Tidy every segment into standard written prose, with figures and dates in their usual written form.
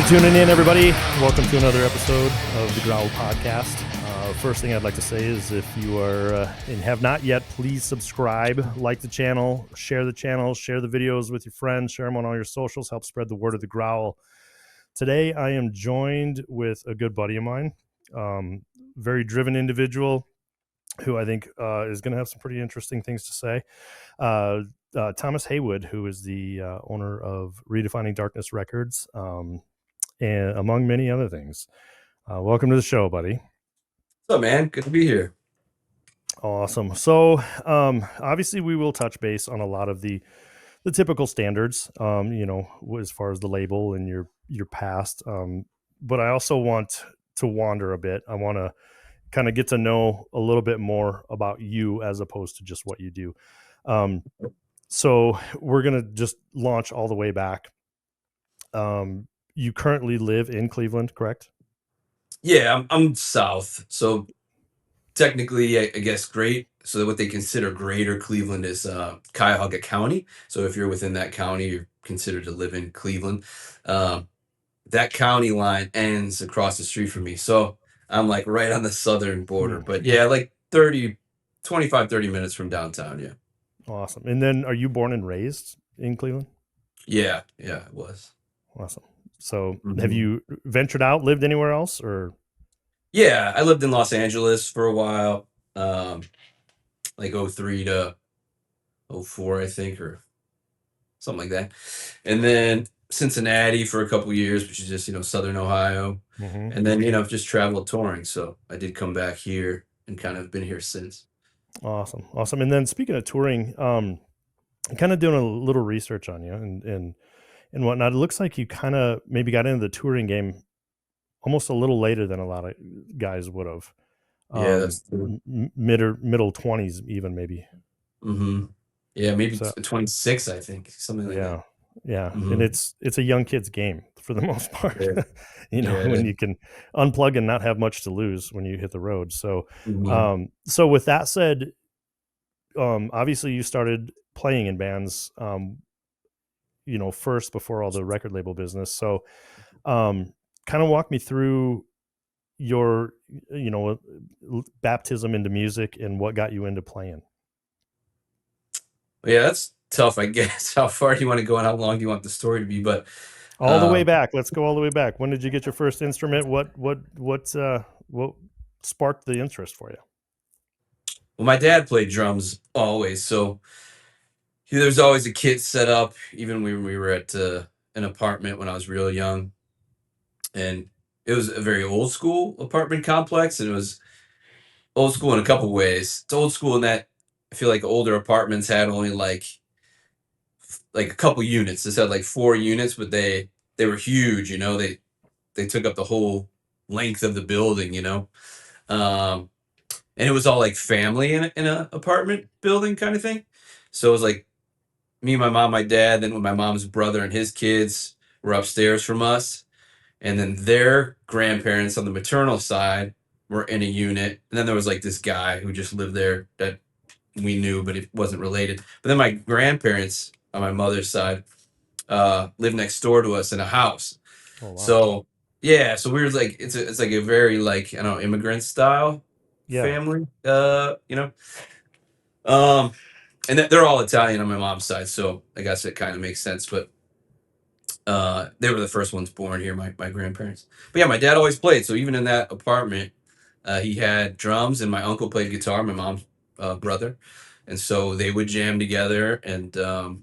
tuning in, everybody. Welcome to another episode of the Growl podcast. First thing I'd like to say is if you are and have not yet, please subscribe, like the channel, share the videos with your friends, share them on all your socials, help spread the word of the Growl. Today, I am joined with a good buddy of mine, very driven individual who I think is going to have some pretty interesting things to say. Thomas Haywood, who is the owner of Redefining Darkness Records, and among many other things. Welcome to the show, buddy. What's up, man? Good to be here. Awesome. So, obviously, we will touch base on a lot of the typical standards, as far as the label and your past. But I also want to wander a bit. I want to kind of get to know a little bit more about you as opposed to just what you do. So we're going to just launch all the way back. You currently live in Cleveland, correct? Yeah, I'm south, so technically, I guess great. So what they consider Greater Cleveland is Cuyahoga County. So if you're within that county, you're considered to live in Cleveland. That county line ends across the street from me, so I'm like right on the southern border. But yeah, like 25, 30 minutes from downtown. Yeah. Awesome. And then, are you born and raised in Cleveland? Yeah, it was. Awesome. So have you ventured out, lived anywhere else, or? Yeah, I lived in Los Angeles for a while, like 03 to 04, I think, or something like that. And then Cincinnati for a couple years, which is just, Southern Ohio. And then, I've just traveled touring. So I did come back here and kind of been here since. Awesome. And then speaking of touring, I'm kind of doing a little research on you and whatnot. It looks like you kind of maybe got into the touring game almost a little later than a lot of guys would have. Yeah, that's middle 20s, even maybe. Yeah, maybe 26, I think, something like that. Yeah. And it's a young kid's game for the most part. When you can unplug and not have much to lose when you hit the road. So, so with that said, obviously you started playing in bands, first before all the record label business. So, kind of walk me through your, baptism into music and what got you into playing. Yeah, that's tough, I guess. How far do you want to go and how long do you want the story to be? But all the way back. Let's go all the way back. When did you get your first instrument? What sparked the interest for you? Well, my dad played drums always, so there's always a kit set up, even when we were at an apartment when I was real young. And it was a very old school apartment complex, and it was old school in a couple ways. It's old school in that I feel like older apartments had only like a couple units. This had like 4 units, but they were huge, they took up the whole length of the building, and it was all like family in a apartment building kind of thing. So it was like me, my mom, my dad, then my mom's brother and his kids were upstairs from us. And then their grandparents on the maternal side were in a unit. And then there was like this guy who just lived there that we knew, but it wasn't related. But then my grandparents on my mother's side lived next door to us in a house. Oh, wow. So yeah, so we were like, it's like a very like, I don't know, immigrant style family, and they're all Italian on my mom's side, so I guess it kind of makes sense. But they were the first ones born here, my grandparents. But yeah, my dad always played, so even in that apartment, he had drums, and my uncle played guitar, my mom's brother, and so they would jam together. And I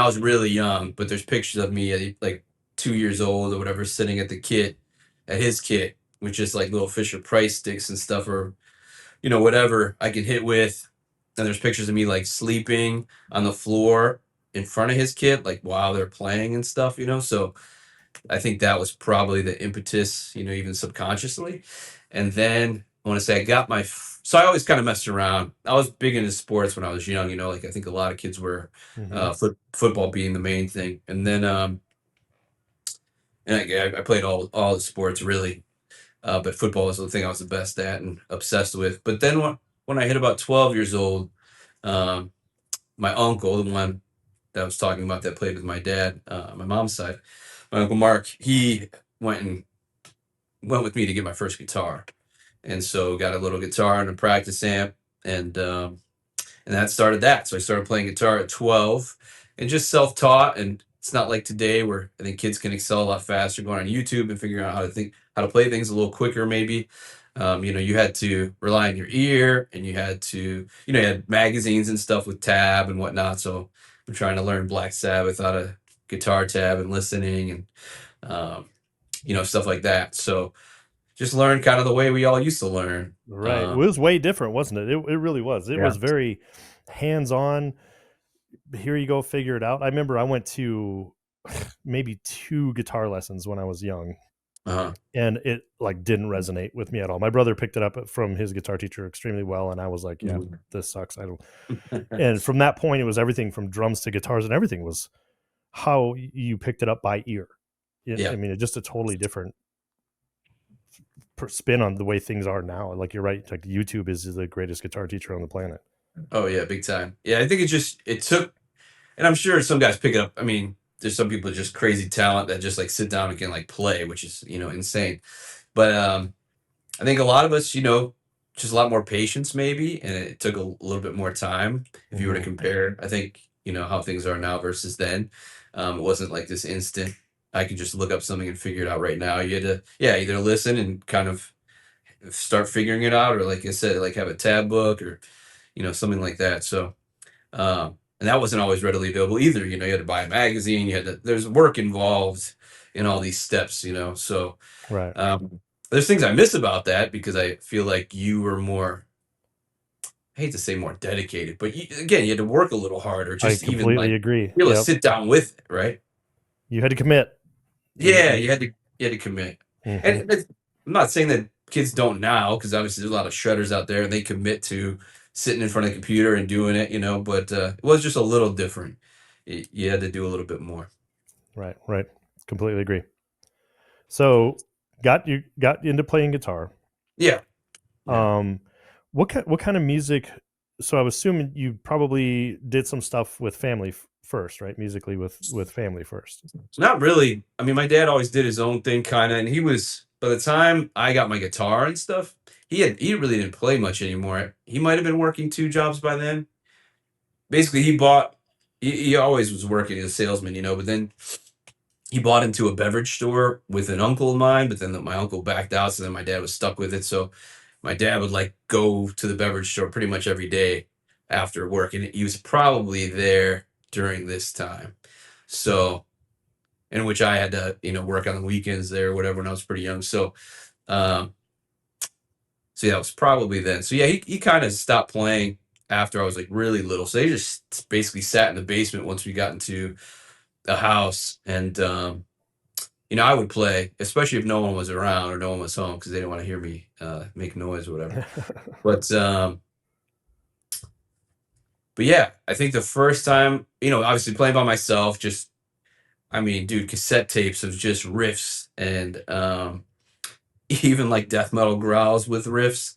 was really young, but there's pictures of me at like 2 years old or whatever, sitting at his kit with just like little Fisher Price sticks and stuff, or whatever I could hit with. And there's pictures of me like sleeping on the floor in front of his kit, like while they're playing and stuff, so I think that was probably the impetus, even subconsciously. And then I want to say I got so I always kind of messed around. I was big into sports when I was young, like I think a lot of kids were, football being the main thing. And then and I played all the sports really, but football was the thing I was the best at and obsessed with. But then when I hit about 12 years old, my uncle, the one that I was talking about that played with my dad, my mom's side, my Uncle Mark, he went with me to get my first guitar, and so got a little guitar and a practice amp, and that started that. So I started playing guitar at 12 and just self-taught. And it's not like today where I think kids can excel a lot faster going on YouTube and figuring out how to play things a little quicker, maybe. You had to rely on your ear, and you had to, you had magazines and stuff with tab and whatnot. So I'm trying to learn Black Sabbath out of guitar tab and listening and, stuff like that. So just learn kind of the way we all used to learn. Right. It was way different, wasn't it? It really was. It Yeah. was very hands-on. Here you go, figure it out. I remember I went to maybe 2 guitar lessons when I was young. Uh-huh. And it like didn't resonate with me at all. My brother picked it up from his guitar teacher extremely well, and I was like, yeah, this sucks. I don't. And from that point, it was everything from drums to guitars, and everything was how you picked it up by ear. Yeah. I mean, it's just a totally different spin on the way things are now. Like you're right, like YouTube is the greatest guitar teacher on the planet. Oh yeah, big time. Yeah, I think it took, and I'm sure some guys pick it up. I mean, there's some people just crazy talent that just like sit down and can like play, which is insane. But I think a lot of us, just a lot more patience maybe, and it took a little bit more time. If you were to compare, I think how things are now versus then. It wasn't like this instant. I could just look up something and figure it out right now. You had to, either listen and kind of start figuring it out, or like I said, like have a tab book or something like that. So and that wasn't always readily available either. You had to buy a magazine, there's work involved in all these steps, so right. There's things I miss about that, because I feel like you were more, I hate to say more dedicated, but you had to work a little harder, just I completely agree. Be able to sit down with it, right? You had to commit. Yeah, you had to commit. And I'm not saying that kids don't now, because obviously there's a lot of shredders out there and they commit to sitting in front of the computer and doing it, but it was just a little different. You had to do a little bit more. Right. Completely agree. So got into playing guitar. Yeah. What kind of music? So I was assuming you probably did some stuff with family first, right? Musically with family first. Not really. I mean, my dad always did his own thing, kind of, and he was, by the time I got my guitar and stuff, he really didn't play much anymore. He might have been working 2 jobs by then. Basically, he always was working as a salesman, but then he bought into a beverage store with an uncle of mine, but then my uncle backed out, so then my dad was stuck with it. So my dad would like go to the beverage store pretty much every day after work, and he was probably there during this time. So, in which I had to, work on the weekends there or whatever when I was pretty young. So, yeah, it was probably then. So yeah, he kind of stopped playing after I was like really little. So they just basically sat in the basement once we got into the house, and I would play, especially if no one was around or no one was home, because they didn't want to hear me make noise or whatever. But yeah, I think the first time, obviously playing by myself, just, I mean, dude, cassette tapes of just riffs and even like death metal growls with riffs,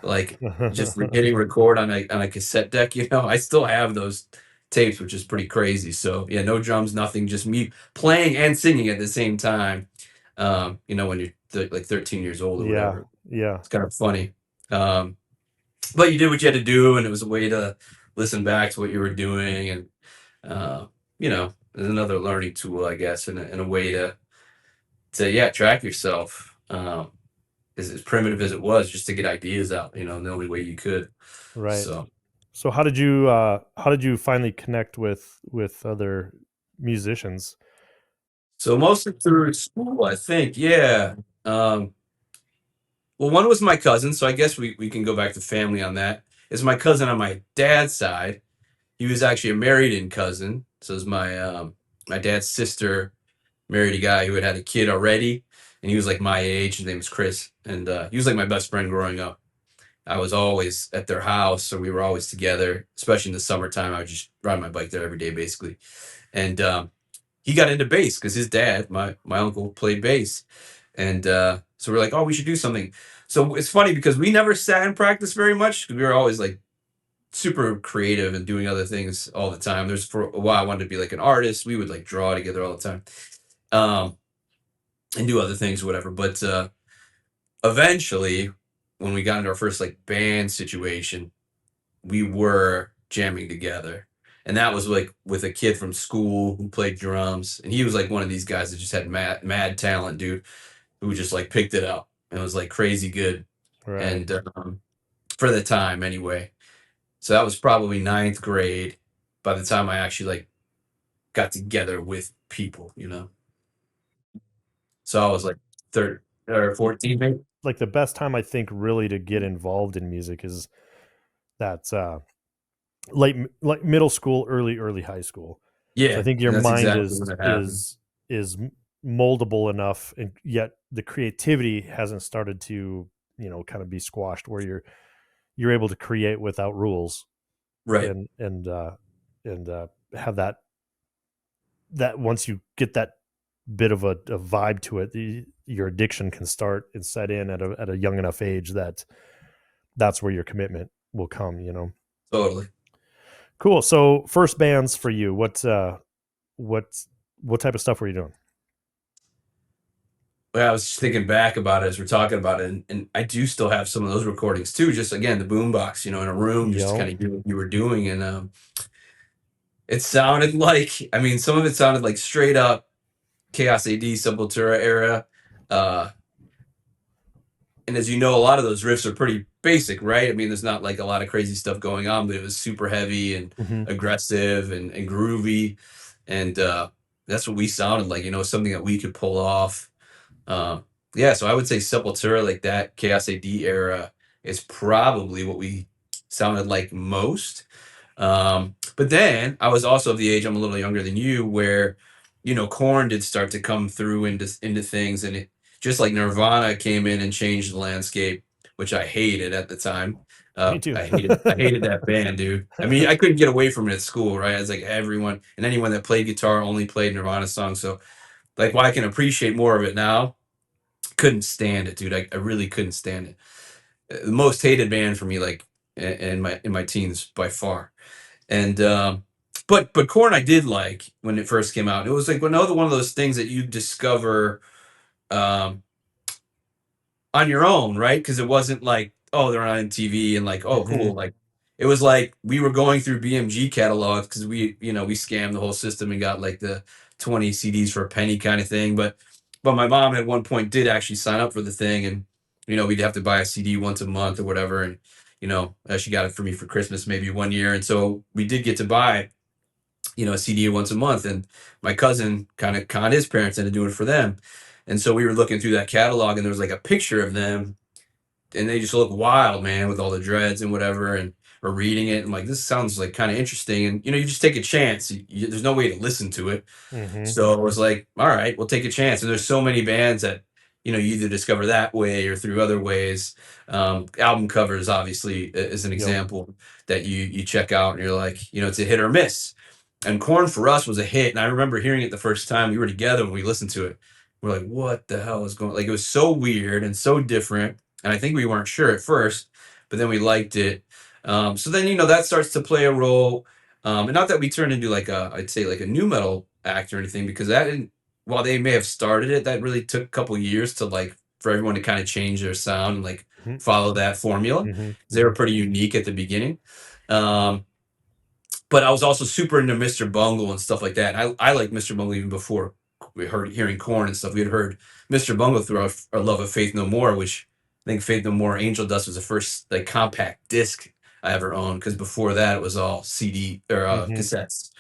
like just hitting record on a cassette deck. I still have those tapes, which is pretty crazy. So yeah, no drums, nothing, just me playing and singing at the same time. When you're like 13 years old or whatever. Yeah, it's kind of funny. But you did what you had to do, and it was a way to listen back to what you were doing, and there's another learning tool, I guess, and a way to track yourself. As primitive as it was, just to get ideas out, the only way you could. Right. So how did you finally connect with other musicians? So mostly through school, I think. Yeah. Well, one was my cousin, so I guess we can go back to family on that. It's my cousin on my dad's side. He was actually a married-in cousin. So it was my dad's sister married a guy who had a kid already, and he was like my age. His name was Chris, and he was like my best friend growing up. I was always at their house, so we were always together, especially in the summertime. I would just ride my bike there every day, basically. And he got into bass because his dad, my uncle, played bass. And so we're like, oh, we should do something. So it's funny because we never sat and practiced very much, because we were always like super creative and doing other things all the time. For a while I wanted to be like an artist. We would like draw together all the time. and do other things or whatever. But eventually, when we got into our first like band situation, we were jamming together. And that was like with a kid from school who played drums. And he was like one of these guys that just had mad talent, dude, who just like picked it up and was like crazy good. Right. And for the time anyway. So that was probably ninth grade by the time I actually like got together with people, you know. So I was like 13 or 14, maybe. Like the best time I think really to get involved in music is that like middle school, early high school. So I Yeah, think your and that's mind exactly when it happened. is moldable enough, and yet the creativity hasn't started to kind of be squashed where you're able to create without rules Right. and have that once you get that bit of a vibe to it, your addiction can start and set in at a young enough age that that's where your commitment will come. Totally. Cool. So first bands for you, what what type of stuff were you doing? Well, I was just thinking back about it as we're talking about it, and I do still have some of those recordings too. Just again, the boombox, in a room, just to kind Yo. of hear what you were doing, and it sounded like, I mean, some of it sounded like straight up Chaos AD Sepultura era. Uh, and as you know, a lot of those riffs are pretty basic, right? I mean, there's not like a lot of crazy stuff going on, but it was super heavy and Hmm. aggressive and groovy. And that's what we sounded like, something that we could pull off. Uh, yeah, so I would say Sepultura, like that Chaos AD era, is probably what we sounded like most. But then I was also of the age, I'm a little younger than you, where Korn did start to come through into things, and it just like Nirvana came in and changed the landscape, which I hated at the time. Me too. I hated that band, dude. I mean, I couldn't get away from it at school, right? It's like everyone and anyone that played guitar only played Nirvana songs. So like, while I can appreciate more of it now, couldn't stand it, dude. I really couldn't stand it. The most hated band for me, like in my teens by far. And but Korn I did like when it first came out. It was like another one of those things that you discover um, on your own, right? Because it wasn't like, oh, they're on MTV and like, oh, Hmm. cool. Like it was like we were going through BMG catalogs because we scammed the whole system and got like the 20 CDs for a penny kind of thing. But my mom at one point did actually sign up for the thing, and we'd have to buy a CD once a month or whatever. And she got it for me for Christmas maybe one year, and so we did get to buy a CD once a month. And my cousin kind of conned his parents into doing it for them. And so we were looking through that catalog, and there was like a picture of them, and they just look wild, man, with all the dreads and whatever. And we're reading it, and like, this sounds like kind of interesting. And you just take a chance. There's no way to listen to it, Hmm. so it was like, all right, we'll take a chance. And there's so many bands that you either discover that way or through other ways. Album covers, obviously, is an Yep. example that you check out, and you're like, it's a hit or miss. And Korn for us was a hit. And I remember hearing it the first time we were together when we listened to it. We're like, what the hell is going? Like, it was so weird and so different. And I think we weren't sure at first, but then we liked it. So then that starts to play a role. And not that we turned into like I'd say like a new metal act or anything, because that didn't. While they may have started it, that really took a couple years to like for everyone to kind of change their sound and like Hmm. follow that formula. Hmm. 'Cause they were pretty unique at the beginning. Um, but I was also super into Mr. Bungle and stuff like that. I liked Mr. Bungle even before we heard hearing Korn and stuff. We had heard Mr. Bungle through our love of Faith No More, which I think Faith No More Angel Dust was the first like compact disc I ever owned, because before that it was all CD or Hmm. cassettes.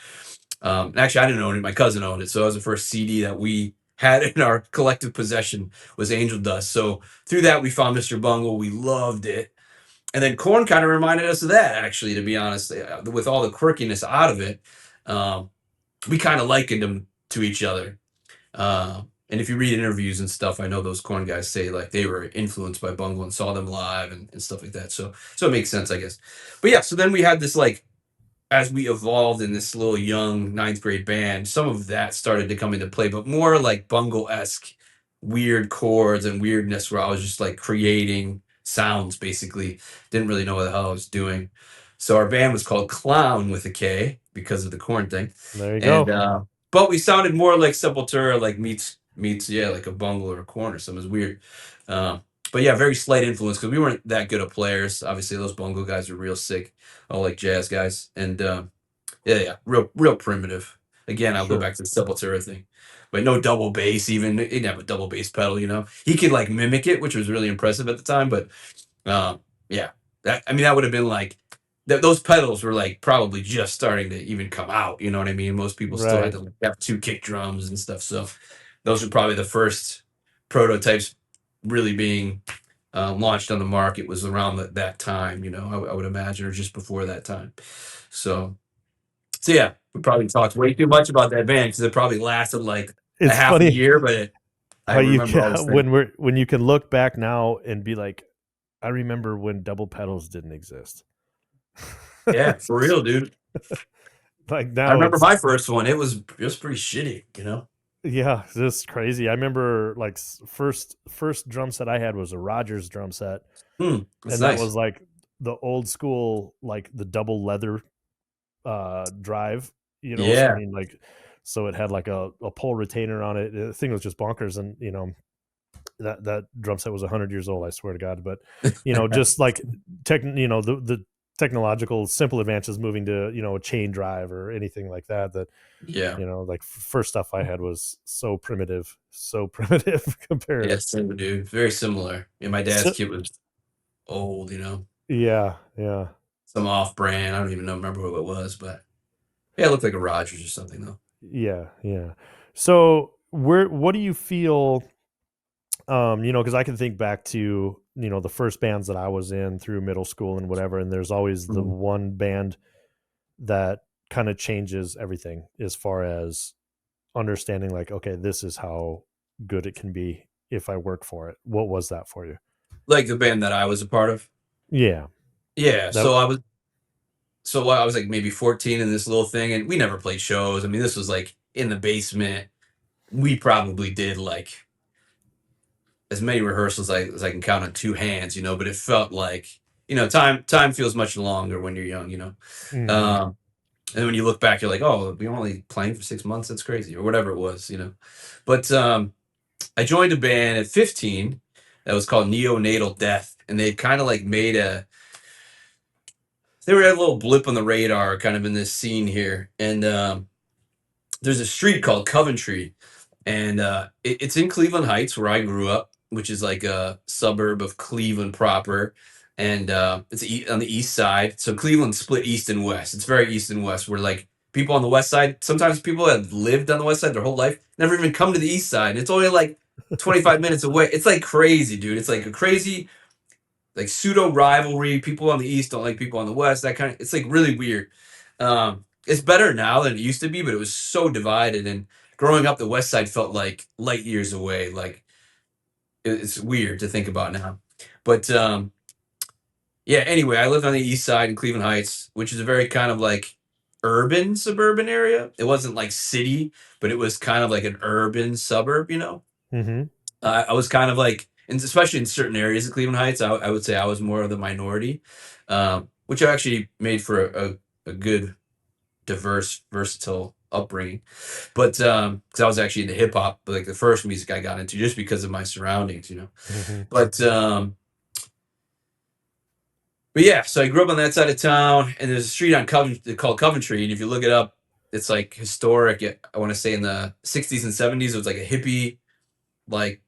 Actually, I didn't own it; my cousin owned it, so that was the first CD that we had in our collective possession was Angel Dust. So through that, we found Mr. Bungle. We loved it, and then Korn kind of reminded us of that, actually, to be honest. With all the quirkiness out of it, um, we kind of likened them to each other. And if you read interviews and stuff, I know those Korn guys say like they were influenced by Bungle and saw them live and stuff like that. So it makes sense, I guess. But yeah, so then we had this like, as we evolved in this little young ninth grade band, some of that started to come into play, but more like Bungle-esque weird chords and weirdness where I was just like creating sounds basically. Didn't really know what the hell I was doing. So our band was called Clown with a K because of the Korn thing. There you And go. but we sounded more like Sepultura, like meets like a bungle or a corn or something. It's weird. Um, but yeah, very slight influence because we weren't that good of players. Obviously, those bungle guys were real sick, all like jazz guys, and yeah, real primitive. Again, I'll go Sure. back to the Sepultura thing, but no double bass. Even he didn't have a double bass pedal. He could like mimic it, which was really impressive at the time. But yeah, that would have been like those pedals were like probably just starting to even come out. You know what I mean? Most people still had Right. to like, have two kick drums and stuff. So those were probably the first prototypes really being launched on the market. Was around that time. I would imagine, or just before that time. So yeah, we probably talked way too much about that band because it probably lasted like a It's half a funny year, but I how you remember all can those things. when you can look back now and be like, I remember when double pedals didn't exist. Yeah, for real, dude. Like I now remember it's my first one. It was just pretty shitty. yeah, just crazy. I remember like first drum set I had was a Rogers drum set, That's and that nice. was like the old school, like the double leather drive, so I Yeah, mean, like, so it had like a pole retainer on it. The thing was just bonkers, and that drum set was 100 years old, I swear to God. But just like the technological simple advances moving to a chain drive or anything like that. yeah, Like first stuff I had was so primitive yeah. compared. Same, dude. Very similar. Yeah, my dad's So, kit was old. yeah, yeah, Some off-brand. I don't even remember who it was, but yeah, it looked like a Rogers or something though. yeah, yeah. So what do you feel? Because I can think back to the first bands that I was in through middle school and whatever, and there's always the Mhm. one band that kind of changes everything as far as understanding, like, okay, this is how good it can be if I work for it. What was that for you? Like the band that I was a part of. Yeah, Yeah, that so I was like maybe 14 in this little thing, and we never played shows. I mean, this was like in the basement. We probably did like as many rehearsals as I can count on two hands, but it felt like, time feels much longer when you're young. hmm Um, and when you look back, you're like, oh, we were only playing for 6 months. That's crazy, or whatever it was. But I joined a band at 15 that was called Neonatal Death, and they kind of like they were a little blip on the radar, kind of in this scene here, and there's a street called Coventry, and it's in Cleveland Heights where I grew up, which is like a suburb of Cleveland proper, and it's on the east side. So Cleveland's split east and west. It's very east and west. Where like people on the west side, sometimes people have lived on the west side their whole life, never even come to the east side. It's only like 25 minutes away. It's like crazy, dude. It's like a crazy like pseudo rivalry. People on the east don't like people on the west. That kind of it's like really weird. It's better now than it used to be, but it was so divided. And growing up, the west side felt like light years away. Like it's weird to think about now. But yeah. Anyway, I lived on the east side in Cleveland Heights, which is a very kind of like urban suburban area. It wasn't like city, but it was kind of like an urban suburb. hmm I was kind of like, and especially in certain areas of Cleveland Heights, I would say I was more of the minority, which actually made for a good, diverse, versatile upbringing. But because I was actually into hip hop, like the first music I got into, just because of my surroundings. hmm But yeah, so I grew up on that side of town, and there's a street on called Coventry, and if you look it up, it's like historic. I want to say in the 60s and 70s, it was like a hippie like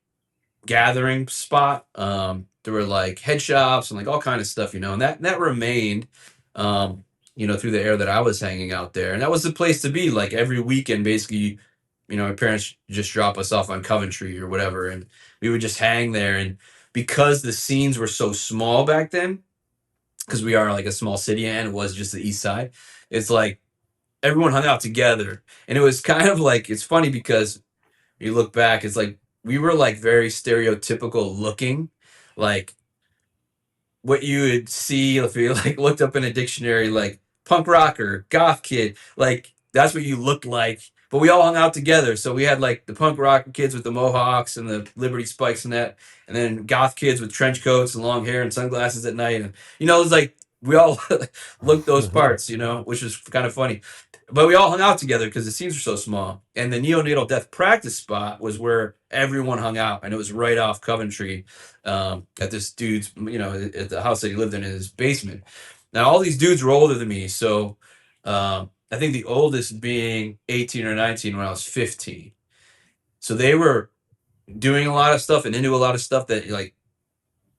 gathering spot. There were like head shops and like all kind of stuff, and that remained, through the era that I was hanging out there, and that was the place to be. Like every weekend, basically, my parents just drop us off on Coventry or whatever, and we would just hang there. And because the scenes were so small back then, because we are like a small city and it was just the east side, it's like everyone hung out together, and it was kind of like it's funny because you look back, it's like we were like very stereotypical looking, like what you would see if you like looked up in a dictionary, like punk rocker, goth kid, like that's what you looked like. But we all hung out together, so we had like the punk rocker kids with the mohawks and the Liberty spikes and that, and then goth kids with trench coats and long hair and sunglasses at night, and it was like we all looked those parts, you know, which was kind of funny. But we all hung out together because the scenes were so small. And the neonatal death practice spot was where everyone hung out, and it was right off Coventry, at this dude's, you know, at the house that he lived in his basement. Now all these dudes were older than me, so I think the oldest being 18 or 19 when I was 15. So they were doing a lot of stuff and into a lot of stuff that like,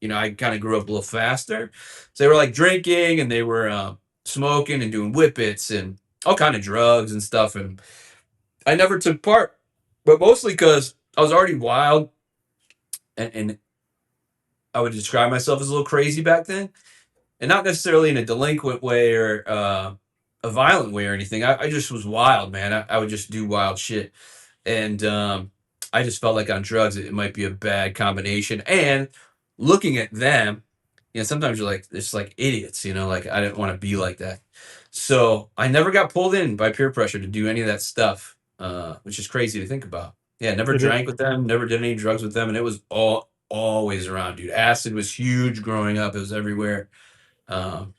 you know, I kind of grew up a little faster. So they were like drinking and they were smoking and doing whippets and all kind of drugs and stuff. And I never took part, but mostly because I was already wild, and I would describe myself as a little crazy back then, and not necessarily in a delinquent way or a violent way or anything. I just was wild, man. I would just do wild shit. And I just felt like on drugs it might be a bad combination. And looking at them, you know, sometimes you're like, it's like idiots, you know, like I didn't want to be like that. So I never got pulled in by peer pressure to do any of that stuff, which is crazy to think about. Yeah, never It, drank with them, never did any drugs with them, and it was always around, dude. Acid was huge growing up; it was everywhere. Um,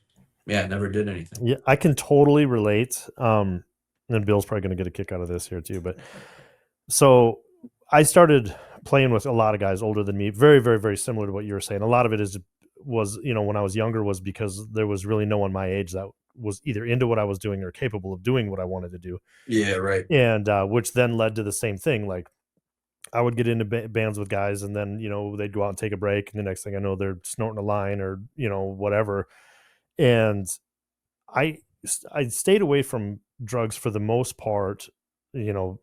yeah, never did anything. yeah, I can totally relate. And Bill's probably going to get a kick out of this here too. But so I started playing with a lot of guys older than me, very, very, very similar to what you were saying. A lot of it was, you know, when I was younger was because there was really no one my age that was either into what I was doing or capable of doing what I wanted to do. Yeah, right. And which then led to the same thing. Like I would get into bands with guys, and then you know they'd go out and take a break, and the next thing I know they're snorting a line or you know whatever. And I I stayed away from drugs for the most part, you know,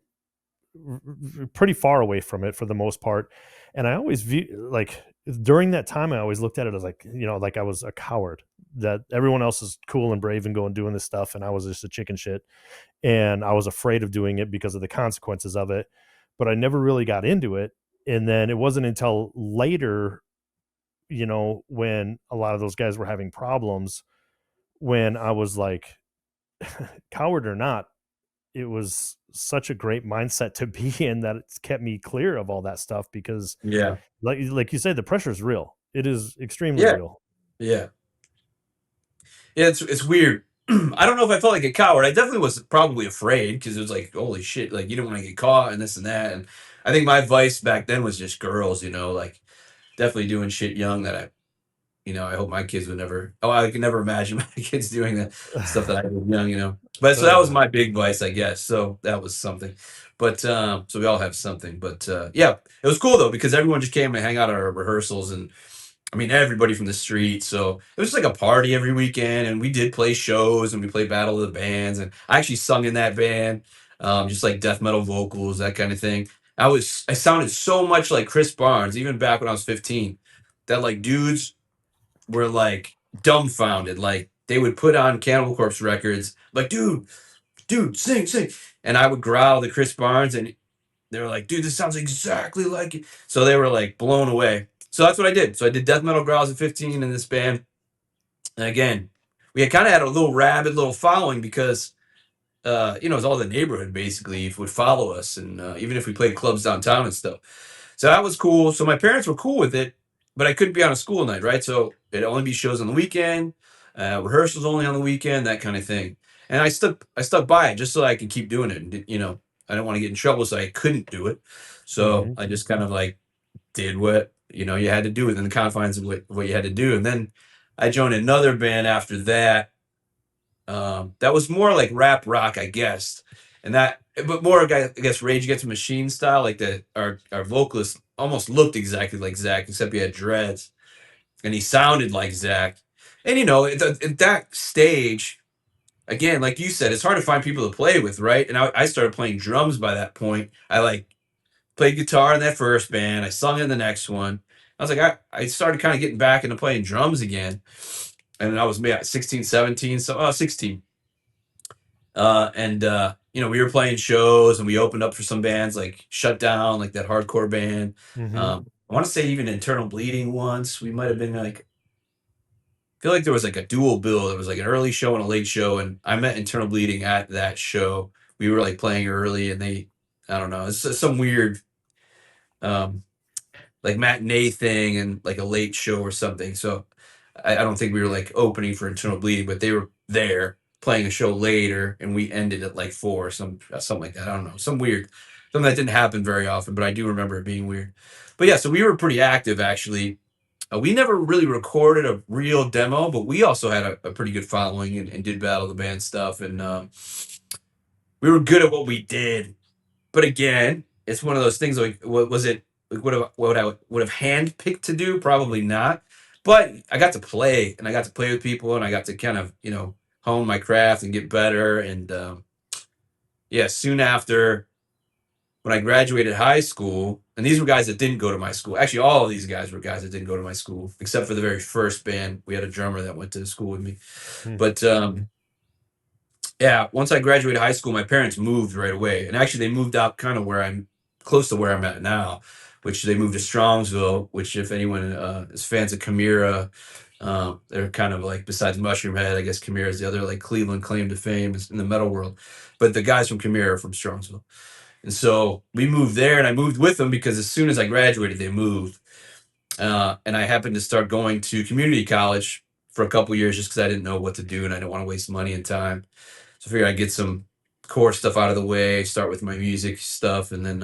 pretty far away from it for the most part. And I always view like during that time, I always looked at it as like, you know, like I was a coward, that everyone else is cool and brave and going doing this stuff. And I was just a chicken shit. And I was afraid of doing it because of the consequences of it. But I never really got into it. And then it wasn't until later, you know, when a lot of those guys were having problems, when I was like, coward or not, it was such a great mindset to be in that it's kept me clear of all that stuff because Yeah, like you say, the pressure is real. It is extremely yeah, real. yeah. Yeah, it's weird. I don't know if I felt like a coward. I definitely was probably afraid because it was like, holy shit, like you don't want to get caught and this and that. And I think my vice back then was just girls, you know, like definitely doing shit young that I, you know, I hope my kids would never. Oh, I could never imagine my kids doing the stuff that I did young, you know. But so that was uh, my big vice, I guess. So that was something. But so we all have something. But yeah, it was cool though because everyone just came and hang out at our rehearsals, and I mean, everybody from the street. So it was like a party every weekend, and we did play shows and we played Battle of the Bands, and I actually sung in that band, just like death metal vocals, that kind of thing. I sounded so much like Chris Barnes, even back when I was 15, that like dudes were like dumbfounded. Like they would put on Cannibal Corpse records, like, dude, sing, sing. And I would growl the Chris Barnes, and they were like, dude, this sounds exactly like it. So they were like blown away. So that's what I did. So I did death metal growls at 15 in this band. And again, we had kind of had a little rabid little following because, you know, it was all the neighborhood basically would follow us. And even if we played clubs downtown and stuff. So that was cool. So my parents were cool with it, but I couldn't be on a school night, right? So it'd only be shows on the weekend, rehearsals only on the weekend, that kind of thing. And I stuck by it just so I could keep doing it. And, you know, I didn't want to get in trouble, so I couldn't do it. So mhm. I just kind of like did what you know you had to do within the confines of what you had to do. And then I joined another band after that. That was more like rap rock, I guess, and that, but more, I guess, Rage Against the Machine style. Like our vocalist almost looked exactly like Zach, except he had dreads, and he sounded like Zach. And you know, at that stage, again, like you said, it's hard to find people to play with, right? And I started playing drums by that point. I like played guitar in that first band. I sung in the next one. I was like, I started kind of getting back into playing drums again. And I was maybe at 16, 17, so 16. And you know, we were playing shows and we opened up for some bands like Shutdown, like that hardcore band. Mhm. I want to say even Internal Bleeding once. We might have been like, I feel like there was like a dual bill. There was like an early show and a late show, and I met Internal Bleeding at that show. We were like playing early, and I don't know, it's some weird um like matinee thing and like a late show or something. So I don't think we were like opening for Internal Bleeding, but they were there playing a show later, and we ended at like 4 or something like that. I don't know, something that didn't happen very often, but I do remember it being weird. But yeah, so we were pretty active actually. We never really recorded a real demo, but we also had a pretty good following and did battle the band stuff, and we were good at what we did. But again, it's one of those things like, what was it? Like, what I would have handpicked to do? Probably not. But I got to play, and I got to play with people, and I got to kind of, hone my craft and get better. And yeah, soon after, when I graduated high school, and these were guys that didn't go to my school. Actually, all of these guys were guys that didn't go to my school, except for the very first band. We had a drummer that went to school with me. Hmm. But yeah, once I graduated high school, my parents moved right away. And actually, they moved out kind of where I'm close to where I'm at now, which they moved to Strongsville, which, if anyone is fans of Chimera, they're kind of like, besides Mushroom Head, I guess Chimera is the other like Cleveland claim to fame in the metal world. But the guys from Chimera are from Strongsville. And so we moved there, and I moved with them because as soon as I graduated, they moved. And I happened to start going to community college for a couple years just because I didn't know what to do and I didn't want to waste money and time. So I figured I'd get some core stuff out of the way, start with my music stuff, and then,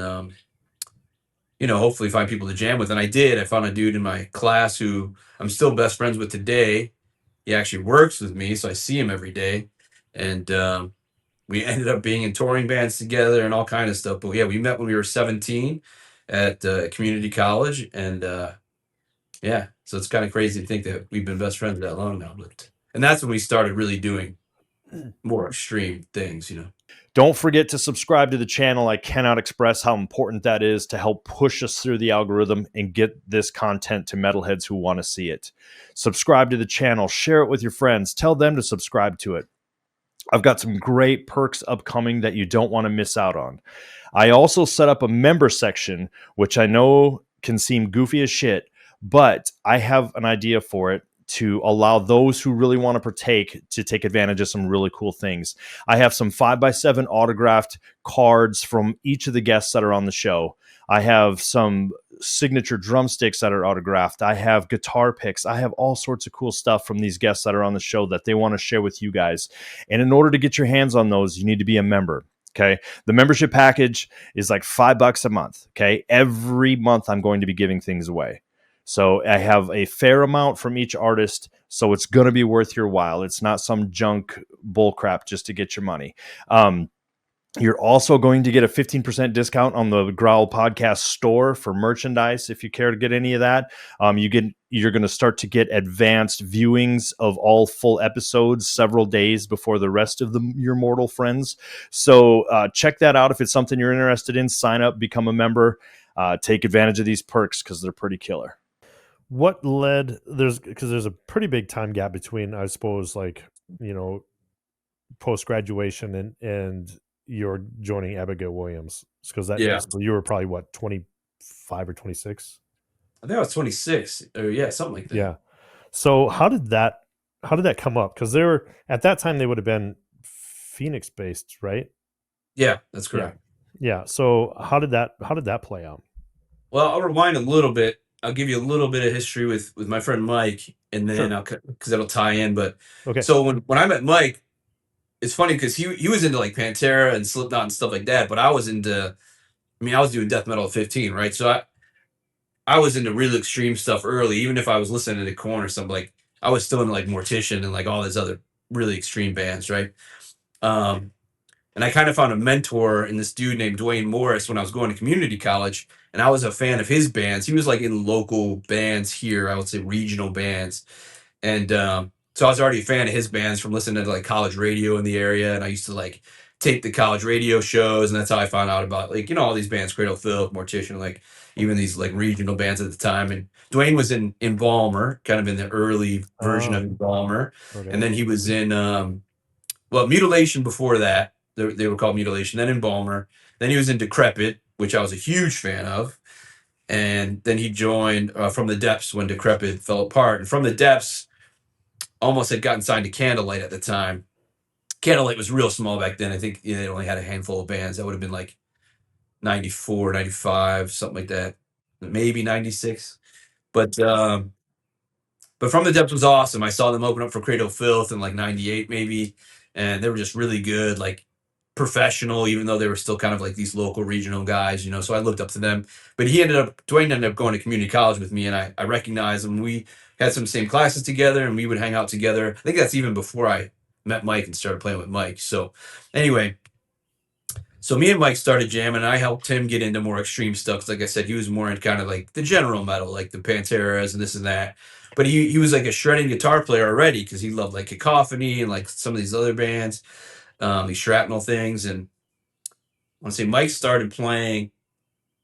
hopefully find people to jam with. And I did. I found a dude in my class who I'm still best friends with today. He actually works with me, so I see him every day. And we ended up being in touring bands together and all kind of stuff. But yeah, we met when we were 17 at community college. And yeah, so it's kind of crazy to think that we've been best friends that long now. And that's when we started really doing more extreme things. Don't forget to subscribe to the channel. I cannot express how important that is to help push us through the algorithm and get this content to metalheads who want to see it. Subscribe to the channel, share it with your friends, tell them to subscribe to it. I've got some great perks upcoming that you don't want to miss out on. I also set up a member section, which I know can seem goofy as shit, but I have an idea for it to allow those who really want to partake to take advantage of some really cool things. I have some 5x7 autographed cards from each of the guests that are on the show. I have some signature drumsticks that are autographed. I have guitar picks. I have all sorts of cool stuff from these guests that are on the show that they want to share with you guys. And in order to get your hands on those, you need to be a member. Okay. The membership package is like $5 a month. Okay. Every month I'm going to be giving things away. So I have a fair amount from each artist. So it's going to be worth your while. It's not some junk bullcrap just to get your money. You're also going to get a 15% discount on the Growl podcast store for merchandise if you care to get any of that. You're going to start to get advanced viewings of all full episodes several days before the rest of your mortal friends. So check that out if it's something you're interested in. Sign up, become a member, take advantage of these perks because they're pretty killer. What led because there's a pretty big time gap between, I suppose, like, post graduation and you're joining Abigail Williams, because you were probably what, 25 or 26? I think I was 26 or yeah, something like that. Yeah. So how did that come up? Because they were at that time, they would have been Phoenix based, right? Yeah, that's correct. Yeah. So how did that play out? Well, I'll rewind a little bit. I'll give you a little bit of history with my friend Mike, and then because that'll tie in. But okay. So when I met Mike, it's funny because he was into like Pantera and Slipknot and stuff like that, but I was doing death metal at 15, right? So I was into real extreme stuff early, even if I was listening to Korn or something. Like, I was still into like Mortician and like all these other really extreme bands, right? And I kind of found a mentor in this dude named Dwayne Morris when I was going to community college, and I was a fan of his bands. He was like in local bands here, I would say regional bands. And so I was already a fan of his bands from listening to like college radio in the area, and I used to like tape the college radio shows, and that's how I found out about like, all these bands, Cradle of Filth, Mortician, like even these like regional bands at the time. And Dwayne was in Embalmer, kind of in the early version of Embalmer. Okay. And then he was in Mutilation before that. They were called Mutilation, then Embalmer. Then he was in Decrepit, which I was a huge fan of. And then he joined From the Depths when Decrepit fell apart. And From the Depths almost had gotten signed to Candlelight at the time. Candlelight was real small back then. I think they only had a handful of bands. That would have been like 94, 95, something like that. Maybe 96. But But From the Depths was awesome. I saw them open up for Cradle Filth in like '98 maybe, and they were just really good, like professional, even though they were still kind of like these local regional guys, you know. So I looked up to them. But Dwayne ended up going to community college with me, and I recognized him. We had some same classes together, and we would hang out together. I think that's even before I met Mike and started playing with Mike. So anyway, so me and Mike started jamming, and I helped him get into more extreme stuff. 'Cause like I said, he was more in kind of like the general metal, like the Panteras and this and that. But he was like a shredding guitar player already because he loved like Cacophony and like some of these other bands, these shrapnel things. And I want to say Mike started playing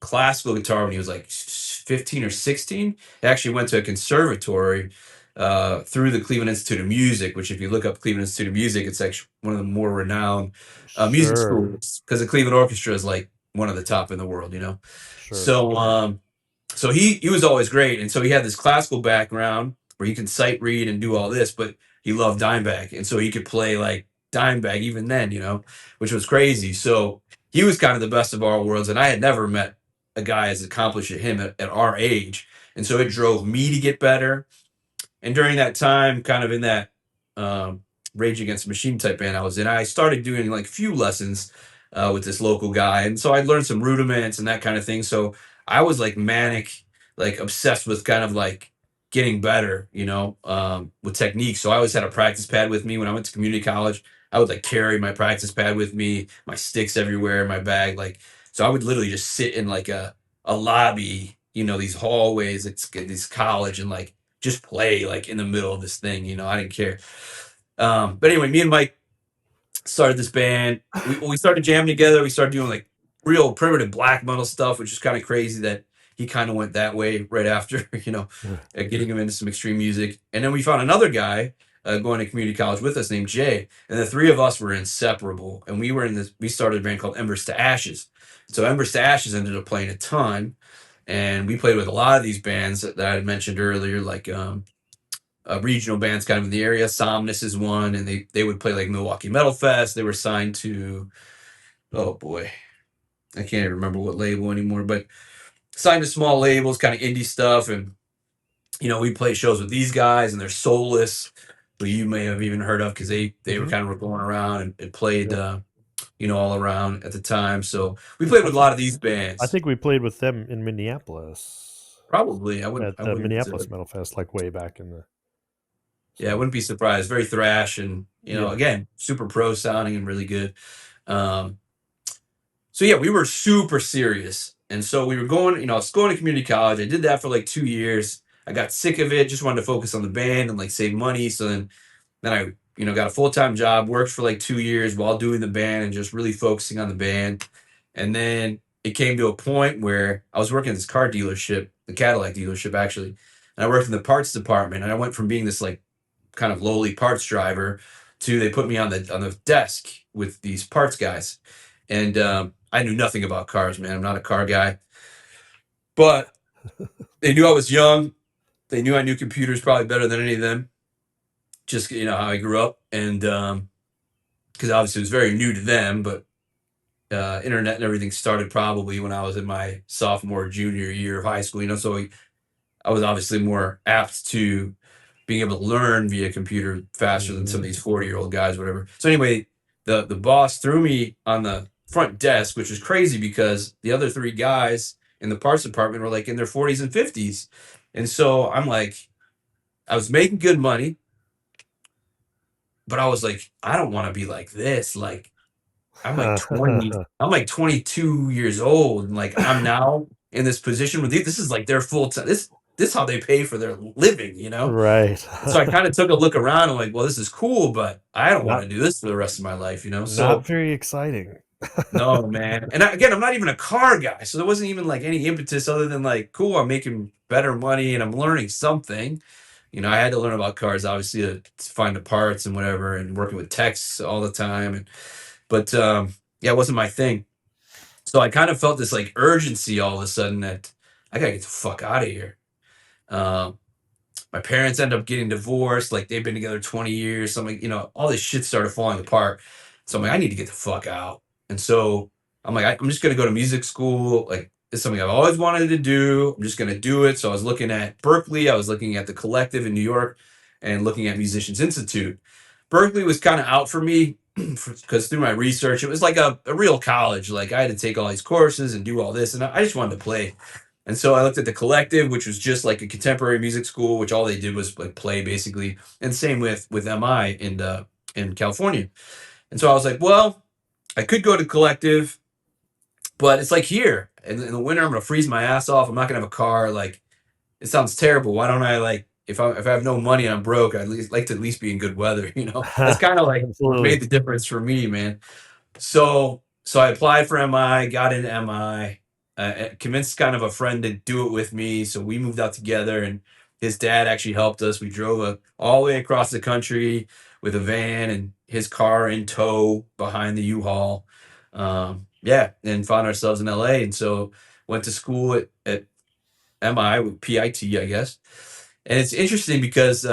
classical guitar when he was like 15 or 16. He actually went to a conservatory through the Cleveland Institute of Music, which if you look up Cleveland Institute of Music, it's actually one of the more renowned music Sure. schools because the Cleveland Orchestra is like one of the top in the world, you know. Sure. So he was always great, and so he had this classical background where he can sight read and do all this, but he loved Dimebag, and so he could play like Dimebag even then, you know, which was crazy. So he was kind of the best of all worlds, and I had never met a guy as accomplished as him at our age, and so it drove me to get better. And during that time, kind of in that um, Rage Against the Machine type band I was in, I started doing like a few lessons with this local guy, and so I learned some rudiments and that kind of thing. So I was like manic, like obsessed with kind of like getting better, you know, with technique. So I always had a practice pad with me when I went to community college. I would like carry my practice pad with me, my sticks everywhere in my bag, like so I would literally just sit in like a lobby, you know, these hallways, it's this college, and like just play like in the middle of this thing, you know, I didn't care. But anyway, me and Mike started this band. We started jamming together. We started doing like real primitive black metal stuff, which is kind of crazy that he kind of went that way right after, you know, getting him into some extreme music. And then we found another guy going to community college with us named Jay, and the three of us were inseparable. And we were in this. We started a band called Embers to Ashes. So Embers to Ashes ended up playing a ton, and we played with a lot of these bands that I had mentioned earlier, like regional bands kind of in the area. Somnus is one, and they would play like Milwaukee Metal Fest. They were signed to, oh boy, I can't even remember what label anymore, but signed to small labels, kind of indie stuff. And you know, we play shows with these guys, and they're Soulless, who you may have even heard of because they were kind of going around and played Yep. you know, all around at the time. So we played with a lot of these I bands. think we played with them in Minneapolis Probably, at I the wouldn't Minneapolis Metal Fest, like way back in the. yeah, I So wouldn't be surprised. Very thrash, and you know, yeah. again, super pro sounding and really good. Um, so yeah, we were super serious, and so we were going. You know, I was going to community college. I did that for like 2 years. I got sick of it. Just wanted to focus on the band and like save money. So then I you know got a full time job. Worked for like 2 years while doing the band and just really focusing on the band. And then it came to a point where I was working at this car dealership, the Cadillac dealership actually, and I worked in the parts department. And I went from being this like kind of lowly parts driver to they put me on the desk with these parts guys, and I knew nothing about cars, man. I'm not a car guy, but they knew I was young. They knew I knew computers probably better than any of them. Just you know how I grew up, and because obviously it was very new to them, but internet and everything started probably when I was in my sophomore junior year of high school. You know, so I was obviously more apt to being able to learn via computer faster than some of these 40-year-old guys, whatever. So anyway, the boss threw me on the front desk, which was crazy because the other three guys in the parts department were like in their 40s and 50s. And so I'm like, I was making good money, but I was like, I don't want to be like this. Like I'm like 22 years old, and like I'm now in this position with these. This is like their full time. This is how they pay for their living, you know? Right. So I kind of took a look around and like, well, this is cool, but I don't want not to do this for the rest of my life, you know? not So very exciting. no, man. And again, I'm not even a car guy. So there wasn't even like any impetus other than like, cool, I'm making better money and I'm learning something. You know, I had to learn about cars, obviously, to find the parts and whatever, and working with techs all the time. But yeah, it wasn't my thing. So I kind of felt this like urgency all of a sudden that I gotta get the fuck out of here. Um, my parents end up getting divorced. Like they've been together 20 years. So I'm like, you know, all this shit started falling apart. So I'm like, I need to get the fuck out. And so I'm like, I'm just gonna go to music school, like It's something I've always wanted to do. I'm just going to do it. So I was looking at Berkeley. I was looking at the Collective in New York and looking at Musicians Institute. Berkeley was kind of out for me because through my research, it was like a real college. Like I had to take all these courses and do all this, and I just wanted to play. And so I looked at the Collective, which was just like a contemporary music school, which all they did was like play basically. And same with MI in California. And so I was like, well, I could go to Collective, but it's like here in the winter, I'm gonna freeze my ass off. I'm not gonna have a car. Like it sounds terrible. Why don't I like if I have no money and I'm broke, I'd at least like to at least be in good weather. That's kind of like what Absolutely. made the difference for me, man. So I applied for MI, got into MI, convinced kind of a friend to do it with me. So we moved out together, and his dad actually helped us. We drove all the way across the country with a van and his car in tow behind the U-Haul. Yeah, and found ourselves in LA. And so went to school at MI with PIT, I guess. And it's interesting because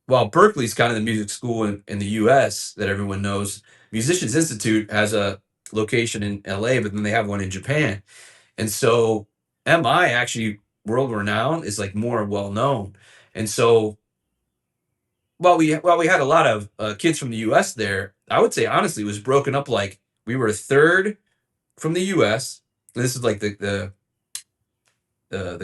while Berkeley's kind of the music school in the US that everyone knows, Musicians Institute has a location in LA, but then they have one in Japan. And so MI actually world renowned is like more well known. And so while we had a lot of kids from the US there, I would say honestly it was broken up like we were a third from the US. This is like the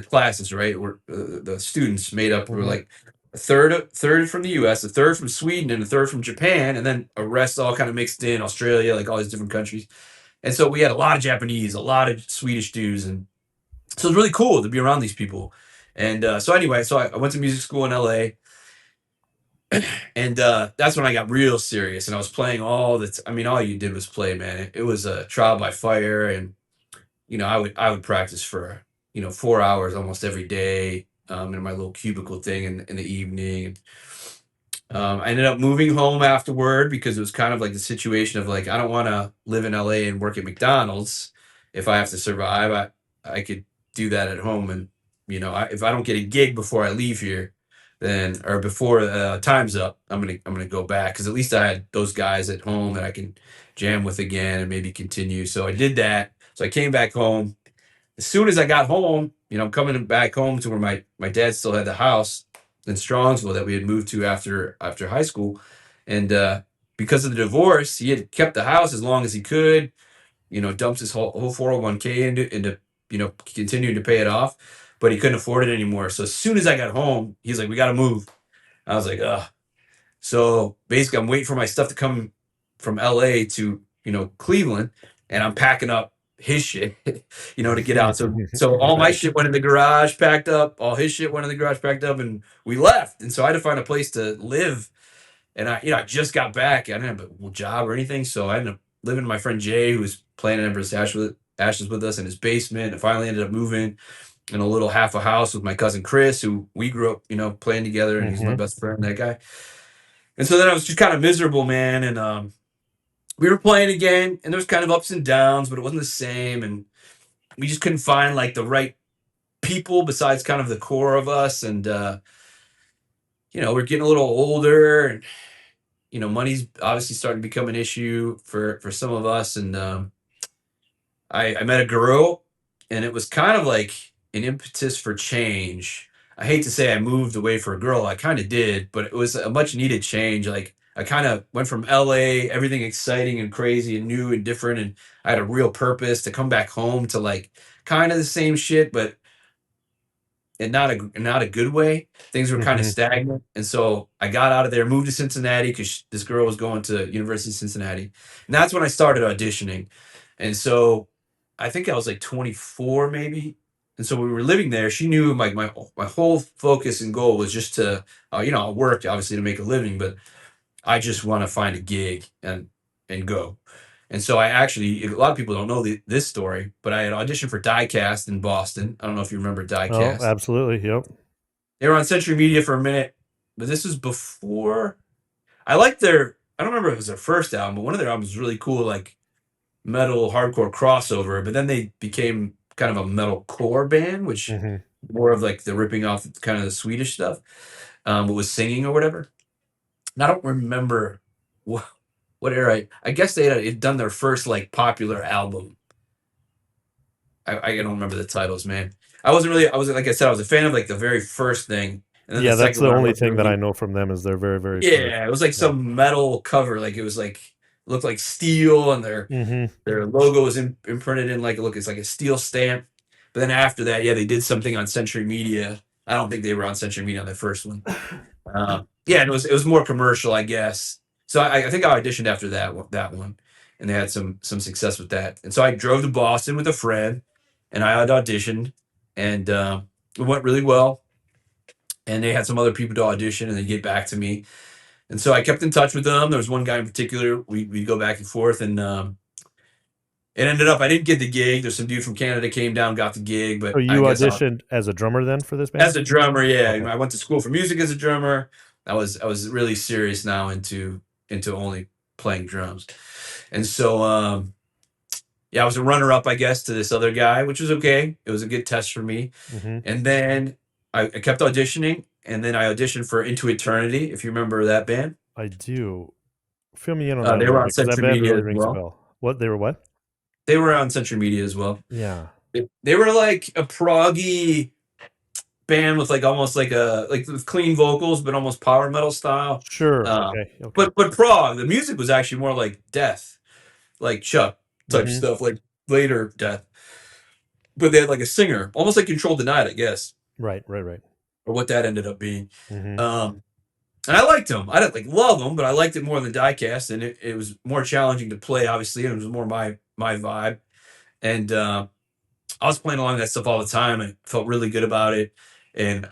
classes, right? Where the students made up were Mhm. like a third from the U.S., a third from Sweden, and a third from Japan, and then a rest all kind of mixed in Australia, like all these different countries. And so we had a lot of Japanese, a lot of Swedish dudes, and so it was really cool to be around these people. And so anyway, so I went to music school in L.A. And that's when I got real serious, and I was playing I mean, all you did was play, man. It was a trial by fire, and I would practice for 4 hours almost every day in my little cubicle thing in the evening. I ended up moving home afterward because it was kind of like the situation of like I don't want to live in LA and work at McDonald's if I have to survive. I could do that at home, and if I don't get a gig before I leave here, then or before time's up, I'm gonna go back because at least I had those guys at home that I can jam with again and maybe continue. So I did that. So I came back home as soon as I got home, I'm coming back home to where my dad still had the house in Strongsville that we had moved to after high school, and because of the divorce, he had kept the house as long as he could. Dumped his whole 401k into continuing to pay it off, but he couldn't afford it anymore. So as soon as I got home, he's like, "We got to move." I was like, "Ugh." So basically, I'm waiting for my stuff to come from LA to Cleveland, and I'm packing up his shit, to get out. So all my Right. shit went in the garage, packed up. All his shit went in the garage, packed up, and we left. And so I had to find a place to live. And I just got back. I didn't have a job or anything, so I ended up living with my friend Jay, who was playing in Empress Ashes with us in his basement. I finally ended up moving in a little half a house with my cousin Chris, who we grew up, playing together, and he's my Mhm. best friend, that guy. And so then I was just kind of miserable, man. And we were playing again, and there was kind of ups and downs, but it wasn't the same. And we just couldn't find like the right people besides kind of the core of us. And we're getting a little older, and money's obviously starting to become an issue for some of us. And I met a girl, and it was kind of like an impetus for change. I hate to say I moved away for a girl. I kind of did, but it was a much needed change. Like I kind of went from LA, everything exciting and crazy and new and different, and I had a real purpose to come back home to like kind of the same shit, but in not a good way. Things were kind of Mhm. stagnant, and so I got out of there, moved to Cincinnati because this girl was going to University of Cincinnati, and that's when I started auditioning. And so I think I was like 24 maybe, and so when we were living there, she knew my whole focus and goal was just to I worked obviously to make a living, but I just want to find a gig and go. And so I actually, a lot of people don't know this story, but I had auditioned for Diecast in Boston. I don't know if you remember Oh, Diecast. absolutely. Yep. They were on Century Media for a minute, but this was before. I liked I don't remember if it was their first album, but one of their albums was really cool, like metal hardcore crossover. But then they became kind of a metal core band, which Mhm. more of like the ripping off kind of the Swedish stuff, but was singing or whatever. And I don't remember what, what era. I guess they had done their first like popular album. I don't remember the titles, man. I wasn't really. I was like I said, I was a fan of like the very first thing, and then the Yeah, that's second the one I only wasn't thing that I really. know from them is their very, very first. Yeah, it was like Yeah. some metal cover, like it was like looked like steel, and Mm-hmm. their logo was imprinted in like look, it's like a steel stamp. But then after that, yeah, they did something on Century Media. I don't think they were on Century Media on the first one. Yeah, and it was more commercial, I guess. So I think I auditioned after that one, and they had some success with that. And so I drove to Boston with a friend, and I had auditioned, and it went really well. And they had some other people to audition, and they get back to me. And so I kept in touch with them. There was one guy in particular. We'd go back and forth, and it ended up I didn't get the gig. There's some dude from Canada came down, got the gig, So but I you guess auditioned as a drummer then for this band? as a drummer, yeah, Okay. I went to school for music as a drummer. I was really serious now into only playing drums, and so yeah, I was a runner up, I guess, to this other guy, which was okay. It was a good test for me, Mm-hmm. and then I kept auditioning, and then I auditioned for Into Eternity, if you remember that band. I do. Fill me in on that a They were little on bit because that Century band Media really as rings a well. bell. What they were? What? They were on Century Media as well. Yeah. They were like a proggy band with like almost like a like with clean vocals, but almost power metal style. Sure. Uh, Okay. Okay. but prog, the music was actually more like death, like Chuck type Mm-hmm. stuff, like later death. But they had like a singer, almost like Control Denied, I guess, Right. Right. Right. or what that ended up being. Mm-hmm. And I liked them. I didn't like love them, but I liked it more than Diecast, and it was more challenging to play, obviously, and it was more my vibe. And I was playing along with that stuff all the time. I felt really good about it. And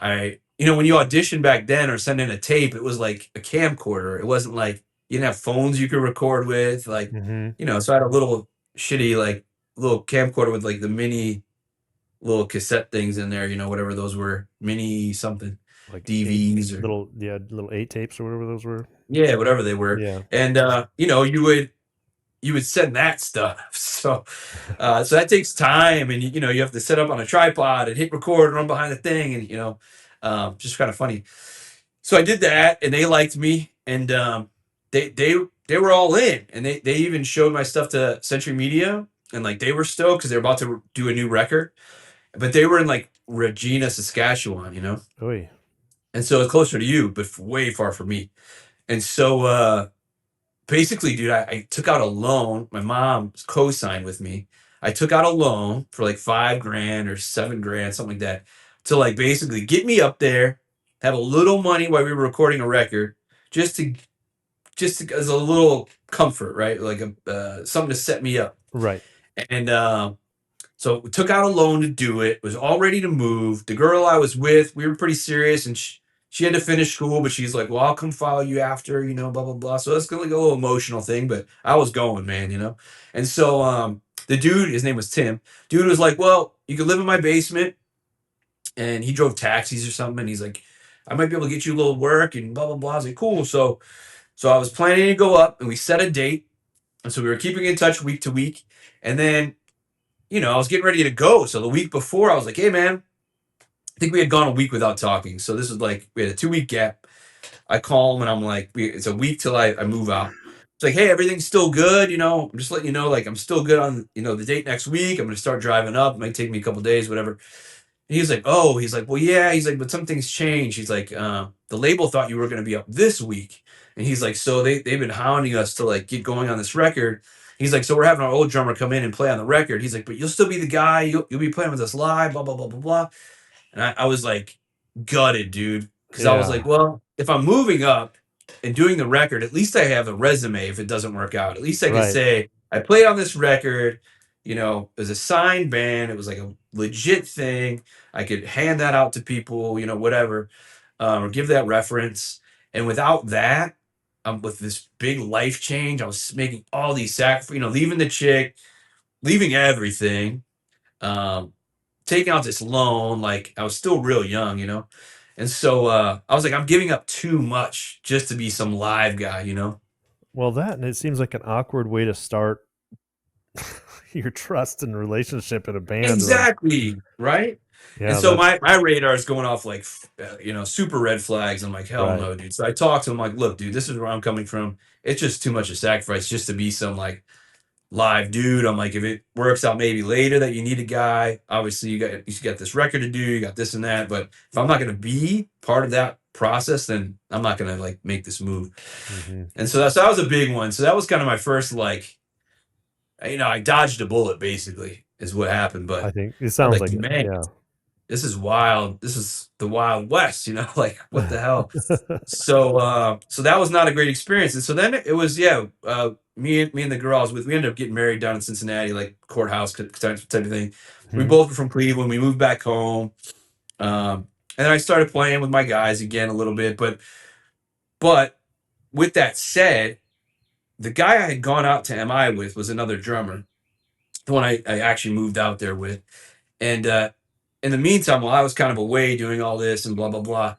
when you audition back then or send in a tape, it was like a camcorder. It wasn't like you didn't have phones you could record with. Like, Mm-hmm. so I had a little shitty, like, little camcorder with like the mini little cassette things in there, whatever those were, mini something, Like eight DVs or, little 8 tapes or whatever those were. yeah, whatever they were. Yeah. And, you would send that stuff. So that takes time, and you have to set up on a tripod and hit record and run behind the thing, and just kind of funny. So I did that, and they liked me, and they were all in, and they even showed my stuff to Century Media, and like they were stoked because they're about to do a new record, but they were in like Regina, Saskatchewan, Oy. and so it's closer to you, but way far from me, and so basically, dude, I took out a loan. My mom co-signed with me. I took out a loan for like $5,000 or $7,000, something like that, to like basically get me up there, have a little money while we were recording a record, just to as a little comfort, right? Like something to set me up. Right. And so we took out a loan to do it. Was all ready to move. The girl I was with, we were pretty serious, and she had to finish school, but she's like, "Well, I'll come follow you after, blah blah blah." So that's like a little emotional thing, but I was going, man. And so the dude, his name was Tim. Dude was like, "Well, you could live in my basement," and he drove taxis or something. And he's like, "I might be able to get you a little work and blah blah blah." I was like, "Cool." So I was planning to go up, and we set a date, and so we were keeping in touch week to week, and then I was getting ready to go. So the week before, I was like, "Hey, man." I think we had gone a week without talking. So this was like, we had a 2-week gap. I call him and I'm like, it's a week till I move out. It's like, hey, everything's still good. I'm just letting you know, like, I'm still good on, the date next week. I'm going to start driving up. It might take me a couple days, whatever. And he's like, oh, he's like, well, yeah. He's like, but some things change. He's like, the label thought you were going to be up this week. And he's like, so they've been hounding us to like get going on this record. He's like, so we're having our old drummer come in and play on the record. He's like, but you'll still be the guy. You'll be playing with us live, blah, blah, blah, blah, blah. And I was like gutted, dude. Because I was Yeah. like, well, if I'm moving up and doing the record, at least I have a resume if it doesn't work out. At least I can Right. say, I played on this record, it was a signed band. It was like a legit thing. I could hand that out to people, whatever, or give that reference. And without that, with this big life change, I was making all these sacrifices, leaving the chick, leaving everything. Taking out this loan, like I was still real young. And so I was like, I'm giving up too much just to be some live guy. Well, and it seems like an awkward way to start your trust and relationship in a band. Exactly. Right. And Yeah, so that's my radar is going off like, super red flags. I'm like, hell right. no, dude. So I talked to him like, look, dude, this is where I'm coming from. It's just too much of sacrifice just to be some like live dude. I'm like, if it works out maybe later that you need a guy, obviously you got this record to do, you got this and that. But if I'm not gonna be part of that process, then I'm not gonna like make this move. Hmm. And so that was a big one. So that was kind of my first like, I dodged a bullet basically is what happened. I But think it I'm sounds like, like it. man, Yeah. this is wild. This is the Wild West, like what the hell? So that was not a great experience. And so then it was, me and the girl I was with, we ended up getting married down in Cincinnati, like courthouse type of thing. We Mhm. both were from Cleveland. We moved back home. And then I started playing with my guys again a little bit. But with that said, the guy I had gone out to MI with was another drummer, the one I actually moved out there with. And in the meantime, while I was kind of away doing all this and blah, blah, blah,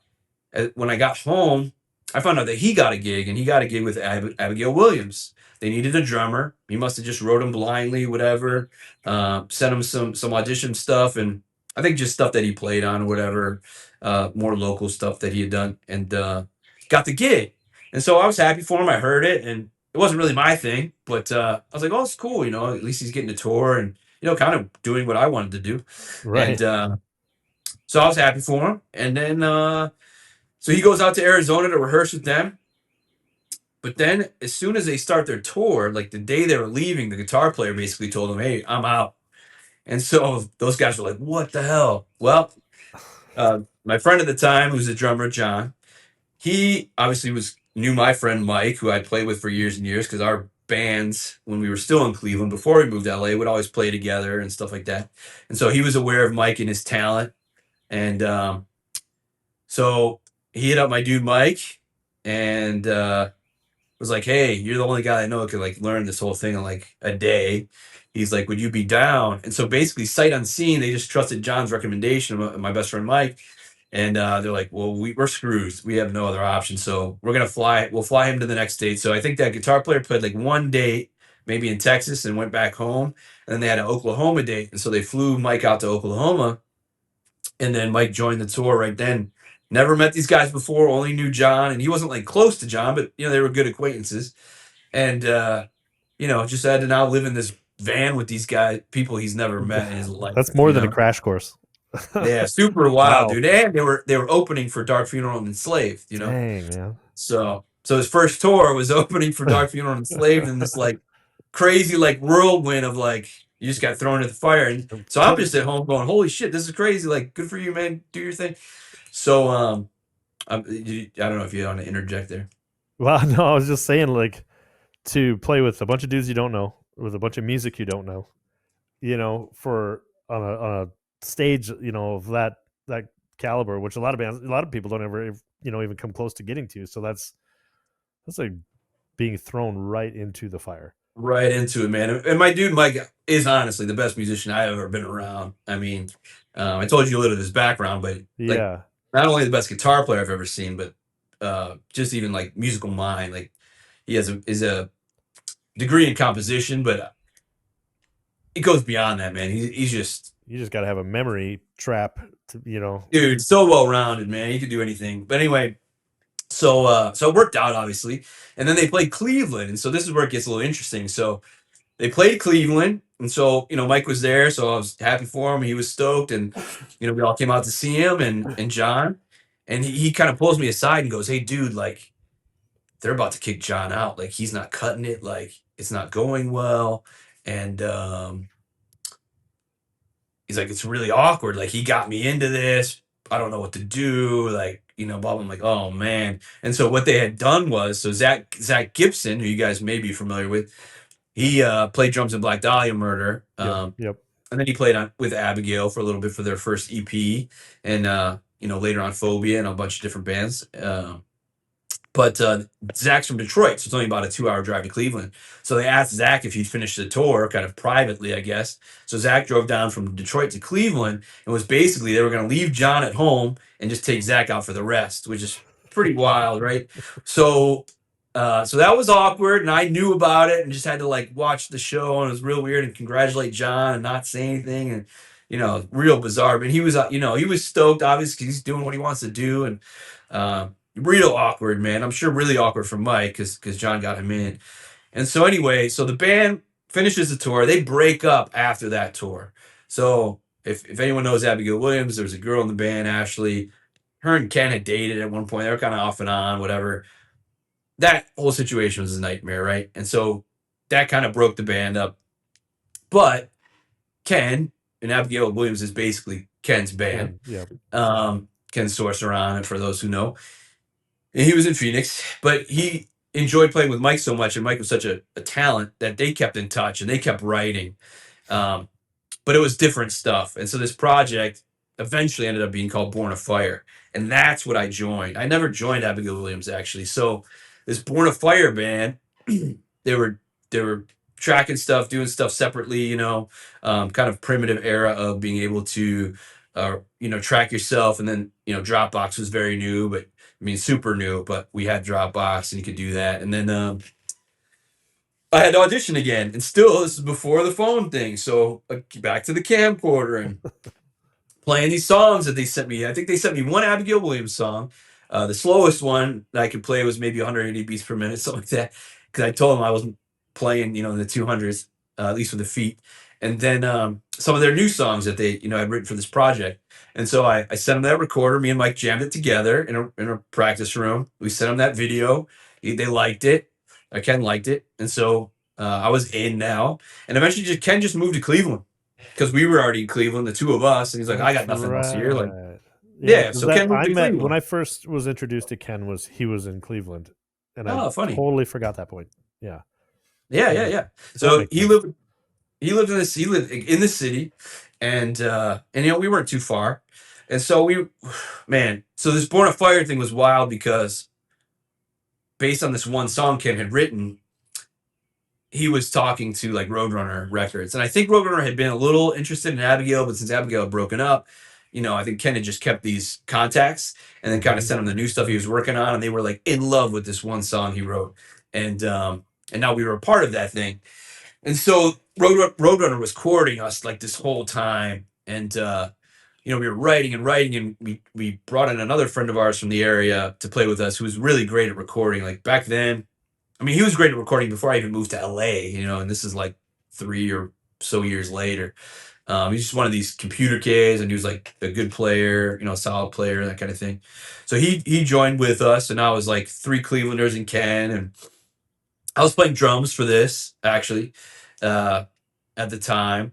when I got home, I found out that he got a gig, and he got a gig with Abigail Williams. They needed a drummer. He must have just wrote him blindly, whatever. Sent him some audition stuff, and I think just stuff that he played on, or whatever. More local stuff that he had done, and got the gig. And so I was happy for him. I heard it, and it wasn't really my thing, but I was like, "Oh, it's cool." At least he's getting to tour, and kind of doing what I wanted to do. And Right. so I was happy for him. And then so he goes out to Arizona to rehearse with them. But then, as soon as they start their tour, like the day they were leaving, the guitar player basically told them, "Hey, I'm out." And so those guys were like, "What the hell?" Well, my friend at the time, who's a drummer, John, he obviously was knew my friend Mike, who I played with for years and years, because our bands, when we were still in Cleveland before we moved to LA, would always play together and stuff like that. And so he was aware of Mike and his talent, and so he hit up my dude Mike, and was like, "Hey, you're the only guy I know who could like learn this whole thing in like a day." He's like, "Would you be down?" And so basically, sight unseen, they just trusted John's recommendation of my best friend Mike, and they're like, "Well, we're screwed. We have no other option. So we're gonna fly. We'll fly him to the next state." So I think that guitar player played like one date, maybe in Texas, and went back home. And then they had an Oklahoma date, and so they flew Mike out to Oklahoma, and then Mike joined the tour right then. Never met these guys before, only knew John, and he wasn't like close to John, but they were good acquaintances. And just had to now live in this van with these guys, people he's never met in his life, That's more than a crash course. Yeah, super wild, Wow. dude. And they were opening for Dark Funeral and Enslaved. Dang, man. So his first tour was opening for Dark Funeral and Enslaved, and this like crazy like whirlwind of like you just got thrown into the fire. And so I'm just at home going, "Holy shit, this is crazy. Like, good for you, man. Do your thing." So I don't know if you want to interject there. Well, no, I was just saying, like, to play with a bunch of dudes you don't know, with a bunch of music you don't know, for on a stage, of that caliber, which a lot of bands, a lot of people don't ever, even come close to getting to. So that's like being thrown right into the fire. Right into it, man. And my dude Mike is honestly the best musician I've ever been around. I mean, I told you a little of his background, but like Yeah, not only the best guitar player I've ever seen, but just even like musical mind. Like he is a degree in composition, but it goes beyond that, man. He's just you just got to have a memory trap to, dude, so well rounded, man. He could do anything. But anyway, so it worked out obviously, and then they played Cleveland, and so this is where it gets a little interesting. So they played Cleveland, and so Mike was there, so I was happy for him. He was stoked, and we all came out to see him and John, and he kind of pulls me aside and goes, "Hey, dude, like they're about to kick John out. Like he's not cutting it. Like it's not going well." And he's like, "It's really awkward. Like he got me into this. I don't know what to do. Like blah blah." I'm like, "Oh man." And so what they had done was, so Zach Gibson, who you guys may be familiar with, he played drums in Black Dahlia Murder. yep, yep, And then he played with Abigail for a little bit for their first EP, and later on Phobia and a bunch of different bands. But Zach's from Detroit, so it's only about a 2-hour drive to Cleveland. So they asked Zach if he'd finish the tour, kind of privately, I guess. So Zach drove down from Detroit to Cleveland, and was basically they were going to leave John at home and just take Zach out for the rest, which is pretty wild, right? So so that was awkward, and I knew about it, and just had to like watch the show, and it was real weird, and congratulate John and not say anything, and real bizarre. But he was, he was stoked, obviously, 'cause he's doing what he wants to do, and real awkward, man. I'm sure really awkward for Mike because John got him in. And so anyway, so the band finishes the tour. They break up after that tour. So if anyone knows Abigail Williams, there's a girl in the band, Ashley. Her and Ken had dated at one point. They were kind of off and on, whatever. That whole situation was a nightmare, right? And so that kind of broke the band up. But Ken and Abigail Williams is basically Ken's band. Yeah. Ken Sorcerer on it, for those who know. And he was in Phoenix, but he enjoyed playing with Mike so much, and Mike was such a talent that they kept in touch and they kept writing. Um, but it was different stuff. And so this project eventually ended up being called Born of Fire. And that's what I joined. I never joined Abigail Williams, actually. So this Born of Fire band, they were tracking stuff, doing stuff separately, kind of primitive era of being able to track yourself. And then, Dropbox was very new, but I mean, super new, but we had Dropbox and you could do that. And then I had to audition again. And still, this is before the phone thing. So back to the camcorder and playing these songs that they sent me. I think they sent me one Abigail Williams song. The slowest one that I could play was maybe 180 beats per minute, something like that. Because I told them I wasn't playing, in the 200s, at least with the feet. And then some of their new songs that they, had written for this project. And so I sent them that recorder. Me and Mike jammed it together in a practice room. We sent them that video. They liked it. Ken liked it. And so I was in now. And eventually Ken just moved to Cleveland. Because we were already in Cleveland, the two of us, and he's like, I got nothing else here. Like, yeah. So Ken moved to Cleveland. When I first was introduced to Ken, he was in Cleveland, and I funny. Totally forgot that point. Yeah. So he lived in the city, and we weren't too far, and so so this Born of Fire thing was wild because based on this one song Ken had written, he was talking to like Roadrunner Records. And I think Roadrunner had been a little interested in Abigail, but since Abigail had broken up, I think Ken had just kept these contacts and then kind of sent him the new stuff he was working on. And they were like in love with this one song he wrote. And now we were a part of that thing. And so Roadrunner was courting us like this whole time. And, we were writing, and we brought in another friend of ours from the area to play with us who was really great at recording. Like back then, I mean, he was great at recording before I even moved to LA, and this is like 3 or so years later. He's just one of these computer kids, and he was like a good player, a solid player, that kind of thing. So he joined with us, and I was like 3 Clevelanders and Ken, and I was playing drums for this, actually, at the time.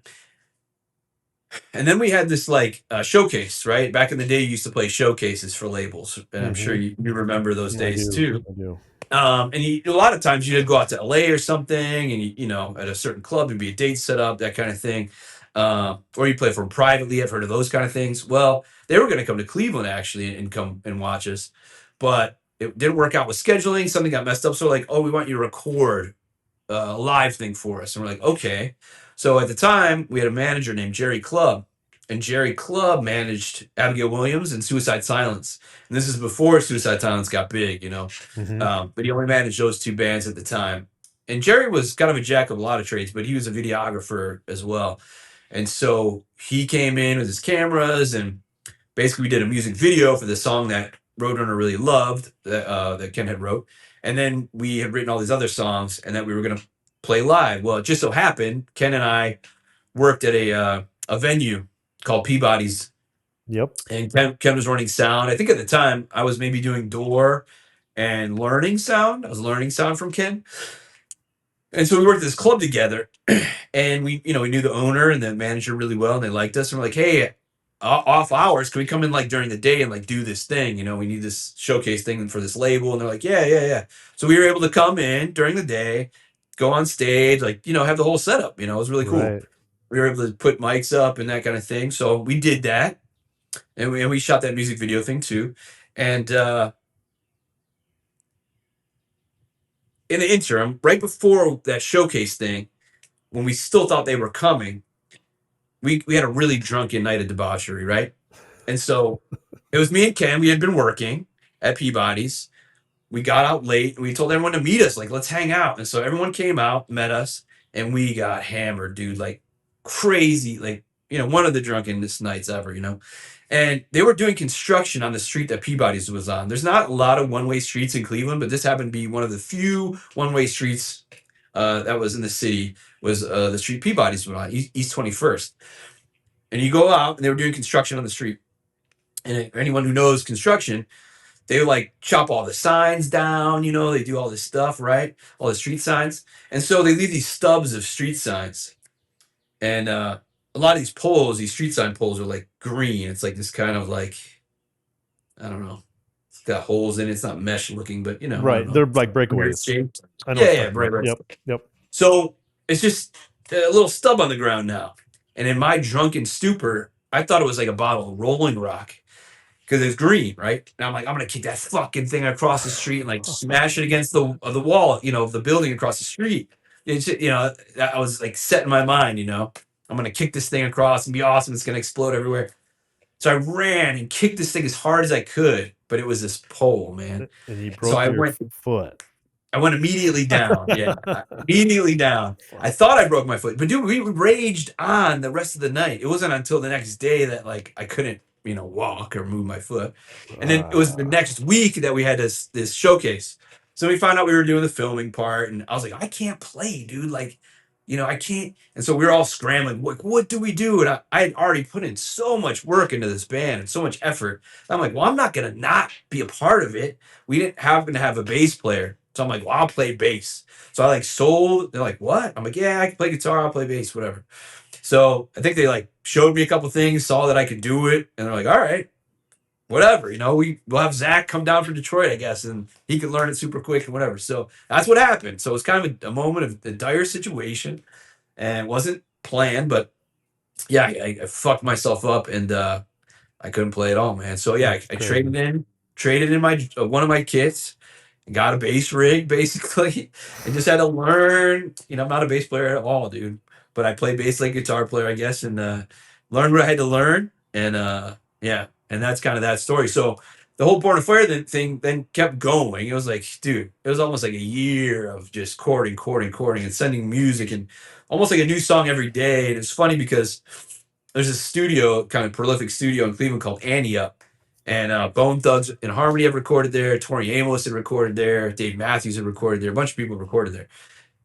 And then we had this like showcase, right? Back in the day, you used to play showcases for labels, and I'm sure you remember those days too. I do. And a lot of times you'd go out to LA or something, and at a certain club, there'd be a date set up, that kind of thing. Or you play for them privately. I've heard of those kind of things. Well, they were going to come to Cleveland actually and come and watch us, but it didn't work out with scheduling. Something got messed up. So like, oh, we want you to record a live thing for us. And we're like, okay. So at the time we had a manager named Jerry Clubb, and Jerry Clubb managed Abigail Williams and Suicide Silence. And this is before Suicide Silence got big, but he only managed those 2 bands at the time. And Jerry was kind of a jack of a lot of trades, but he was a videographer as well. And so he came in with his cameras, and basically we did a music video for the song that Roadrunner really loved, that Ken had wrote. And then we had written all these other songs, and that we were going to play live. Well, it just so happened Ken and I worked at a venue called Peabody's. Yep. And Ken was running sound. I think at the time I was maybe doing door and learning sound. I was learning sound from Ken. And so we worked at this club together, and we knew the owner and the manager really well, and they liked us. And we're like, hey, off hours, can we come in like during the day and like do this thing? We need this showcase thing for this label. And they're like, yeah. So we were able to come in during the day, go on stage, like, have the whole setup. It was really cool. Right. We were able to put mics up and that kind of thing. So we did that, and we shot that music video thing too. And in the interim, right before that showcase thing, when we still thought they were coming, we had a really drunken night of debauchery, right? And so it was me and Ken. We had been working at Peabody's. We got out late, and we told everyone to meet us, like, let's hang out. And so everyone came out, met us, and we got hammered, dude, like crazy, like, one of the drunkenness nights ever, And they were doing construction on the street that Peabody's was on. There's not a lot of one-way streets in Cleveland, but this happened to be one of the few one-way streets that was in the city was the street Peabody's went on East 21st, and you go out and they were doing construction on the street. And anyone who knows construction, they like chop all the signs down, you know, they do all this stuff, right? All the street signs. And so they leave these stubs of street signs. And a lot of these poles, these street sign poles are like green. It's like this kind of like, I don't know. It's got holes in it. It's not mesh looking, but you know, I don't Right. know. They're like breakaways. I know. Yeah, right. Yep. So it's just a little stub on the ground now. And in my drunken stupor, I thought it was like a bottle of Rolling Rock because it's green, right? And I'm like, I'm gonna kick that fucking thing across the street and like smash it against the wall, you know, of the building across the street. It's, you know, I was like setting my mind, you know, I'm gonna kick this thing across and be awesome. It's gonna explode everywhere. So I ran and kicked this thing as hard as I could, but it was this pole, man. And you So broke I your went foot. I went immediately down. Yeah, immediately down. I thought I broke my foot, but dude, we raged on the rest of the night. It wasn't until the next day that like I couldn't, you know, walk or move my foot. And then it was the next week that we had this showcase. So we found out we were doing the filming part, and I was like, I can't play, dude. Like, you know, I can't. And so we were all scrambling. What do we do? And I had already put in so much work into this band and so much effort. I'm like, well, I'm not gonna not be a part of it. We didn't happen to have a bass player. So I'm like, well, I'll play bass. So I like sold. They're like, what? I'm like, yeah, I can play guitar. I'll play bass, whatever. So I think they like showed me a couple things, saw that I could do it, and they're like, all right, whatever. You know, we'll have Zach come down from Detroit, I guess, and he could learn it super quick and whatever. So that's what happened. So it was kind of a moment of a dire situation, and it wasn't planned, but yeah, I fucked myself up and I couldn't play at all, man. So yeah, I traded in my one of my kits. Got a bass rig basically and just had to learn. You know, I'm not a bass player at all, dude, but I play bass like a guitar player, I guess, and learned what I had to learn. And yeah, and that's kind of that story. So the whole Born of Fire thing then kept going. It was like, dude, it was almost like a year of just chording, and sending music and almost like a new song every day. And it's funny because there's a studio, kind of prolific studio in Cleveland called Annie Up. And Bone Thugs and Harmony have recorded there. Tori Amos had recorded there. Dave Matthews had recorded there. A bunch of people recorded there.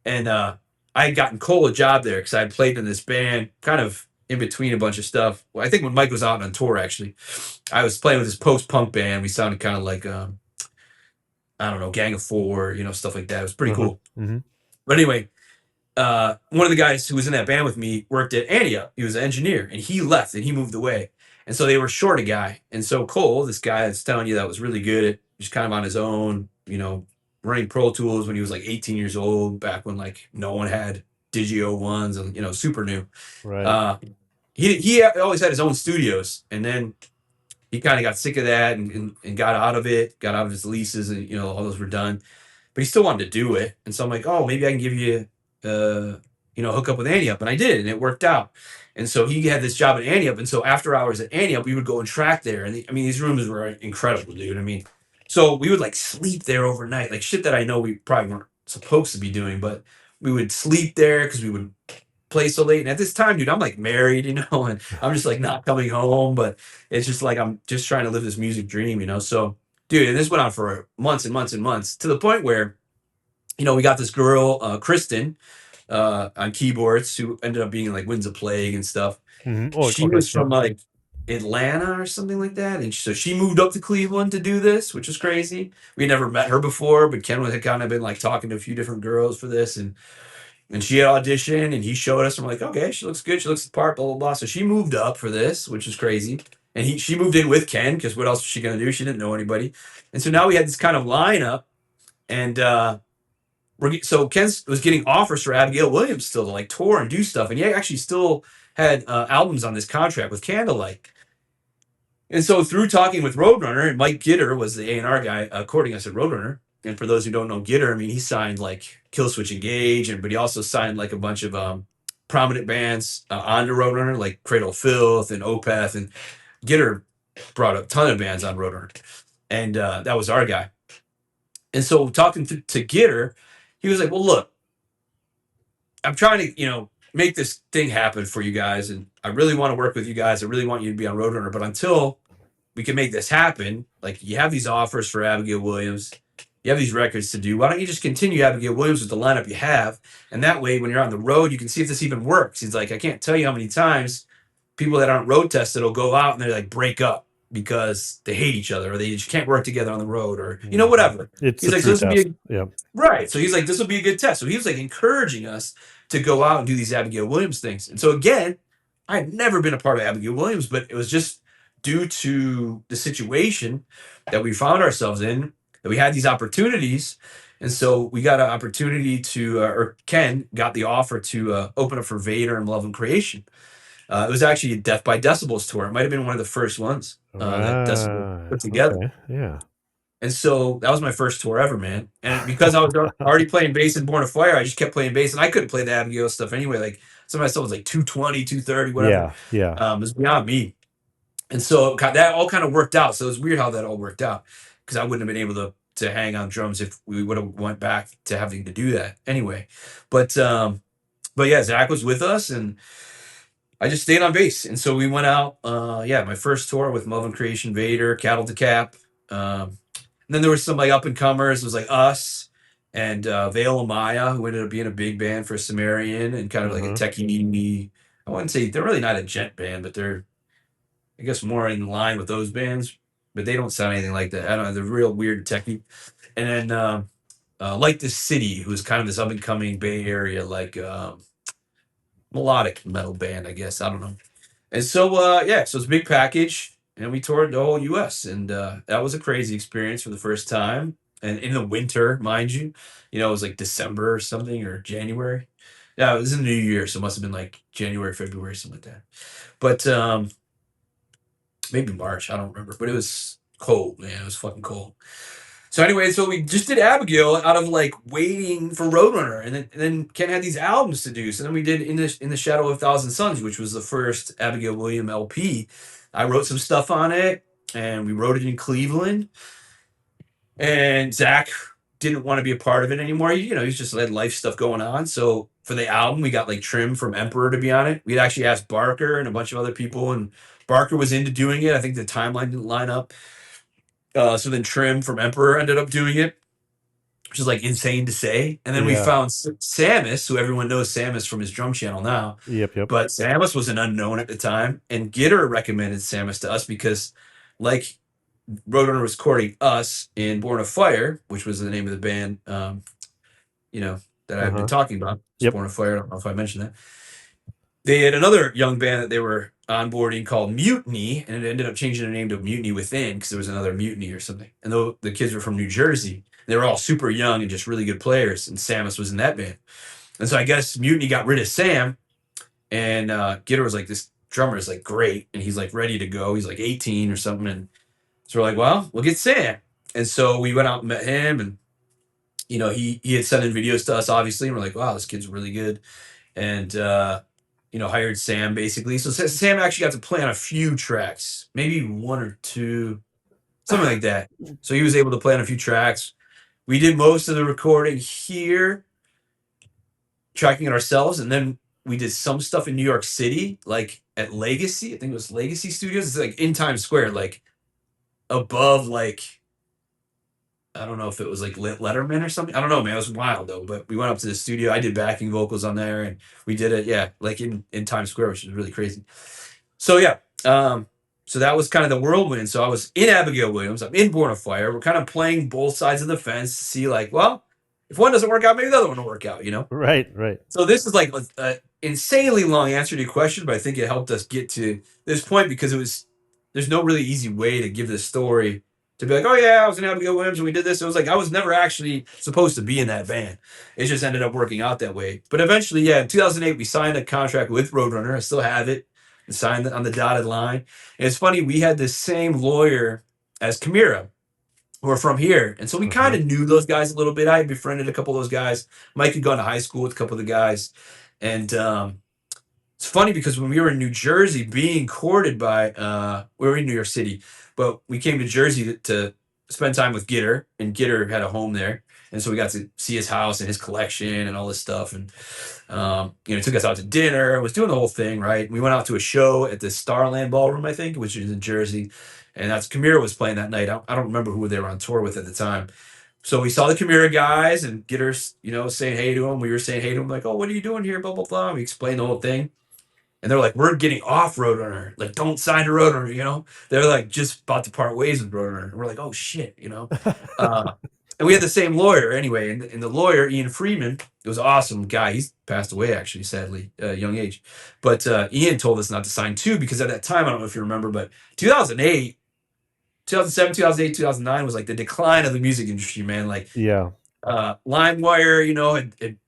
And I had gotten Cole a job there because I had played in this band kind of in between a bunch of stuff. Well, I think when Mike was out on tour, actually, I was playing with this post-punk band. We sounded kind of like, I don't know, Gang of Four, you know, stuff like that. It was pretty cool. Mm-hmm. But anyway, one of the guys who was in that band with me worked at Antioch. He was an engineer, and he left and he moved away. And so they were short a guy. And so Cole, this guy that's telling you that was really good at just kind of on his own, you know, running Pro Tools when he was like 18 years old, back when like no one had Digio ones and, you know, super new. Right. He always had his own studios. And then he kind of got sick of that and got out of it, got out of his leases and, you know, all those were done. But he still wanted to do it. And so I'm like, oh, maybe I can give you, you know, hook up with Annie Up. And I did, and it worked out. And so he had this job at Annie Up. And so after hours at Annie Up, we would go and track there. And I mean, these rooms were incredible, dude. I mean, so we would like sleep there overnight, like shit that I know we probably weren't supposed to be doing, but we would sleep there because we would play so late. And at this time, dude, I'm like married, you know, and I'm just like not coming home, but it's just like I'm just trying to live this music dream, you know. So, dude, and this went on for months and months and months to the point where, you know, we got this girl, Kristen, on keyboards who ended up being in like Winds of Plague and stuff. Mm-hmm. Oh, She was from like Atlanta or something like that. And so she moved up to Cleveland to do this, which was crazy. We had never met her before, but Ken had kind of been like talking to a few different girls for this. And she had auditioned and he showed us. I'm like, okay, she looks good. She looks the part, blah, blah, blah. So she moved up for this, which is crazy. And she moved in with Ken because what else was she going to do? She didn't know anybody. And so now we had this kind of lineup. And so Ken was getting offers for Abigail Williams still to like tour and do stuff. And he actually still had albums on this contract with Candlelight. And so through talking with Roadrunner, and Mike Gitter was the A&R guy courting us at Roadrunner. And for those who don't know Gitter, I mean, he signed like Killswitch Engage, but he also signed like a bunch of prominent bands onto Roadrunner, like Cradle of Filth and Opeth. And Gitter brought a ton of bands on Roadrunner. And that was our guy. And so talking to Gitter, he was like, well, look, I'm trying to, you know, make this thing happen for you guys. And I really want to work with you guys. I really want you to be on Roadrunner. But until we can make this happen, like you have these offers for Abigail Williams, You have these records to do. Why don't you just continue Abigail Williams with the lineup you have? And that way, when you're on the road, you can see if this even works. He's like, I can't tell you how many times people that aren't road tested will go out and they're like break up because they hate each other or they just can't work together on the road or, whatever. It's He's a like, so true this would be test. Yeah. right. So he's like, this will be a good test. So he was like encouraging us to go out and do these Abigail Williams things. And so again, I had never been a part of Abigail Williams, but it was just due to the situation that we found ourselves in that we had these opportunities. And so we got an opportunity to, or Ken got the offer to open up for Vader and Love and Creation. It was actually a Death by Decibels tour. It might have been one of the first ones that Decibel put together. Okay. Yeah. And so that was my first tour ever, man. And because I was already playing bass in Born of Fire, I just kept playing bass. And I couldn't play the Abigail stuff anyway. Like some of my stuff was like 220, 230, whatever. Yeah. It was beyond me. And so that all kind of worked out. So it was weird how that all worked out because I wouldn't have been able to hang on drums if we would have went back to having to do that anyway. But yeah, Zach was with us and I just stayed on bass. And so we went out, my first tour with Love and Creation, Vader, Cattle to Cap. And then there was some like up and comers. It was like us and Veil Amaya, who ended up being a big band for Sumerian and kind of like a techie. I wouldn't say they're really not a gent band, but they're, I guess, more in line with those bands. But they don't sound anything like that. I don't know. They're real weird techie. And then Like the City, who's kind of this up and coming Bay Area like melodic metal band, I guess. I don't know. And so so it's a big package. And we toured the whole U.S. And that was a crazy experience for the first time. And in the winter, mind you, it was like December or something or January. Yeah, it was in the New Year, so it must have been like January, February, something like that. But maybe March, I don't remember. But it was cold, man. It was fucking cold. So anyway, so we just did Abigail out of like waiting for Roadrunner, and then Ken had these albums to do. So then we did in the Shadow of a Thousand Suns, which was the first Abigail Williams LP. I wrote some stuff on it, and we wrote it in Cleveland. And Zach didn't want to be a part of it anymore. He's just had life stuff going on. So for the album, we got like Trim from Emperor to be on it. We'd actually asked Barker and a bunch of other people, and Barker was into doing it. I think the timeline didn't line up. So then Trim from Emperor ended up doing it, which is like insane to say. And then we found Samus, who everyone knows Samus from his drum channel now. Yep. But Samus was an unknown at the time. And Gitter recommended Samus to us because, like, Roadrunner was courting us in Born of Fire, which was the name of the band, that I've been talking about. Born of Fire. I don't know if I mentioned that. They had another young band that they were onboarding called Mutiny, and it ended up changing their name to Mutiny Within because there was another Mutiny or something. And though the kids were from New Jersey, they were all super young and just really good players, and Samus was in that band. And so I guess Mutiny got rid of Sam, and Gitter was like, this drummer is like great, and he's like ready to go. He's like 18 or something, and so we're like, well, we'll get Sam. And so we went out and met him, and he had sent in videos to us, obviously, and we're like, wow, this kid's really good. And hired Sam basically. So Sam actually got to play on a few tracks, maybe one or two, something like that. So he was able to play on a few tracks. We did most of the recording here, tracking it ourselves, and then we did some stuff in New York City, like at Legacy. I think it was Legacy Studios. It's like in Times Square, like above, like, I don't know if it was like Letterman or something. I don't know, man. It was wild though. But we went up to the studio. I did backing vocals on there, and we did it, like in Times Square, which is really crazy. So so that was kind of the whirlwind. So I was in Abigail Williams. I'm in Born of Fire. We're kind of playing both sides of the fence to see, like, well, if one doesn't work out, maybe the other one will work out. Right. So this is like an insanely long answer to your question, but I think it helped us get to this point because there's no really easy way to give this story. To be like, oh yeah, I was in Abigail Williams and we did this. It was like I was never actually supposed to be in that band. It just ended up working out that way. But eventually, in 2008, we signed a contract with Roadrunner. I still have it. And signed it on the dotted line. And it's funny, we had the same lawyer as Kamira, who are from here. And so we kind of knew those guys a little bit. I had befriended a couple of those guys. Mike had gone to high school with a couple of the guys. And it's funny because when we were in New Jersey being courted by, we were in New York City, but we came to Jersey to spend time with Gitter, and Gitter had a home there. And so we got to see his house and his collection and all this stuff. And, he took us out to dinner, was doing the whole thing, right? We went out to a show at the Starland Ballroom, I think, which is in Jersey. And that's Kamira was playing that night. I don't remember who they were on tour with at the time. So we saw the Chimera guys and get her, saying hey to them. We were saying hey to them, like, oh, what are you doing here? Blah, blah, blah. We explained the whole thing. And they're like, we're getting off Roadrunner. Like, don't sign to Roadrunner. They're like just about to part ways with Roadrunner. And we're like, oh shit. Uh, and we had the same lawyer anyway. And the lawyer, Ian Freeman, it was an awesome guy. He's passed away, actually, sadly, young age. But Ian told us not to sign too, because at that time, I don't know if you remember, but 2008, 2007, 2008, 2009 was like the decline of the music industry, man. Like, Yeah. LimeWire, had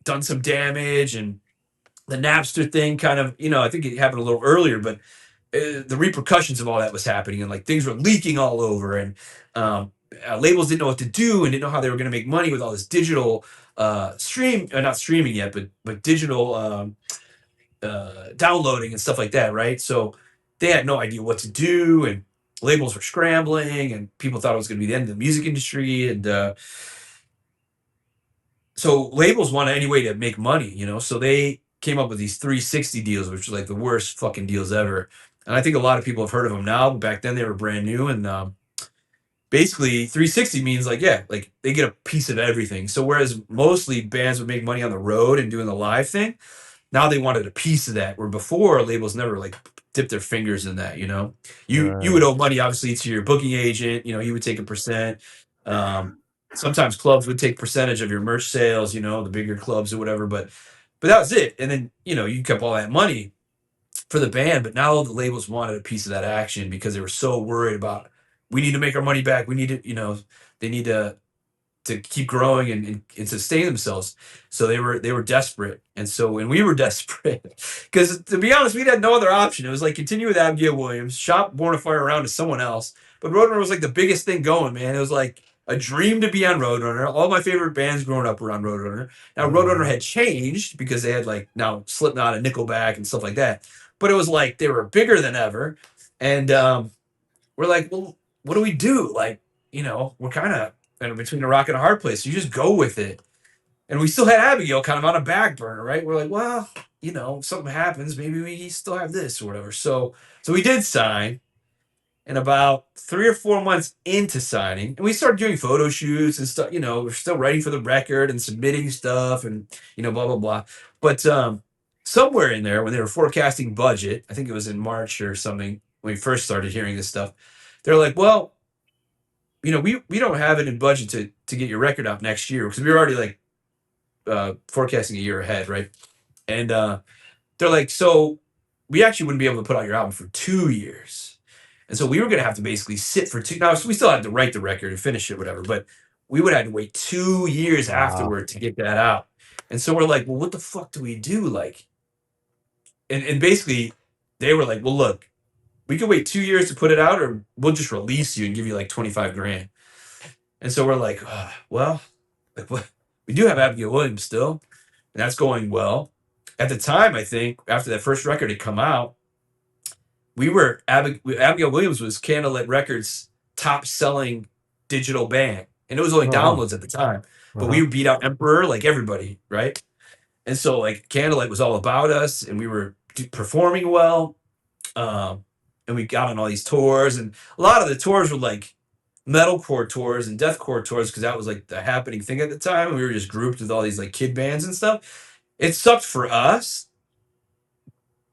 done some damage, and the Napster thing kind of, I think it happened a little earlier, but the repercussions of all that was happening, and like things were leaking all over, and labels didn't know what to do and didn't know how they were going to make money with all this digital not streaming yet, but digital downloading and stuff like that, right? So they had no idea what to do, and labels were scrambling, and people thought it was going to be the end of the music industry, and so labels wanted any way to make money, so they came up with these 360 deals, which are like the worst fucking deals ever. And I think a lot of people have heard of them now, but back then they were brand new. And basically 360 means like, yeah, like they get a piece of everything. So whereas mostly bands would make money on the road and doing the live thing, now they wanted a piece of that, where before labels never like dipped their fingers in that. You would owe money obviously to your booking agent. He would take a percent. Sometimes clubs would take percentage of your merch sales, the bigger clubs or whatever, but that was it. And then you kept all that money for the band, but now the labels wanted a piece of that action because they were so worried about, we need to make our money back, we need to, they need to keep growing and sustain themselves. So they were desperate. And so when we were desperate, because to be honest, we had no other option. It was like continue with Abigail Williams, shop Born of Fire around to someone else. But Roadrunner was like the biggest thing going, man. It was like a dream to be on Roadrunner. All my favorite bands growing up were on Roadrunner. Now Roadrunner had changed because they had like now Slipknot and Nickelback and stuff like that. But it was like they were bigger than ever. And we're like, well, what do we do? Like, we're kind of between a rock and a hard place. So you just go with it. And we still had Abigail kind of on a back burner, right? We're like, well, if something happens, maybe we still have this or whatever. So we did sign. And about 3 or 4 months into signing, and we started doing photo shoots and stuff, we're still writing for the record and submitting stuff and, blah, blah, blah. But somewhere in there, when they were forecasting budget, I think it was in March or something, when we first started hearing this stuff, they're like, well, we don't have it in budget to get your record out next year, because we were already like forecasting a year ahead, right? And they're like, so we actually wouldn't be able to put out your album for 2 years. And so we were going to have to basically sit for two. Now, so we still had to write the record and finish it, whatever, but we would have to wait 2 years afterward to get that out. And so we're like, well, what the fuck do we do? Like, and basically they were like, well, look, we could wait 2 years to put it out, or we'll just release you and give you like 25 grand. And so we're like, well, like, what? We do have Abigail Williams still, and that's going well. At the time, I think after that first record had come out, Abigail Williams was Cadillac Records' top selling digital band, and it was only downloads at the time. But we beat out Emperor, like everybody, right? And so like Cadillac was all about us, and we were performing well, and we got on all these tours, and a lot of the tours were like metalcore tours and deathcore tours, because that was like the happening thing at the time. And we were just grouped with all these like kid bands and stuff. It sucked for us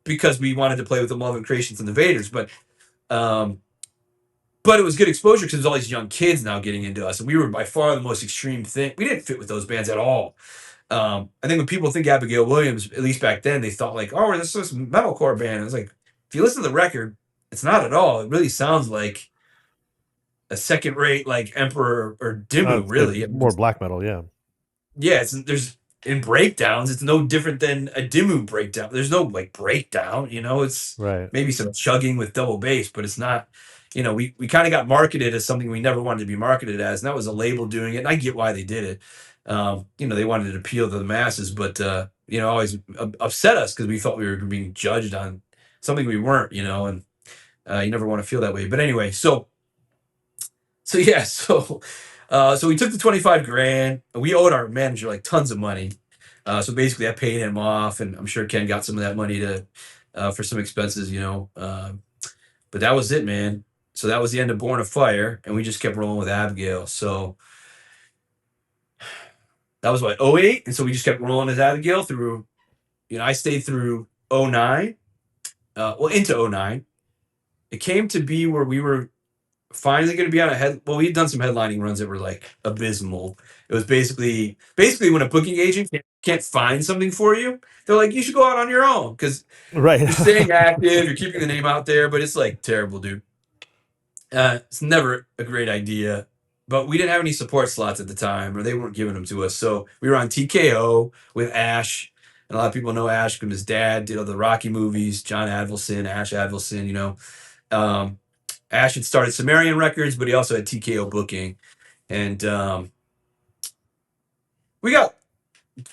because we wanted to play with the Mulvin Creations and the Vaders, but it was good exposure because there's all these young kids now getting into us, and we were by far the most extreme thing. We didn't fit with those bands at all. I think when people think Abigail Williams, at least back then, they thought like, oh, we're this metalcore band. And it's like, if you listen to the record, it's not at all. It really sounds like a second-rate like Emperor or Dimmu, really. More black metal, yeah. Yeah, there's in breakdowns, it's no different than a Dimmu breakdown. There's no like breakdown, it's right. Maybe some chugging with double bass, but it's not, we kind of got marketed as something we never wanted to be marketed as, and that was a label doing it, and I get why they did it. They wanted to appeal to the masses, but always upset us because we felt we were being judged on something we weren't, and you never want to feel that way. But anyway, so yeah, so we took the 25 grand. We owed our manager like tons of money. So basically I paid him off, and I'm sure Ken got some of that money for some expenses, but that was it, man. So that was the end of Born of Fire, and we just kept rolling with Abigail. So That was what, '08, and so we just kept rolling as Abigail through. I stayed through '09, well into '09. It came to be where we were finally going to be on a head. Well, we'd done some headlining runs that were like abysmal. It was basically when a booking agent can't find something for you, they're like, you should go out on your own because Right. you're staying active, you're keeping the name out there, but it's like terrible, dude. It's never a great idea. But we didn't have any support slots at the time, or they weren't giving them to us. So we were on TKO with Ash. And a lot of people know Ash because his dad did all the Rocky movies, John Advilson, Ash Advilson. Um, Ash had started Sumerian Records, but he also had TKO booking. And we got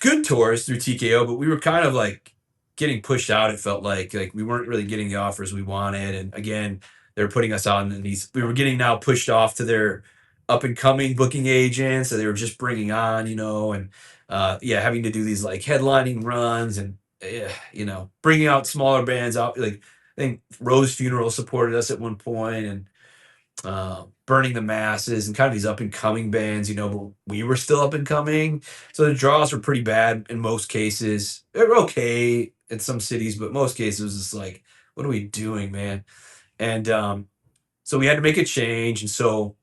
good tours through TKO, but we were kind of like getting pushed out. It felt like we weren't really getting the offers we wanted. And again, they were putting us on these. We were getting now pushed off to their up and coming booking agents that they were just bringing on, and yeah, having to do these like headlining runs and bringing out smaller bands out. Like I think Rose Funeral supported us at one point, and Burning the Masses and kind of these up and coming bands, but we were still up and coming. So the draws were pretty bad in most cases. They were okay in some cities, but most cases it was just like, what are we doing, man? And so we had to make a change. And so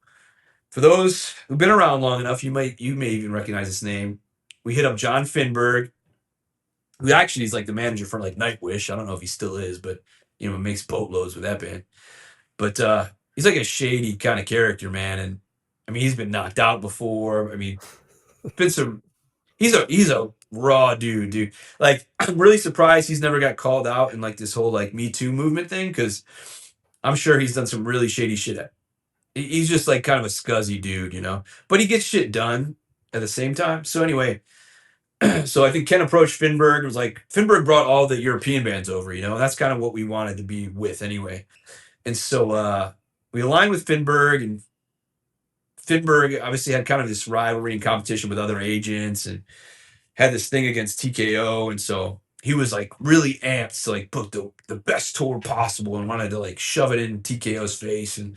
for those who've been around long enough, you may even recognize this name. We hit up John Finberg, who actually is like the manager for like Nightwish. I don't know if he still is, but makes boatloads with that band. But he's like a shady kind of character, man. And I mean, he's been knocked out before. I mean, been some. He's a raw dude. Like, I'm really surprised he's never got called out in like this whole like Me Too movement thing, because I'm sure he's done some really shady shit. He's just like kind of a scuzzy dude. But he gets shit done at the same time. So anyway, so I think Ken approached Finberg and was like, Finberg brought all the European bands over, and that's kind of what we wanted to be with anyway. And so we aligned with Finberg, and Finberg obviously had kind of this rivalry and competition with other agents and had this thing against TKO. And so he was like really amped to like book the best tour possible and wanted to like shove it in TKO's face and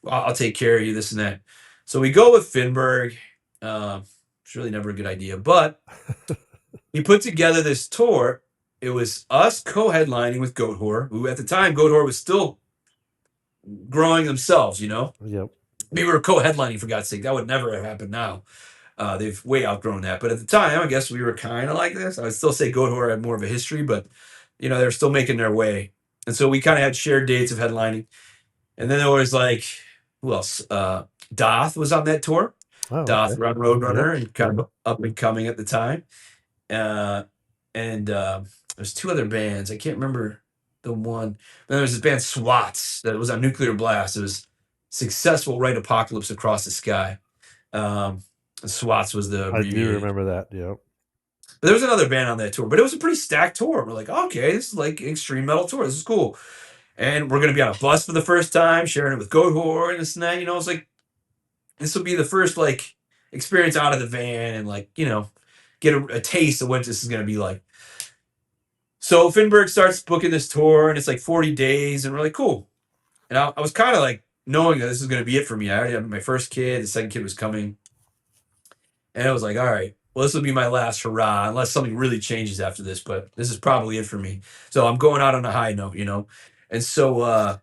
I'll take care of you, this and that. So we go with Finberg. It's really never a good idea, but he put together this tour. It was us co-headlining with Goat Whore, who at the time Goat Whore was still growing themselves. Yep. We were co-headlining, for God's sake. That would never have happened now. They've way outgrown that. But at the time, I guess we were kind of like this. I would still say Goat Whore had more of a history, but they were still making their way. And so we kind of had shared dates of headlining. And then there was like, who else? Doth was on that tour. Oh, Doth okay. run Roadrunner and kind of up and coming at the time. And there's two other bands. I can't remember the one. But there was this band SWATs that was on Nuclear Blast. It was Successful Right Apocalypse Across the Sky. SWATs was the I do abbreviated. remember that. Yep. But there was another band on that tour, but it was a pretty stacked tour. We're like, okay, this is like extreme metal tour. This is cool. And we're gonna be on a bus for the first time, sharing it with Goat Whore and this and that. It's like this will be the first like experience out of the van and like get a taste of what this is gonna be like. So Finberg starts booking this tour, and it's like 40 days, and we're like, cool. And I was kind of like knowing that this is gonna be it for me. I already had my first kid, the second kid was coming, and I was like, all right, well, this will be my last hurrah, unless something really changes after this, but this is probably it for me. So I'm going out on a high note. And so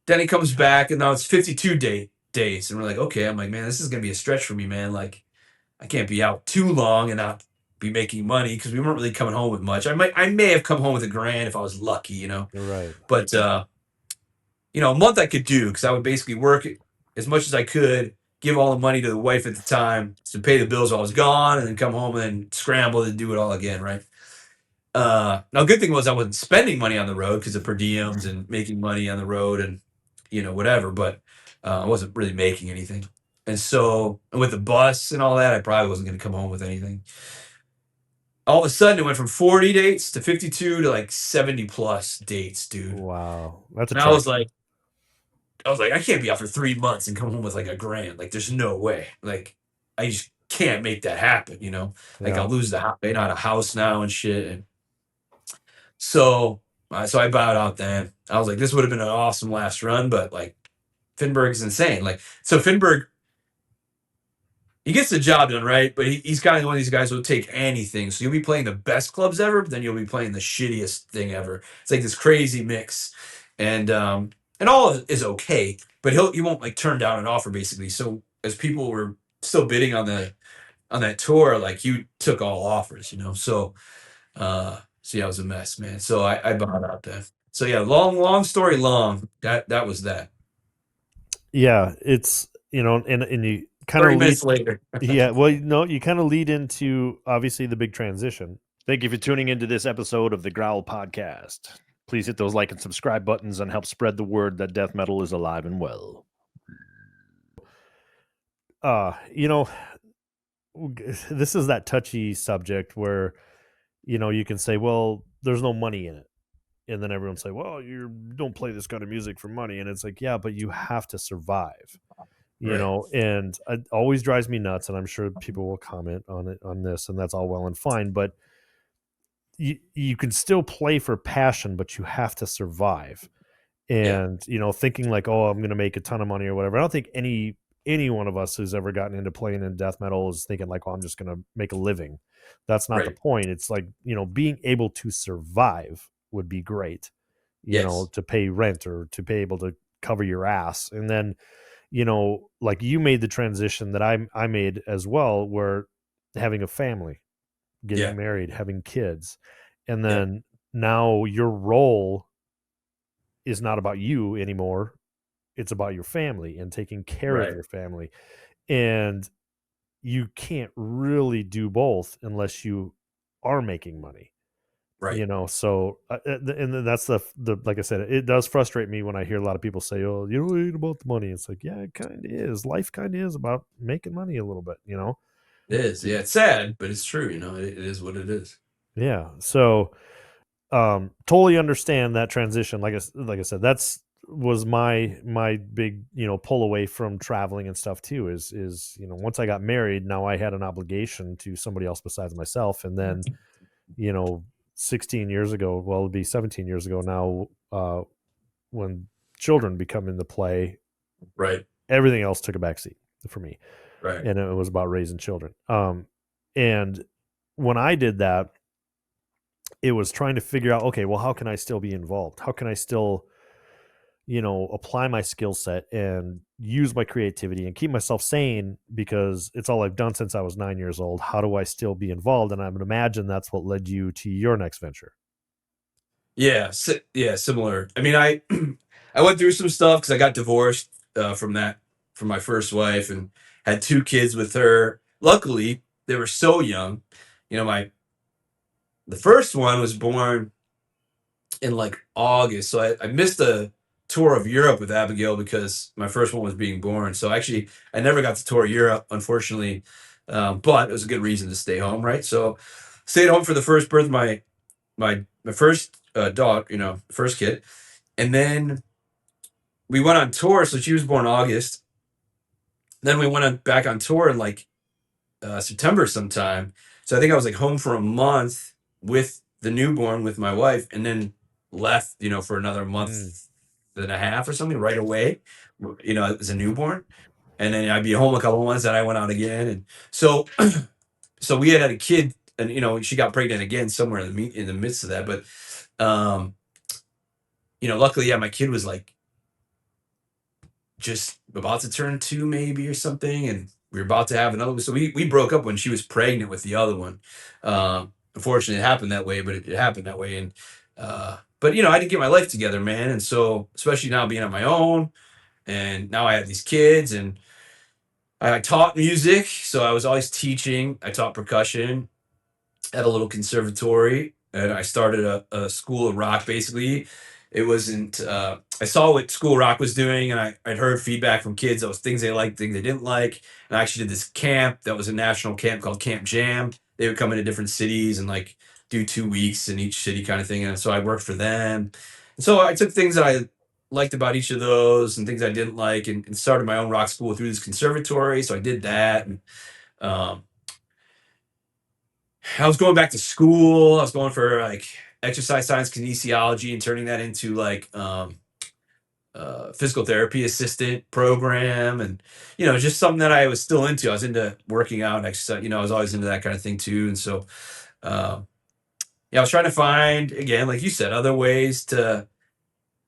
then he comes back, and now it's 52 days, and we're like, okay. I'm like, man, this is gonna be a stretch for me, man. Like, I can't be out too long and not be making money because we weren't really coming home with much. I may have come home with $1,000 if I was lucky. Right. But a month I could do because I would basically work as much as I could, give all the money to the wife at the time to pay the bills while I was gone, and then come home and then scramble to do it all again, right? Now, good thing was I wasn't spending money on the road because of per diems and making money on the road and whatever, but I wasn't really making anything. And so with the bus and all that, I probably wasn't going to come home with anything. All of a sudden, it went from 40 dates to 52 to like 70 plus dates, dude. Wow, that's a. And I was like, I can't be out for 3 months and come home with like $1,000. Like, there's no way. Like, I just can't make that happen. Like, Yeah. I'll lose the house, not a house now and shit. And so I bowed out then. I was like, this would have been an awesome last run, but like, Finberg's insane. Like, so Finberg he gets the job done, right? But he's kind of one of these guys who'll take anything. So you'll be playing the best clubs ever, but then you'll be playing the shittiest thing ever. It's like this crazy mix, and all of it is okay, but he won't like turn down an offer basically. So as people were still bidding on that tour, like you took all offers, you know. So yeah, it was a mess, man. So I bought out that. So yeah, long story long. That was that. Yeah, it's and you kind of 30 lead. minutes later. Yeah, well, no, you kind of lead into obviously the big transition. Thank you for tuning into this episode of the Growl Podcast. Please hit those like and subscribe buttons and help spread the word that death metal is alive and well. You know, this is that touchy subject where you can say, well, there's no money in it, and then everyone say, well, you don't play this kind of music for money, and it's like, yeah, but you have to survive. Right. And it always drives me nuts, and I'm sure people will comment on this, and that's all well and fine, but you can still play for passion, but you have to survive. Yeah. And thinking like, oh, I'm going to make a ton of money or whatever. I don't think any one of us who's ever gotten into playing in death metal is thinking like, oh, I'm just going to make a living. That's not the Right. point. It's like, being able to survive would be great, Yes. to pay rent or to be able to cover your ass. And then, like you made the transition that I made as well, where having a family, getting Yeah. married, having kids, and Yeah. then now your role is not about you anymore. It's about your family and taking care of Right. your family. And you can't really do both unless you are making money. Right. So and that's the like I said, it does frustrate me when I hear a lot of people say, oh, it ain't about the money. It's like, yeah, it kind of is. Life kind of is about making money a little bit. It is. Yeah. It's sad, but it's true. It is what it is. Yeah, so totally understand that transition. Like I said, that's was my big pull away from traveling and stuff too. Is once I got married, now I had an obligation to somebody else besides myself. And then you know 16 years ago, well, it'd be 17 years ago now, when children become into play, Right. everything else took a backseat for me, Right. and it was about raising children. And when I did that, it was trying to figure out, okay, well, how can I still be involved? How can I still, apply my skill set and use my creativity and keep myself sane, because it's all I've done since I was 9 years old. How do I still be involved? And I would imagine that's what led you to your next venture. Yeah. Yeah. Similar. I mean, I I went through some stuff because I got divorced from my first wife and had two kids with her. Luckily, they were so young. My the first one was born in like August. So I missed a tour of Europe with Abigail because my first one was being born. So actually, I never got to tour Europe, unfortunately. But it was a good reason to stay home, right? So stayed home for the first birth of my first dog, first kid, and then we went on tour. So she was born August. Then we went back on tour in like September sometime. So I think I was like home for a month with the newborn with my wife, and then left, for another Mm. month and a half or something right away. As a newborn, and then I'd be home a couple of months, and I went out again, and so we had a kid, and she got pregnant again somewhere in the midst of that, but um, luckily, yeah, my kid was like just about to turn 2 maybe or something, and we were about to have another one. So we broke up when she was pregnant with the other one. Unfortunately, it happened that way, but it happened that way. And but I had to get my life together, man. And so, especially now being on my own, and now I have these kids, and I taught music, so I was always teaching. I taught percussion at a little conservatory, and I started a school of rock. Basically, it wasn't. I saw what School of Rock was doing, and I'd heard feedback from kids. That was things they liked, things they didn't like. And I actually did this camp that was a national camp called Camp Jam. They would come into different cities and like do 2 weeks in each city, kind of thing. And so I worked for them. And so I took things that I liked about each of those and things I didn't like, and started my own rock school through this conservatory. So I did that, and um, I was going back to school. I was going for like exercise science kinesiology and turning that into like physical therapy assistant program, and just something that I was still into. I was into working out and exercise. I was always into that kind of thing too. And so, uh, yeah, I was trying to find, again, like you said, other ways to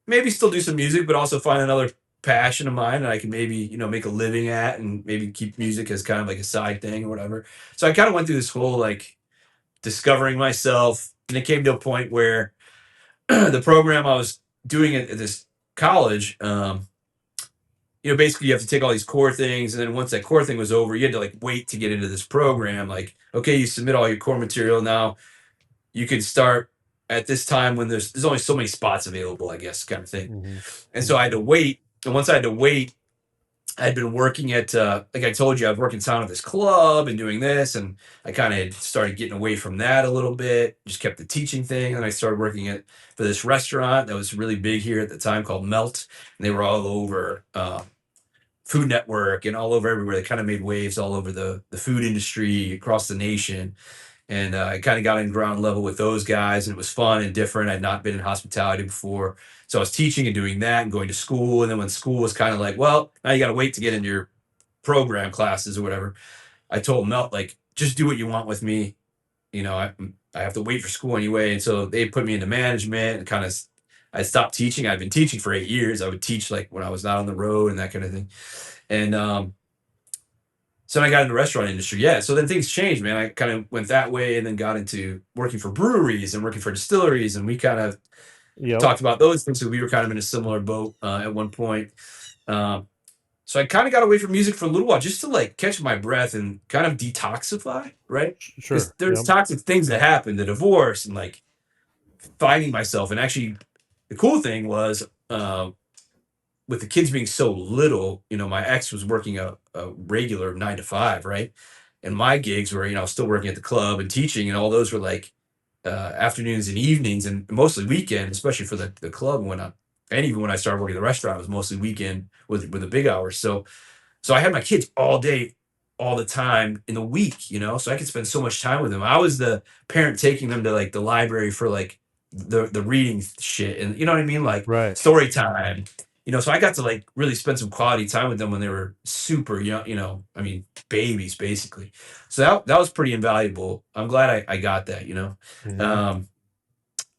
maybe still do some music, but also find another passion of mine that I can maybe make a living at, and maybe keep music as kind of like a side thing or whatever. So I kind of went through this whole like discovering myself, and it came to a point where the program I was doing at this college, basically you have to take all these core things, and then once that core thing was over, you had to like wait to get into this program. Like, okay, you submit all your core material now. You can start at this time when there's only so many spots available, I guess, kind of thing. Mm-hmm. And so I had to wait. And once I had to wait, I had been working at, like I told you, I was working sound at this club and doing this. And I kind of had started getting away from that a little bit, just kept the teaching thing. And I started working for this restaurant that was really big here at the time called Melt. And they were all over Food Network and all over everywhere. They kind of made waves all over the food industry across the nation. And I kind of got in ground level with those guys, and it was fun and different. I'd not been in hospitality before. So I was teaching and doing that and going to school. And then when school was kind of like, well, now you got to wait to get into your program classes or whatever, I told Melt, like, just do what you want with me. I have to wait for school anyway. And so they put me into management, and kind of, I stopped teaching. I'd been teaching for 8 years. I would teach like when I was not on the road and that kind of thing. And so then I got into the restaurant industry. Yeah. So then things changed, man. I kind of went that way, and then got into working for breweries and working for distilleries. And we kind of talked about those things. So we were kind of in a similar boat at one point. So I kind of got away from music for a little while, just to like catch my breath and kind of detoxify, right? Because Sure. there's toxic things that happen, the divorce and like finding myself. And actually, the cool thing was, with the kids being so little, my ex was working a regular 9 to 5, right? And my gigs were, still working at the club and teaching, and all those were like afternoons and evenings, and mostly weekend, especially for the club. And even when I started working at the restaurant, it was mostly weekend with the big hours. So I had my kids all day, all the time in the week, so I could spend so much time with them. I was the parent taking them to like the library for like the reading shit, and you know what I mean, like Right. story time. So I got to like really spend some quality time with them when they were super young, I mean, babies basically. So that was pretty invaluable. I'm glad I got that, Mm-hmm.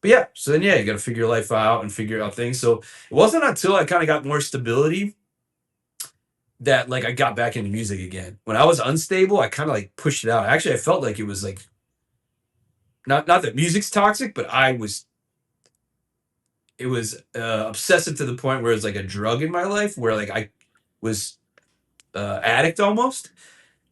But yeah, so then, yeah, you got to figure your life out and figure out things. So it wasn't until I kind of got more stability that like I got back into music again. When I was unstable, I kind of like pushed it out. Actually, I felt like it was like, not that music's toxic, but it was obsessive to the point where it's like a drug in my life, where like I was addict almost,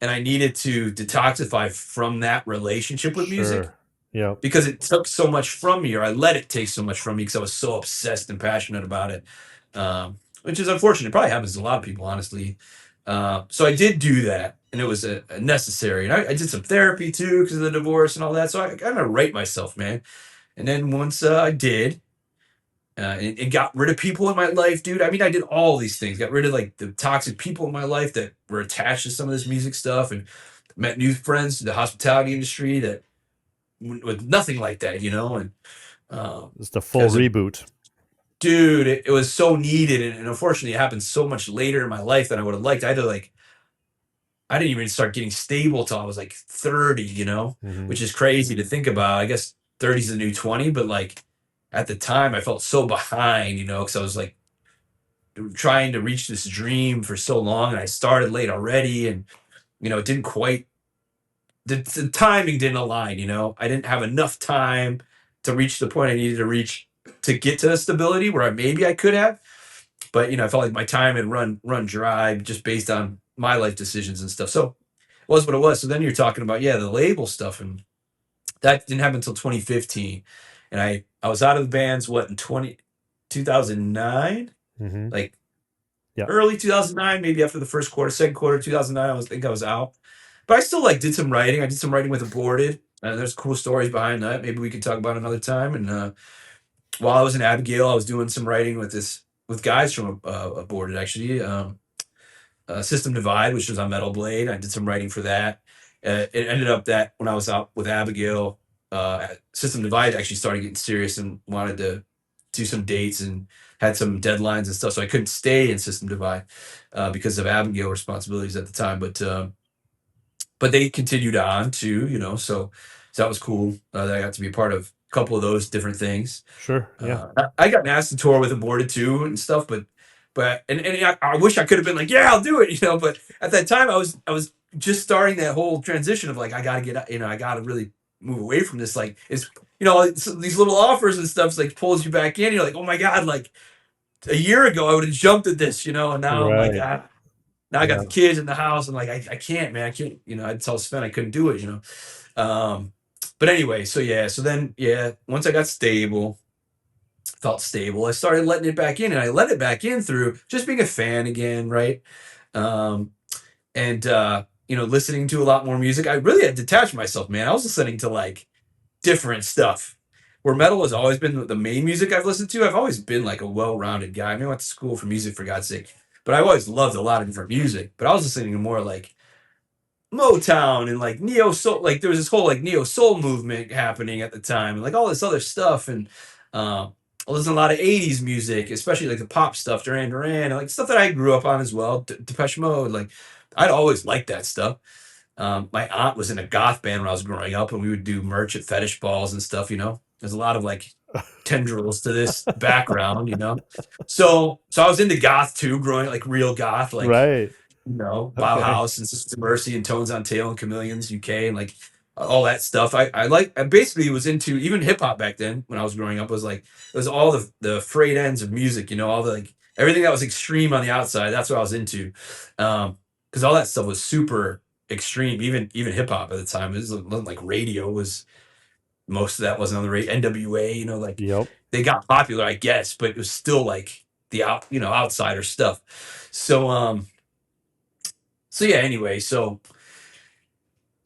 and I needed to detoxify from that relationship with music, Sure. Yep. because it took so much from me, or I let it take so much from me because I was so obsessed and passionate about it, which is unfortunate. It probably happens to a lot of people, honestly. So I did do that, and it was a necessary. And I did some therapy too because of the divorce and all that. So I kind of right myself, man. And then once I did, and got rid of people in my life, dude. I mean, I did all these things. Got rid of like the toxic people in my life that were attached to some of this music stuff, and met new friends in the hospitality industry that with nothing like that, And It's the full reboot. dude, it was so needed, and unfortunately, it happened so much later in my life than I would have liked. I didn't even start getting stable till I was like 30, Mm-hmm. which is crazy to think about. I guess 30 is the new 20, but like at the time, I felt so behind, because I was like trying to reach this dream for so long, and I started late already, and it didn't quite, the timing didn't align. I didn't have enough time to reach the point I needed to reach to get to the stability where maybe I could have. But I felt like my time had run dry just based on my life decisions and stuff. So it was what it was. So then you're talking about, yeah, the label stuff, and that didn't happen until 2015. And I was out of the bands in 2009, Mm-hmm. like Yeah. early 2009, maybe after the first quarter, second quarter 2009. I was out, but I still like did some writing. I did some writing with Aborted. There's cool stories behind that. Maybe we could talk about another time. And while I was in Abigail, I was doing some writing with guys from Aborted, actually. System Divide, which was on Metal Blade. I did some writing for that. It ended up that when I was out with Abigail, System Divide actually started getting serious and wanted to to some dates and had some deadlines and stuff, so I couldn't stay in System Divide because of Abigail responsibilities at the time. But they continued on too, so that was cool that I got to be a part of a couple of those different things. Sure. Yeah. I got asked to tour with Aborted too and stuff, but I wish I could have been like, yeah, I'll do it, But at that time, I was just starting that whole transition of like, I gotta get, I gotta really move away from this. Like, these little offers and stuff like pulls you back in. You're like, oh my god, like a year ago I would have jumped at this, and now I'm like, Right. now I got Yeah. the kids in the house. I'm like, I can't, man, I can't. I'd tell Sven I couldn't do it. Um, but anyway, so then once I got stable, felt stable, I started letting it back in, and I let it back in through just being a fan again, right? Um, and listening to a lot more music. I really had detached myself, man. I was listening to like different stuff. Where metal has always been the main music I've listened to. I've always been like a well-rounded guy. I mean, I went to school for music for God's sake, but I've always loved a lot of different music. But I was listening to more like Motown and like neo soul. Like there was this whole like neo soul movement happening at the time, and like all this other stuff. And I listened to a lot of '80s music, especially like the pop stuff, Duran Duran, and like stuff that I grew up on as well. Depeche Mode. Like I'd always liked that stuff. My aunt was in a goth band when I was growing up, and we would do merch at fetish balls and stuff. There's a lot of like tendrils to this background. So I was into goth too, growing like real goth, like Right. Okay. Bauhaus and Sister Mercy and Tones on Tail and Chameleons UK and like all that stuff. I basically was into even hip hop back then when I was growing up. Was like it was all the frayed ends of music, all the like everything that was extreme on the outside. That's what I was into, because all that stuff was super extreme. Even hip hop at the time, it was like radio was most of that wasn't on the radio. NWA, like Yep. they got popular, I guess, but it was still like the outsider stuff. So yeah, anyway, so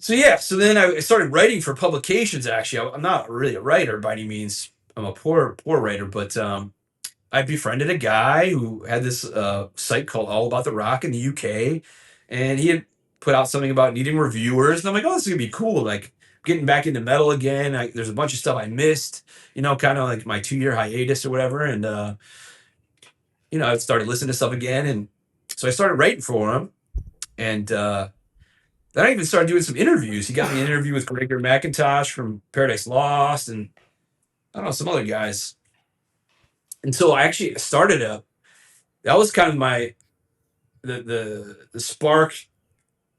then I started writing for publications. Actually, I'm not really a writer by any means. I'm a poor writer, but I befriended a guy who had this site called All About the Rock in the UK, and he had put out something about needing reviewers, and I'm like, oh, this is gonna be cool. Like getting back into metal again. There's a bunch of stuff I missed, kind of like my 2-year hiatus or whatever, and I started listening to stuff again, and so I started writing for him, and then I even started doing some interviews. He got me an interview with Gregor McIntosh from Paradise Lost, and I don't know some other guys. And so I actually started that was kind of my the spark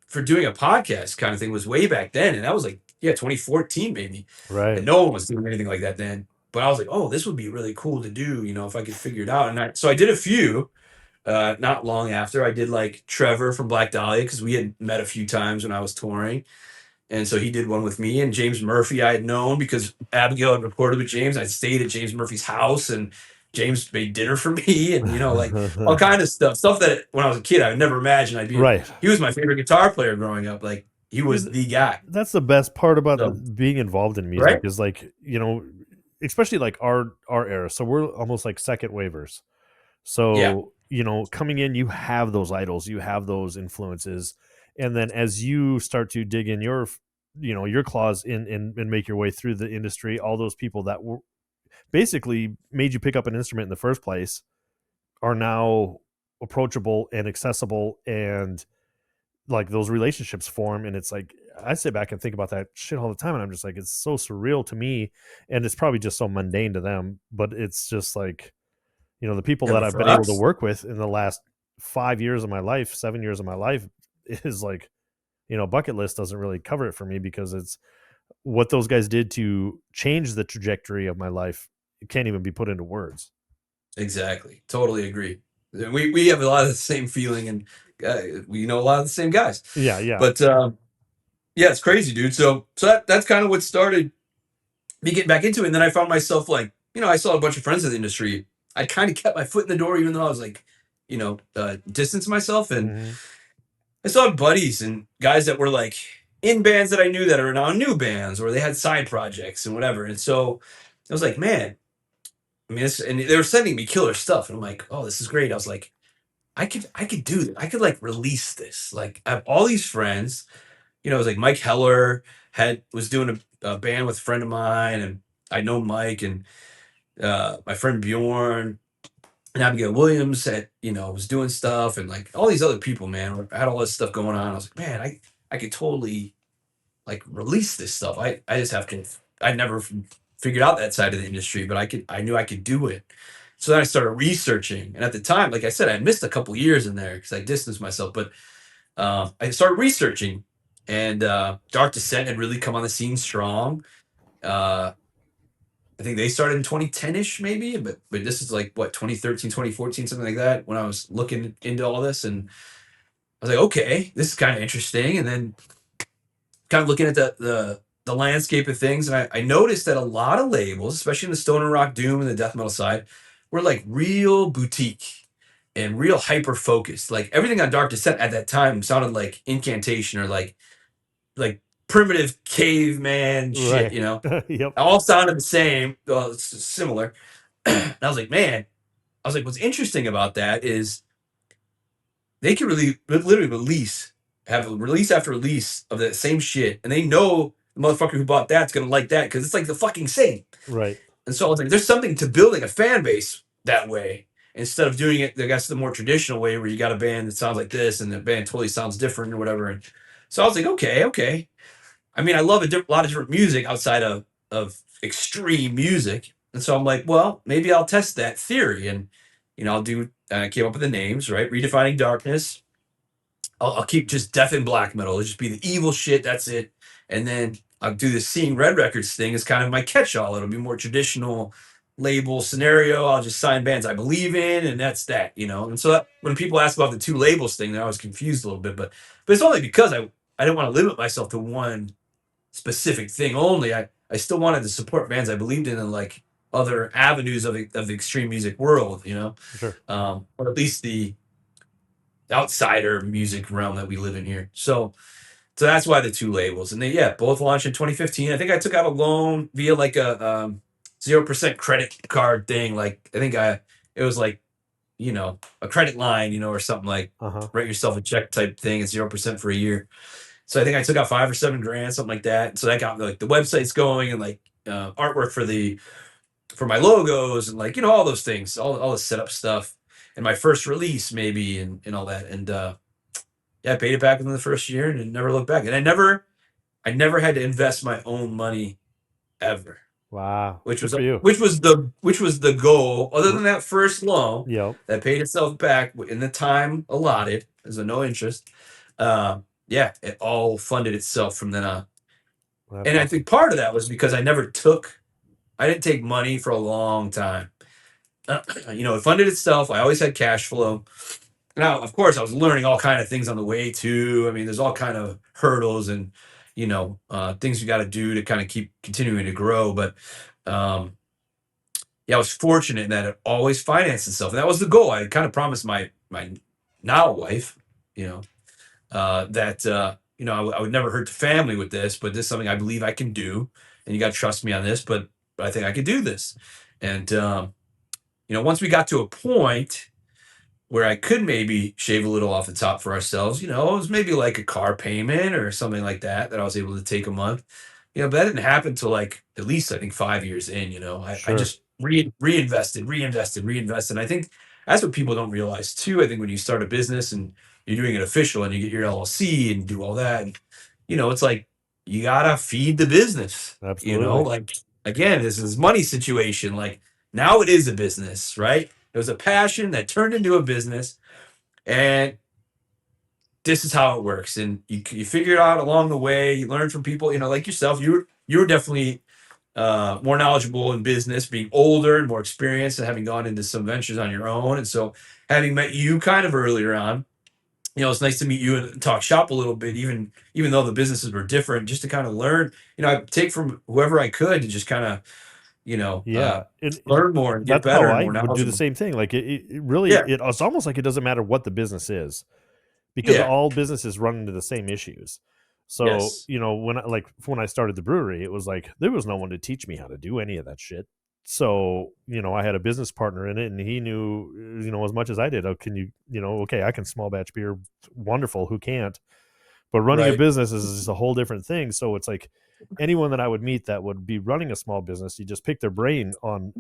for doing a podcast kind of thing was way back then, and that was like 2014 maybe, and Right. no one was doing anything like that then. But I was like, oh, this would be really cool to do, if I could figure it out. So I did a few. Not long after, I did like Trevor from Black Dahlia because we had met a few times when I was touring. And so he did one with me, and James Murphy I had known because Abigail had recorded with James. I stayed at James Murphy's house, and James made dinner for me, and like all kind of stuff that when I was a kid I would never imagine I'd be. Right. He was my favorite guitar player growing up. Like he was Dude, the guy. that's the best part about So being involved in music right, is like, especially like our era. So we're almost like second wavers. yeah, So, coming in, you have those idols, you have those influences. And then as you start to dig in your claws in and make your way through the industry, all those people that were basically made you pick up an instrument in the first place are now approachable and accessible, and like those relationships form. And it's like I sit back and think about that shit all the time, and I'm just like, it's so surreal to me, and it's probably just so mundane to them, but it's just like, the people yeah. that But I've for been able to us, work with in the last 5 years of my life, 7 years of my life, is like, bucket list doesn't really cover it for me, because it's what those guys did to change the trajectory of my life. It can't even be put into words. exactly, totally agree. We have a lot of the same feeling, and we know a lot of the same guys. Yeah, yeah. But yeah, it's crazy, dude. So that's kind of what started me getting back into it. And then I found myself like, I saw a bunch of friends in the industry. I kind of kept my foot in the door, even though I was like, distance myself. And Hmm. I saw buddies and guys that were like in bands that I knew that are now new bands, or they had side projects and whatever. And so I was like, man, I mean, and they were sending me killer stuff. And I'm like, oh, this is great. I was like, I could do this. I could like release this. Like I have all these friends. It was like Mike Heller was doing a band with a friend of mine, and I know Mike, and my friend Bjorn and Abigail Williams had, was doing stuff, and like all these other people, man, had all this stuff going on. I was like, man, I could totally like release this stuff. I just have to. I never figured out that side of the industry, but I knew I could do it. So then I started researching, and at the time, like I said, I missed a couple years in there because I distanced myself. But I started researching, and Dark Descent had really come on the scene strong. Uh, I think they started in 2010-ish maybe, but this is like what, 2013, 2014, something like that, when I was looking into all this, and I was like, okay, this is kind of interesting. And then kind of looking at the landscape of things, and I noticed that a lot of labels, especially in the stoner rock doom and the death metal side, were like real boutique and real hyper focused. Like everything on Dark Descent at that time sounded like incantation or like primitive caveman shit, Right. Yep. all sounded the same. Well, it's similar. And I was like, man, what's interesting about that is they can really literally have release after release of that same shit, and they know the motherfucker who bought that's gonna like that because it's like the fucking same. Right. And so I was like, there's something to building a fan base that way instead of doing it, I guess, the more traditional way where you got a band that sounds like this and the band totally sounds different or whatever. And so I was like, okay. I mean, I love a lot of different music outside of extreme music, and so I'm like, well, maybe I'll test that theory, and I'll do. I came up with the names, right? Redefining Darkness. I'll keep just death and black metal. It'll just be the evil shit. That's it. And then I'll do the Seeing Red Records thing as kind of my catch-all. It'll be more traditional label scenario. I'll just sign bands I believe in, and that's that. And so when people ask about the two labels thing, they're always confused a little bit. But it's only because I didn't want to limit myself to one specific thing only. I still wanted to support bands I believed in and like other avenues of the extreme music world. Sure. Or at least the outsider music realm that we live in here. So that's why the two labels, and they both launched in 2015. I think I took out a loan via like a 0% credit card thing. Like I think it was like a credit line, or something like write yourself a check type thing at 0% for a year. So I think I took out 5 or 7 grand, something like that. So that got like the websites going and like artwork for my logos and like all those things, all the setup stuff, and my first release maybe and all that. And I paid it back within the first year and never looked back. And I never had to invest my own money ever. Wow. Which Good was for you. the goal. Other than that first loan Yep. that paid itself back in the time allotted as a no interest. It all funded itself from then on. That's And I awesome. think part of that was because I didn't take money for a long time. It funded itself. I always had cash flow. Now, of course, I was learning all kind of things on the way too. I mean, there's all kind of hurdles and things you got to do to kind of keep continuing to grow. But I was fortunate in that it always financed itself, and that was the goal. I kind of promised my now wife, that I would never hurt the family with this, but this is something I believe I can do, and you got to trust me on this. But I think I could do this, and once we got to a point where I could maybe shave a little off the top for ourselves, it was maybe like a car payment or something like that I was able to take a month. But that didn't happen till like at least I think 5 years in. I Sure. just reinvested. And I think that's what people don't realize too. I think when you start a business and you're doing it official and you get your LLC and do all that, and, it's like you gotta feed the business. Absolutely. Like again, this is money situation. Like now it is a business, right? It was a passion that turned into a business, and this is how it works. And you figure it out along the way. You learn from people, like yourself. You were definitely more knowledgeable in business, being older and more experienced, and having gone into some ventures on your own. And so, having met you kind of earlier on, it's nice to meet you and talk shop a little bit, even though the businesses were different, just to kind of learn. I take from whoever I could to just kind of Yeah. learn more and get That's better how and I more would do the knowledgeable. same thing. Like it really, Yeah, it's almost like it doesn't matter what the business is, because yeah, all businesses run into the same issues. So, yes. when I started the brewery, it was like there was no one to teach me how to do any of that shit. So, I had a business partner in it, and he knew, as much as I did. Oh, can you, okay, I can small batch beer, wonderful. Who can't? But running a Right. business is just a whole different thing. So it's like anyone that I would meet that would be running a small business, you just pick their brain on.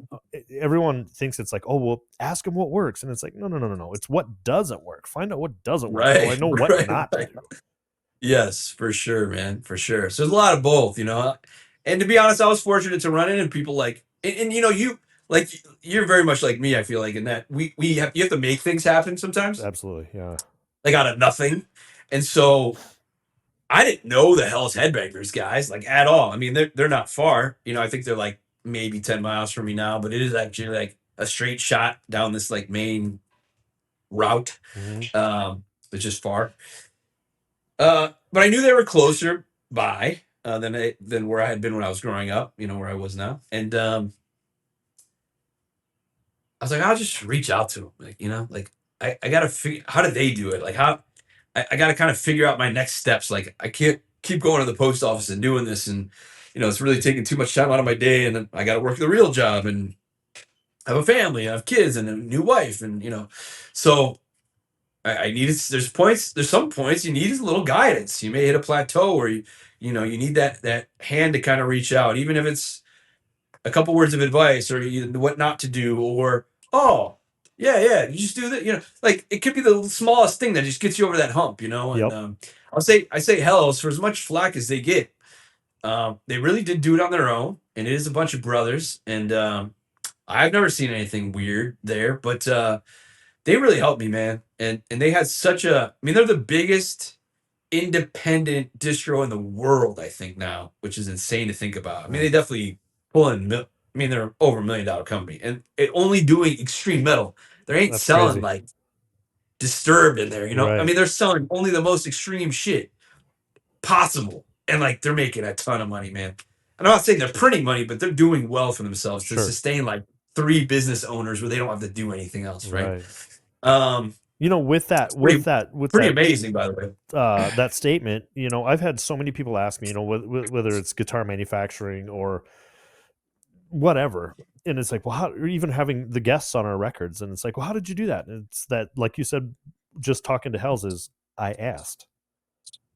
Everyone thinks it's like, oh, well, ask them what works, and it's like, no, no, no, no, no. It's what doesn't work. Find out what doesn't work, so I Right. know what Right. not to Right. do. Yes, for sure, man, for sure. So there's a lot of both, you know. And to be honest, I was fortunate to run into people like, and you know, like you're very much like me. I feel like in that we have you have to make things happen sometimes, Absolutely, yeah. like out of nothing. And so I didn't know the Hell's Headbangers guys like at all. I mean, they're not far. You know, I think they're like maybe 10 miles from me now, but it is actually like a straight shot down this like main route. Mm-hmm. It's just far. But I knew they were closer by than where I had been when I was growing up. You know where I was now, and I was like, I'll just reach out to them. Like you know, like I gotta figure how did they do it? Like how I gotta kind of figure out my next steps. Like I can't keep going to the post office and doing this, and you know it's really taking too much time out of my day, and then I got to work the real job and I have a family, I have kids, and a new wife, and you know, so I needed. There's some points you need a little guidance. You may hit a plateau where you know you need that hand to kind of reach out, even if it's a couple words of advice or what not to do, or oh yeah, you just do that. You know, like it could be the smallest thing that just gets you over that hump. You know, and Yep. I say Hells for as much flack as they get. They really did do it on their own, and it is a bunch of brothers, and I've never seen anything weird there, but they really helped me, man. And they had such a I mean, they're the biggest independent distro in the world, I think now, which is insane to think about. I mean, they definitely pull in I mean, they're over $1 million company and it only doing extreme metal. They ain't That's selling crazy. like Disturbed in there, you know? I Right. mean, they're selling only the most extreme shit possible. And like they're making a ton of money, man. I'm not saying they're printing money, but they're doing well for themselves to Sure. sustain like 3 business owners where they don't have to do anything else, right? Right. Um, You know, with that, pretty, with pretty that, amazing, by the way. that statement, you know, I've had so many people ask me, you know, whether it's guitar manufacturing or whatever, and it's like, well, how? Or even having the guests on our records, and it's like, well, how did you do that? And it's that, like you said, just talking to Hells is I asked,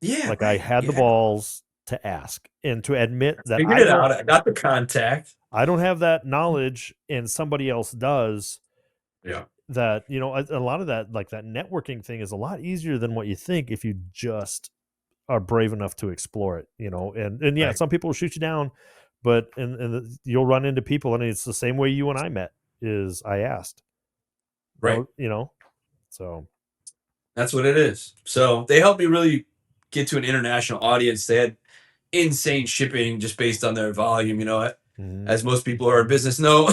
Yeah, like I right. had the Yeah. balls to ask and to admit that Figured it out. I got the contact. I don't have that knowledge, and somebody else does. Yeah. That, you know, a lot of that, like that networking thing, is a lot easier than what you think if you just are brave enough to explore it, you know. And yeah, Right. some people will shoot you down, but you'll run into people, and it's the same way you and I met. Is I asked, Right. you know, so That's what it is. So they helped me really get to an international audience. They had insane shipping just based on their volume. You know, mhm. as most people who are in business know,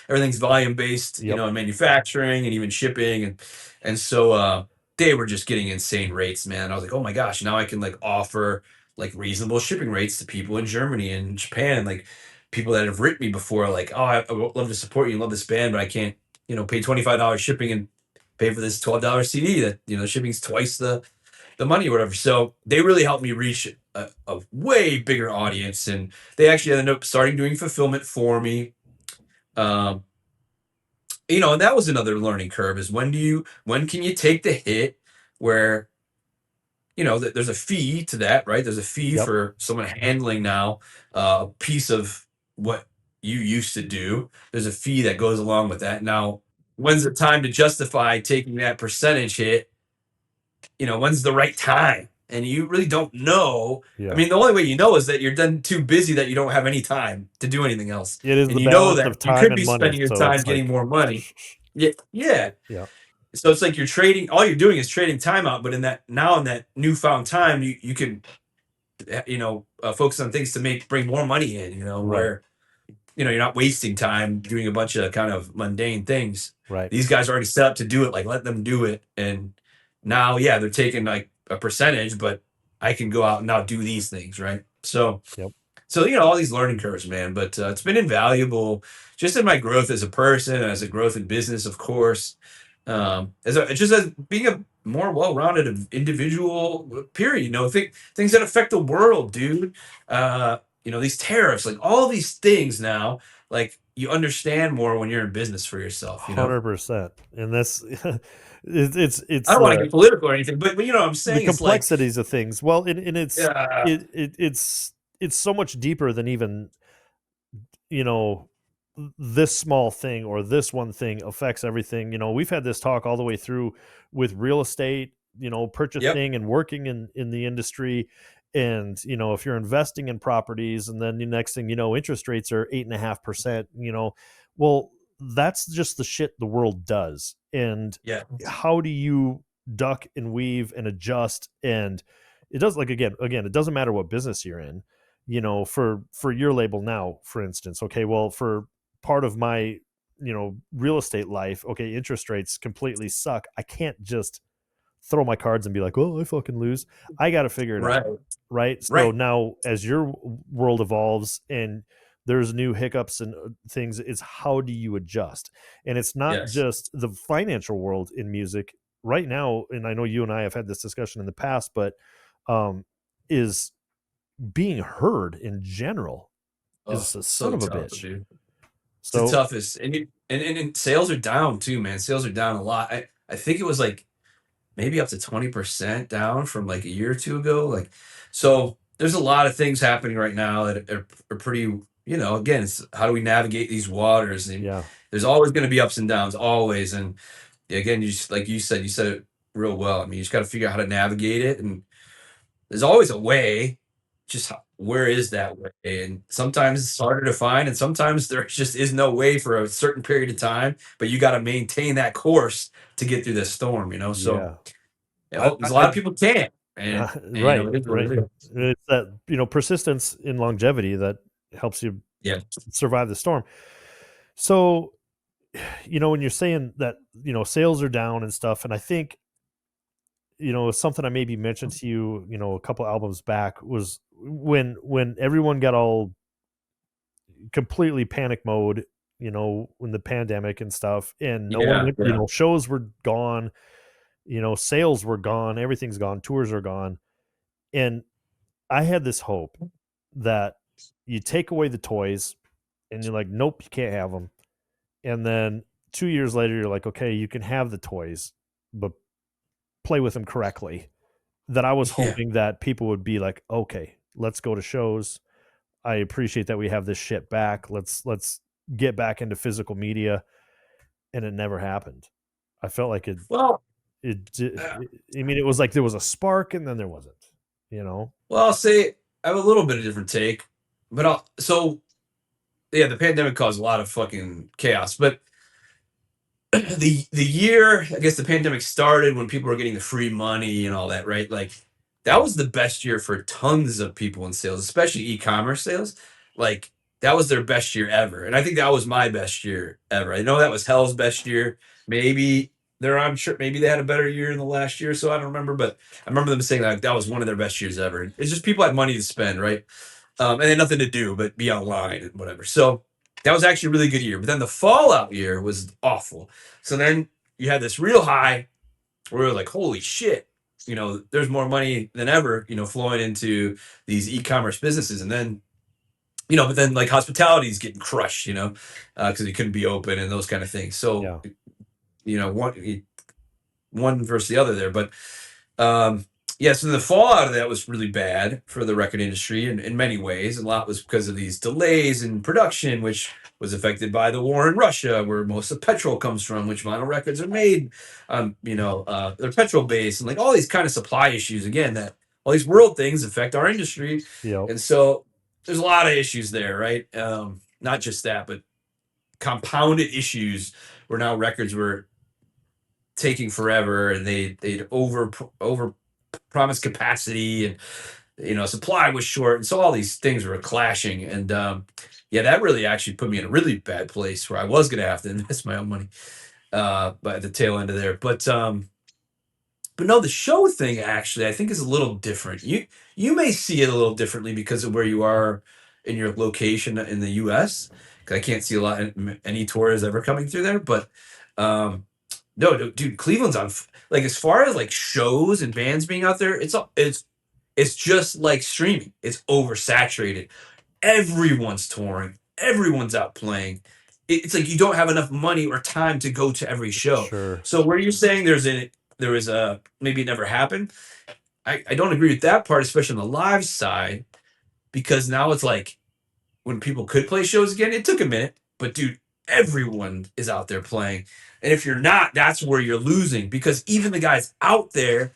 everything's volume based. You Yep, know, in manufacturing and even shipping, and so they were just getting insane rates, man. I was like, oh my gosh, now I can like offer like reasonable shipping rates to people in Germany and Japan, like people that have written me before, like, oh, I would love to support you and love this band, but I can't, you know, pay $25 shipping and pay for this $12 CD that you know shipping's twice the money or whatever. So they really helped me reach a way bigger audience, and they actually ended up starting doing fulfillment for me. Um, you know, and that was another learning curve: is when can you take the hit where you know there's a fee to that, right? There's a fee yep, for someone handling now a piece of what you used to do. There's a fee that goes along with that. Now, when's the time to justify taking that percentage hit? You know, when's the right time? And you really don't know. I yeah. mean, the only way you know is that you're done too busy that you don't have any time to do anything else. It is And the you know balance that of you time could and be money. spending your So time it's getting like, more money. Yeah. Yeah. yeah, So it's like you're trading, all you're doing is trading time out. But in that newfound time, you can, you know, focus on things to bring more money in, you know, right, where you know, you're not wasting time doing a bunch of kind of mundane things. right, These guys are already set up to do it. Like, let them do it. And now, yeah, they're taking like a percentage, but I can go out and now do these things, right? yep, So you know, all these learning curves, man. But it's been invaluable, just in my growth as a person, as a growth in business, of course. As being a more well-rounded individual. Period. You know, things that affect the world, dude. You know, these tariffs, like all these things now, like you understand more when you're in business for yourself. You know. 100%. And this, I it's don't want to get political or anything, but you know what I'm the saying? It's like, complexities of things. Well, and yeah, it's so much deeper than even, you know, this small thing or this one thing affects everything. You know, we've had this talk all the way through with real estate, you know, yep, purchasing and working in the industry. And, you know, if you're investing in properties and then the next thing you know, interest rates are 8.5%, you know, well, that's just the shit the world does. And yeah, how do you duck and weave and adjust? And it does, like, again, it doesn't matter what business you're in, you know, for your label now, for instance. Okay, well, for part of my, you know, real estate life, okay, interest rates completely suck. I can't just throw my cards and be like, oh, I fucking lose. I got to figure it right, out, right? So right, now as your world evolves and there's new hiccups and things, it's how do you adjust? And it's not yes, just the financial world in music right now, and I know you and I have had this discussion in the past, but is being heard in general oh, is a son so of a tough, bitch. dude. It's the So toughest, and sales are down too, man. Sales are down a lot. I think it was like maybe up to 20% down from like a year or two ago. Like, so there's a lot of things happening right now that are pretty, you know, again, it's how do we navigate these waters? And yeah, there's always going to be ups and downs, always. And again, you just, like you said it real well. I mean, you just got to figure out how to navigate it. And there's always a way, just where is that way? And sometimes it's harder to find, and sometimes there just is no way for a certain period of time, but you got to maintain that course to get through this storm, you know? So, yeah. I I, hope there's a lot I, of people can't, and you know, right, it is what right. it is. It's that, you know, persistence in longevity that helps you Yeah, survive the storm. So, you know, when you're saying that, you know, sales are down and stuff, and I think, you know, something I maybe mentioned to you, you know, a couple albums back was when everyone got all completely panic mode, you know, when the pandemic and stuff, and no one yeah, went, you yeah, know, shows were gone, you know, sales were gone, everything's gone, tours are gone. And I had this hope that you take away the toys and you're like, nope, you can't have them. And then 2 years later, you're like, okay, you can have the toys, but play with them correctly. That I was yeah. hoping that people would be like, okay, let's go to shows. I appreciate that we have this shit back. Let's get back into physical media. And it never happened. I felt like Well, uh, I mean, it was like there was a spark and then there wasn't, you know? well, I'll say I have a little bit of different take, but so yeah, the pandemic caused a lot of fucking chaos, but the year I guess the pandemic started when people were getting the free money and all that, right? Like that Yeah. was the best year for tons of people in sales, especially e-commerce sales. Like that was their best year ever. And I think that was my best year ever. I know that was Hell's best year. Maybe I'm sure maybe they had a better year in the last year, so I don't remember, but I remember them saying like that was one of their best years ever. It's just people had money to spend, right? And they had nothing to do but be online and whatever. So that was actually a really good year. But then the fallout year was awful. So then you had this real high where we were like, holy shit, you know, there's more money than ever, you know, flowing into these e-commerce businesses. And then, you know, but then like hospitality is getting crushed, you know, because it couldn't be open and those kind of things. So, Yeah. you know, one versus the other there. But um, yeah, so the fallout of that was really bad for the record industry in many ways. A lot was because of these delays in production, which was affected by the war in Russia, where most of petrol comes from, which vinyl records are made. You know, they're petrol based, and like all these kind of supply issues. Again, that all these world things affect our industry, Yep. and so there's a lot of issues there, right? Not just that, but compounded issues where now records were taking forever, and they'd over promised capacity, and you know supply was short, and so all these things were clashing, and yeah, that really actually put me in a really bad place where I was going to have to invest my own money by the tail end of there. But no, the show thing actually I think is a little different. You may see it a little differently because of where you are in your location in the US, because I can't see a lot any tours ever coming through there, but um no, dude, Cleveland's on like as far as like shows and bands being out there, it's just like streaming. It's oversaturated. Everyone's touring. Everyone's out playing. it's like you don't have enough money or time to go to every show. Sure. So where you're saying there was a maybe it never happened, I don't agree with that part, especially on the live side, because now it's like when people could play shows again, it took a minute, but dude, everyone is out there playing. And if you're not, that's where you're losing, because even the guys out there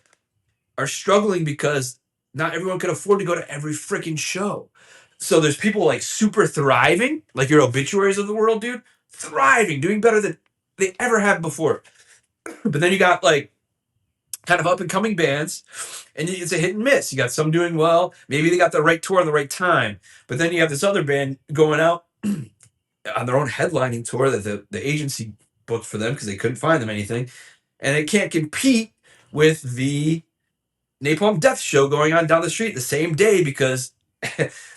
are struggling because not everyone can afford to go to every freaking show. So there's people like super thriving, like your obituaries of the world, dude, thriving, doing better than they ever have before. But then you got like kind of up and coming bands, and it's a hit and miss. You got some doing well, maybe they got the right tour at the right time, but then you have this other band going out on their own headlining tour that the agency booked for them because they couldn't find them anything, and they can't compete with the Napalm Death show going on down the street the same day because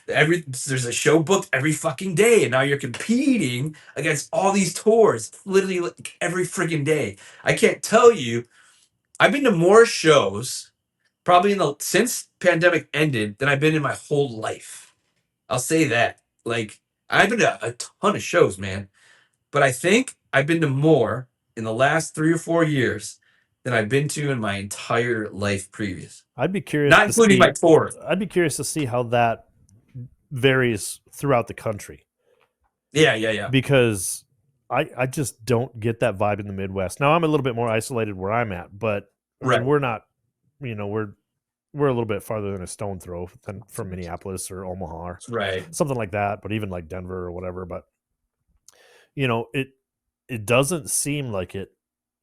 there's a show booked every fucking day, and now you're competing against all these tours literally like every freaking day. I can't tell you, I've been to more shows probably since pandemic ended than I've been in my whole life. I'll say that. Like, I've been to a ton of shows, man, but I think I've been to more in the last 3 or 4 years than I've been to in my entire life previous, I'd be curious not to including my see. tours. I'd be curious to see how that varies throughout the country Yeah, yeah, yeah. because I just don't get that vibe in the Midwest. Now I'm a little bit more isolated where I'm at, but I mean Right, we're not, we're a little bit farther than a stone throw than from Minneapolis or Omaha or right. something like that, but even like Denver or whatever. But it doesn't seem like it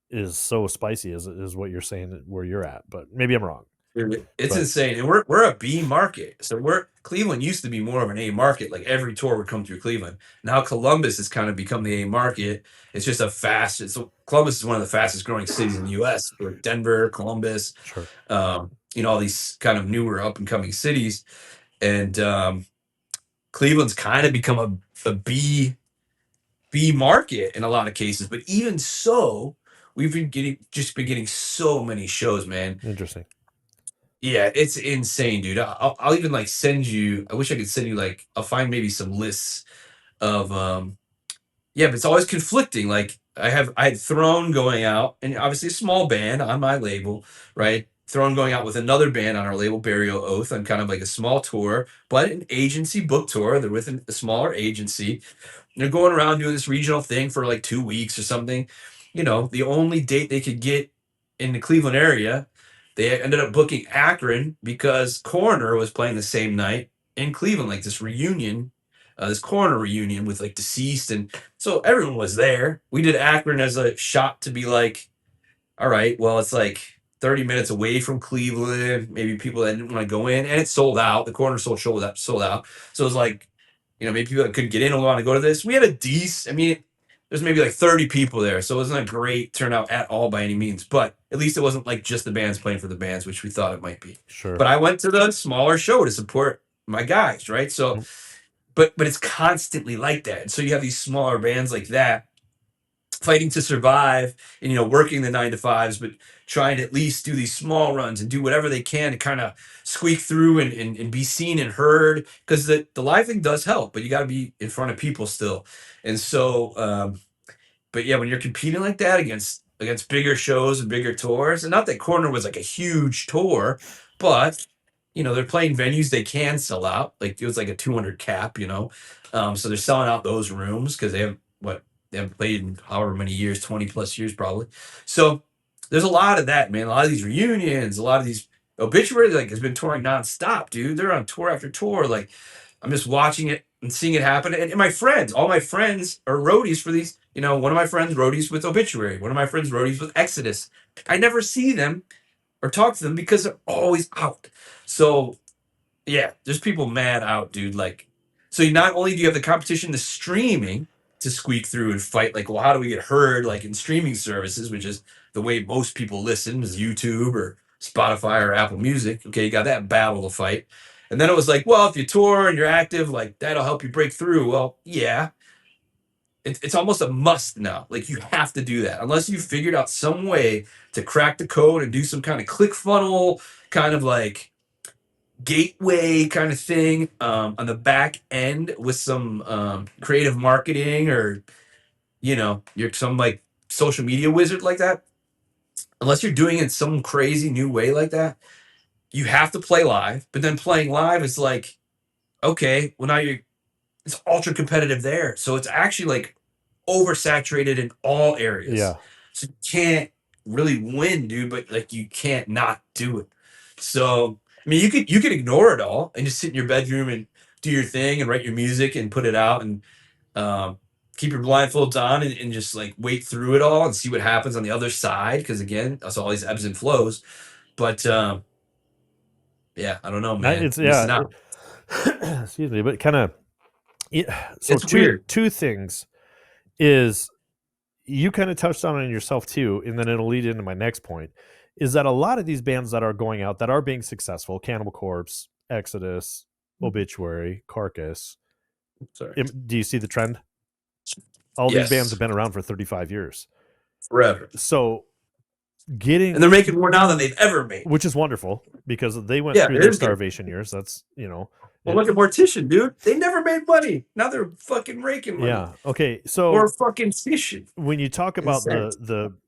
is so spicy as what you're saying where you're at, but maybe I'm wrong. Dude, it's But insane, and we're a B market. So we're Cleveland used to be more of an A market. Like every tour would come through Cleveland. Now Columbus has kind of become the A market. It's just so Columbus is one of the fastest growing cities in the U.S. Or Denver, Columbus, sure. all these kind of newer up and coming cities, and Cleveland's kind of become a B market in a lot of cases. But even so, we've been getting so many shows, man. Interesting. Yeah, it's insane, dude. I'll even like send you. I wish I could send you like I'll find maybe some lists of yeah, but it's always conflicting. Like I had Throne going out, and obviously a small band on my label, right? Throne going out with another band on our label, Burial Oath, on kind of like a small tour, but an agency book tour. They're with a smaller agency. They're going around doing this regional thing for like 2 weeks or something. The only date they could get in the Cleveland area, they ended up booking Akron because Coroner was playing the same night in Cleveland, like this reunion, this Coroner reunion with like deceased, and so everyone was there. We did Akron as a shot to be like, all right, well, it's like 30 minutes away from Cleveland. Maybe people that didn't want to go in, and it sold out. The Corner sold out. So it was like, maybe people that couldn't get in and want to go to this. We had a decent. I mean, there's maybe like 30 people there, so it wasn't a great turnout at all by any means. But at least it wasn't like just the bands playing for the bands, which we thought it might be. Sure. But I went to the smaller show to support my guys, right? So, Mhm. but it's constantly like that. And so you have these smaller bands like that fighting to survive and working the 9 to 5s, but trying to at least do these small runs and do whatever they can to kind of squeak through and be seen and heard, because the live thing does help, but you got to be in front of people still. And so but yeah, when you're competing like that against bigger shows and bigger tours, and not that Corner was like a huge tour, but they're playing venues they can sell out. Like it was like a 200 cap. So they're selling out those rooms because they haven't played in however many years, 20 plus years probably. So there's a lot of that, man. A lot of these reunions, a lot of these obituaries, like has been touring nonstop, dude. They're on tour after tour. Like I'm just watching it and seeing it happen. And my friends, all my friends are roadies for these. One of my friends roadies with Obituary. One of my friends roadies with Exodus. I never see them or talk to them because they're always out. So yeah, there's people mad out, dude. Like, so not only do you have the competition, the streaming to squeak through and fight, like, well, how do we get heard, like in streaming services, which is the way most people listen, is YouTube or Spotify or Apple Music. Okay, you got that battle to fight. And then it was like, well, if you tour and you're active, like that'll help you break through. Well, yeah, it's almost a must now. Like you have to do that unless you figured out some way to crack the code and do some kind of click funnel, kind of like gateway kind of thing on the back end with some creative marketing or you're some like social media wizard like that, unless you're doing it in some crazy new way like that, you have to play live. But then playing live is like, okay, well now it's ultra competitive there. So it's actually like oversaturated in all areas. Yeah. So you can't really win, dude, but like you can't not do it. So I mean you could ignore it all and just sit in your bedroom and do your thing and write your music and put it out and um, keep your blindfolds on and just like wait through it all and see what happens on the other side. Cause again, that's all these ebbs and flows. But yeah, I don't know, man. It's You're missing out. excuse me, but kind of so It's weird. two things is you kind of touched on it yourself too, and then it'll lead into my next point is that a lot of these bands that are going out that are being successful, Cannibal Corpse, Exodus, Obituary, Carcass. Sorry. Do you see the trend? All these bands Yes. have been around for 35 years. Forever. So And they're making more now than they've ever made. which is wonderful because they went Yeah, through it their is good. starvation years. That's, Well, look at Mortician, dude. They never made money. Now they're fucking raking money. yeah. Okay. So Or fucking fishing. when you talk about Insane.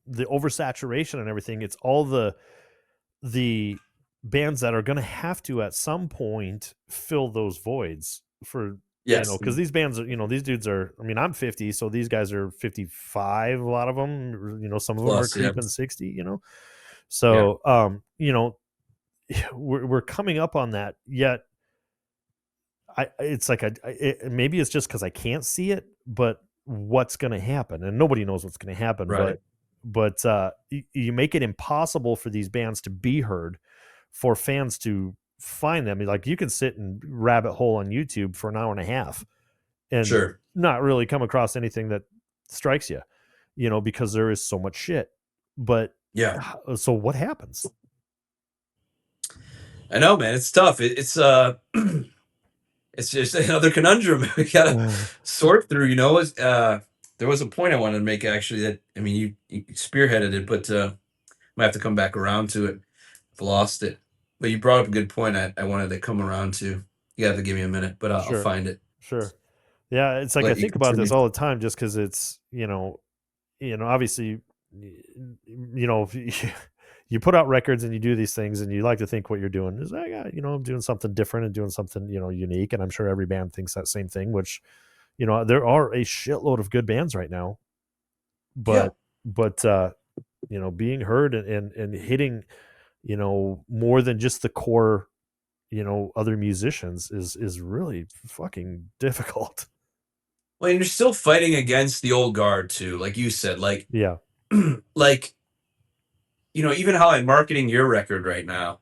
the oversaturation and everything, it's all the bands that are going to have to at some point fill those voids for Yes. because these bands are these dudes are, I mean, I'm 50, so these guys are 55, a lot of them, some of them are Plus, yeah. creeping 60, so we're coming up on that, yet it's like maybe it's just because I can't see it, but what's going to happen, and nobody knows what's going to happen, Right. but you make it impossible for these bands to be heard, for fans to find them. Like, you can sit and rabbit hole on YouTube for an hour and a half and Sure. not really come across anything that strikes you, because there is so much shit. But Yeah. so what happens? I know, man. It's tough. It's it's just another conundrum we gotta sort through. There was a point I wanted to make actually that, I mean, you spearheaded it, but might have to come back around to it. I've lost it. But you brought up a good point. I wanted to come around to. You have to give me a minute, but I'll Sure. find it. Sure. Yeah, it's like I Let you think about this continue. all the time, just because it's obviously, if you put out records and you do these things and you like to think what you're doing is like, I'm doing something different and doing something unique, and I'm sure every band thinks that same thing. Which there are a shitload of good bands right now, but being heard and hitting more than just the core other musicians is really fucking difficult. Well, and you're still fighting against the old guard too, like you said. Like, Yeah. like even how I'm marketing your record right now.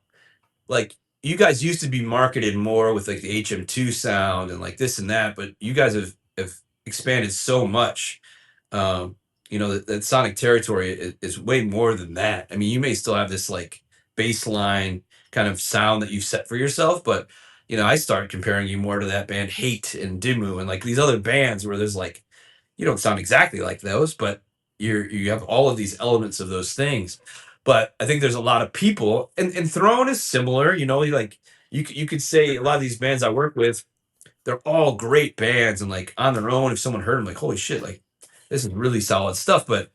Like, you guys used to be marketed more with like the HM2 sound and like this and that, but you guys have expanded so much. That sonic territory is way more than that. I mean, you may still have this like baseline kind of sound that you set for yourself, but I started comparing you more to that band Hate and Dimmu and like these other bands where there's like, you don't sound exactly like those, but you have all of these elements of those things. But I think there's a lot of people, and Throne is similar. Like you could say a lot of these bands I work with, they're all great bands, and like on their own, if someone heard them, like, holy shit, like this is really solid stuff. But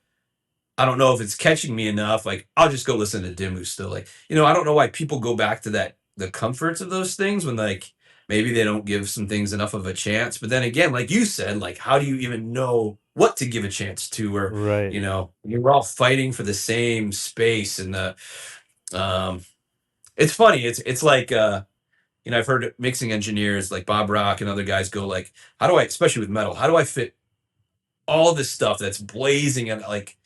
I don't know if it's catching me enough. Like, I'll just go listen to Dimmu still. Like, I don't know why people go back to the comforts of those things when like maybe they don't give some things enough of a chance. But then again, like you said, like how do you even know what to give a chance to? Or Right. you're all fighting for the same space. And it's funny. It's like I've heard mixing engineers like Bob Rock and other guys go like, how do I, especially with metal, how do I fit all this stuff that's blazing and like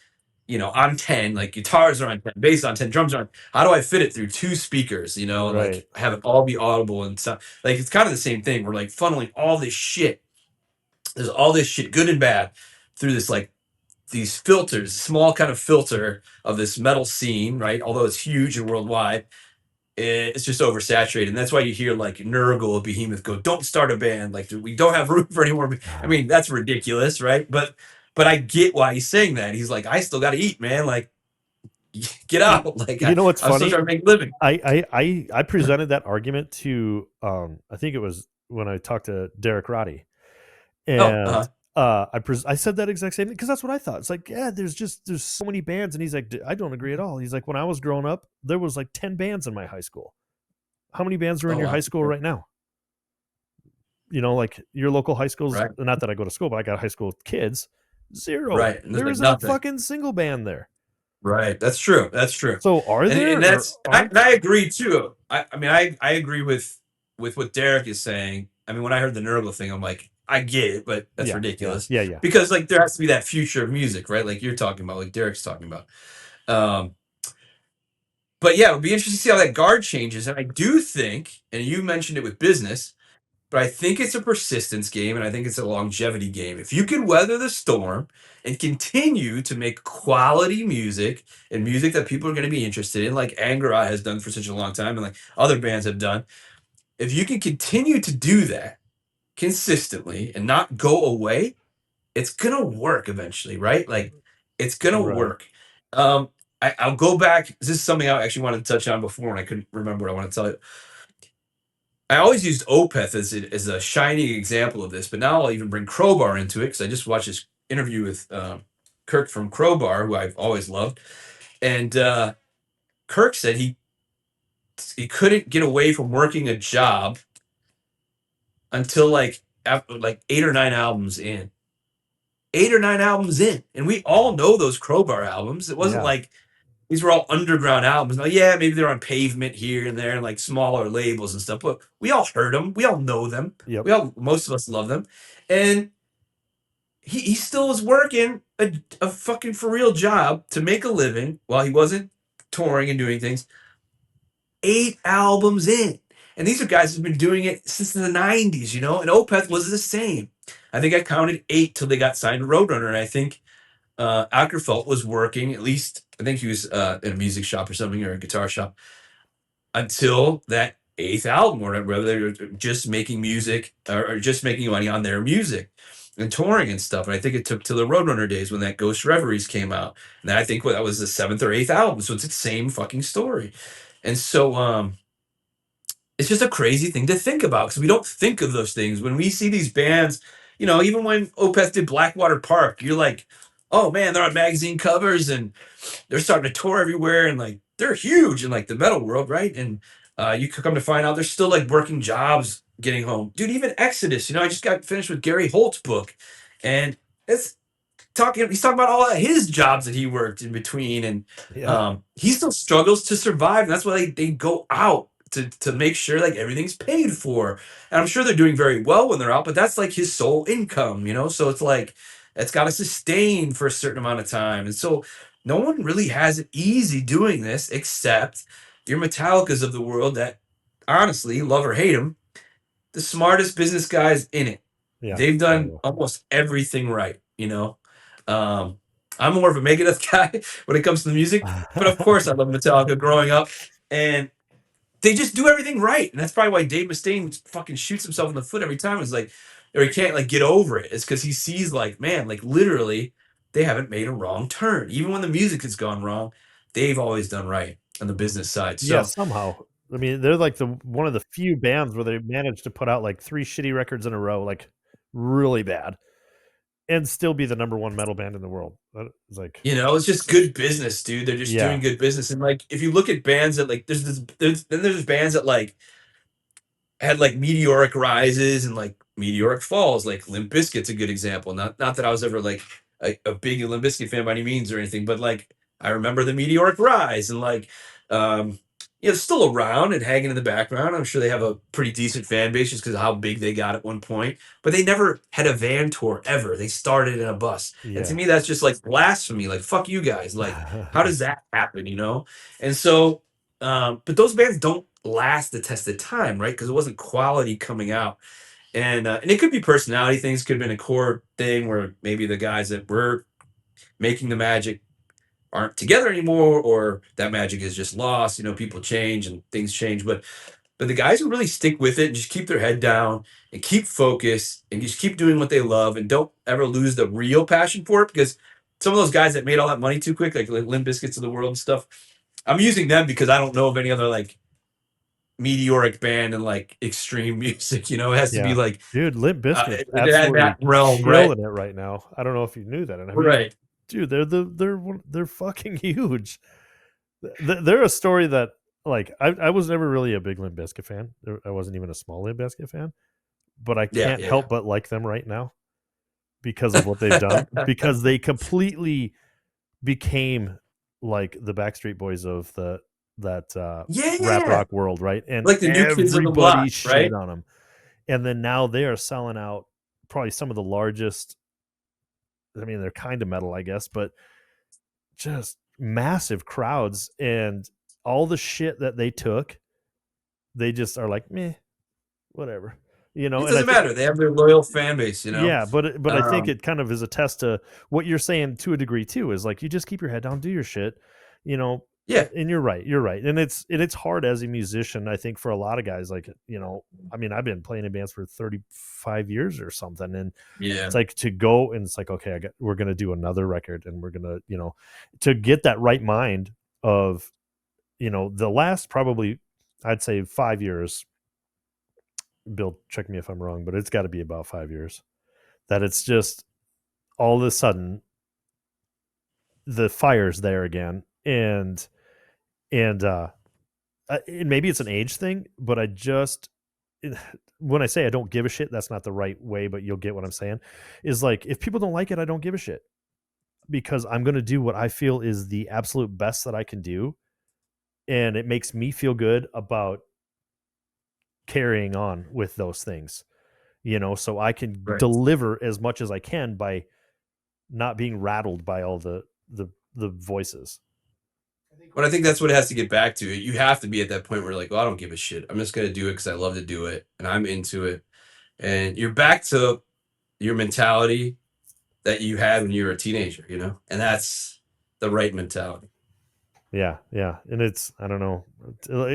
on 10, like guitars are on 10, bass on 10, drums are on. How do I fit it through two speakers, and Right. like have it all be audible and stuff? Like, it's kind of the same thing. We're like funneling all this shit. There's all this shit, good and bad, through this like these filters, small kind of filter of this metal scene, right? Although it's huge and worldwide, it's just oversaturated. And that's why you hear like Nurgle, Behemoth go, "Don't start a band. Like, we don't have room for any more." I mean, that's ridiculous, right? But I get why he's saying that. He's like, I still got to eat, man. Like, get out. Like, What's I'm still funny? trying to make a living. I presented that argument to I think it was when I talked to Derek Roddy, and I said that exact same thing because that's what I thought. It's like, yeah, there's so many bands, and he's like, I don't agree at all. He's like, when I was growing up, there was like 10 bands in my high school. How many bands are in Oh, your high wow. school right now? You know, like your local high schools. Right. Not that I go to school, but I got high school kids. Zero. Right. And there's There like isn't a nothing. fucking single band there. Right. That's true. That's true. So are And there or that's aren't? and I agree too. I mean I agree with what Derek is saying. I mean when I heard the Nurgle thing, I'm like, I get it, but that's Yeah, yeah, ridiculous. yeah, yeah. Because like there has to be that future of music, right? Like you're talking about, like Derek's talking about. Um but yeah, it'll be interesting to see how that guard changes. And I do think, and you mentioned it with business, but I think it's a persistence game and I think it's a longevity game. If you can weather the storm and continue to make quality music and music that people are going to be interested in, like Angara has done for such a long time and like other bands have done, if you can continue to do that consistently and not go away, it's going to work eventually, right? Like it's going to Right. work. Um, I'll go back. This is something I actually wanted to touch on before and I couldn't remember what I want to tell you. I always used Opeth as a shining example of this, but now I'll even bring Crowbar into it because I just watched this interview with Kirk from Crowbar, who I've always loved, and Kirk said he couldn't get away from working a job until like after like 8 or 9 albums in, 8 or 9 albums in, and we all know those Crowbar albums. It wasn't Yeah. like these were all underground albums. Now, yeah, maybe they're on Pavement here and there, and like smaller labels and stuff. But we all heard them. We all know them. Yep. Most of us love them. And he still was working a fucking for real job to make a living while he wasn't touring and doing things. 8 albums in, and these are guys who've been doing it since the '90s, you know. And Opeth was the same. I think I counted 8 till they got signed to Roadrunner, and I think Ackerfeld was working at least. I think he was in a music shop or something or a guitar shop until that eighth album, or whether they were just making music or just making money on their music and touring and stuff. And I think it took till the Roadrunner days when that Ghost Reveries came out. And I think that was the seventh or eighth album. So it's the same fucking story. And so it's just a crazy thing to think about because we don't think of those things when we see these bands. You know, even when Opeth did Blackwater Park, you're like, oh man, they're on magazine covers and they're starting to tour everywhere and like they're huge in like the metal world, right? And you could come to find out they're still like working jobs getting home. Dude, even Exodus, you know, I just got finished with Gary Holt's book and it's he's talking about all of his jobs that he worked in between and Yeah. he still struggles to survive. And that's why they go out to make sure like everything's paid for. And I'm sure they're doing very well when they're out, but that's like his sole income, you know? So it's like it's got to sustain for a certain amount of time. And so no one really has it easy doing this except your Metallicas of the world that honestly, love or hate them, the smartest business guys in it. Yeah. They've Yeah. done almost everything right, you know? Um, I'm more of a Megadeth guy when it comes to the music, but of course I love Metallica growing up. And they just do everything right. And that's probably why Dave Mustaine fucking shoots himself in the foot every time. It's like, or he can't like get over it. It's because he sees like, man, like literally they haven't made a wrong turn. Even when the music has gone wrong, they've always done right on the business side. Yeah, So, somehow. I mean, they're like the one of the few bands where they managed to put out like 3 shitty records in a row, like really bad, and still be the number 1 metal band in the world. It's like, you know, it's just good business, dude. They're just yeah, doing good business. And like, if you look at bands that like, there's bands that like had like meteoric rises and like meteoric falls. Like Limp Bizkit's a good example. Not that I was ever like a big Limp Bizkit fan by any means or anything, but like I remember the meteoric rise and like you know, still around and hanging in the background. I'm sure they have a pretty decent fan base just because of how big they got at one point. But they never had a van tour ever. They started in a bus. And to yeah. me, that's just like blasphemy. Like, fuck you guys. Like, how does that happen, you know? And so but those bands don't last the test of time, right? Because it wasn't quality coming out, and it could be personality things. Could have been a core thing where maybe the guys that were making the magic aren't together anymore, or that magic is just lost. You know, people change and things change, but the guys who really stick with it and just keep their head down and keep focused and just keep doing what they love and don't ever lose the real passion for it. Because some of those guys that made all that money too quick, like Limp Bizkits of the world and stuff, I'm using them because I don't know of any other like meteoric band in like extreme music. It has to be Yeah. like Dude, Limp Bizkit's it had that absolutely realm, right? killing it right now. I don't know if you knew that. And have you Right. dude, they're fucking huge. They're a story that like I was never really a big Limp Bizkit fan. I wasn't even a small Limp Bizkit fan, but I Yeah, can't yeah, help but like them right now because of what they've done. yeah. Because they completely became like the Backstreet Boys of that rap Yeah. rock world, right? And Like the new kids on the everybody block, shit right? on them. And then now they are selling out probably some of the largest. I mean, they're kind of metal, I guess, but just massive crowds and all the shit that they took, they just are like, meh, whatever, It And I doesn't think, matter. They have their loyal fan base. yeah, but I think Um, it kind of is a test to what you're saying to a degree too. Is like you just keep your head down, do your shit, you know. yeah. And you're right, and it's hard as a musician. I think for a lot of guys, like I mean, I've been playing in bands for 35 years or something, and Yeah. it's like to go and it's like, okay, we're gonna do another record, and we're gonna, to get that right mind of, the last probably, I'd say 5 years. Bill, check me if I'm wrong, but it's got to be about 5 years that it's just all of a sudden the fire's there again, and maybe it's an age thing, but I just when I say I don't give a shit, that's not the right way, but you'll get what I'm saying. Is like if people don't like it, I don't give a shit because I'm going to do what I feel is the absolute best that I can do, and it makes me feel good about carrying on with those things, so I can Right. deliver as much as I can by not being rattled by all the voices. But I think that's what it has to get back to. You have to be at that point where you're like, well, I don't give a shit. I'm just gonna do it because I love to do it and I'm into it. And you're back to your mentality that you had when you were a teenager. And that's the right mentality. Yeah, yeah, and it's I don't know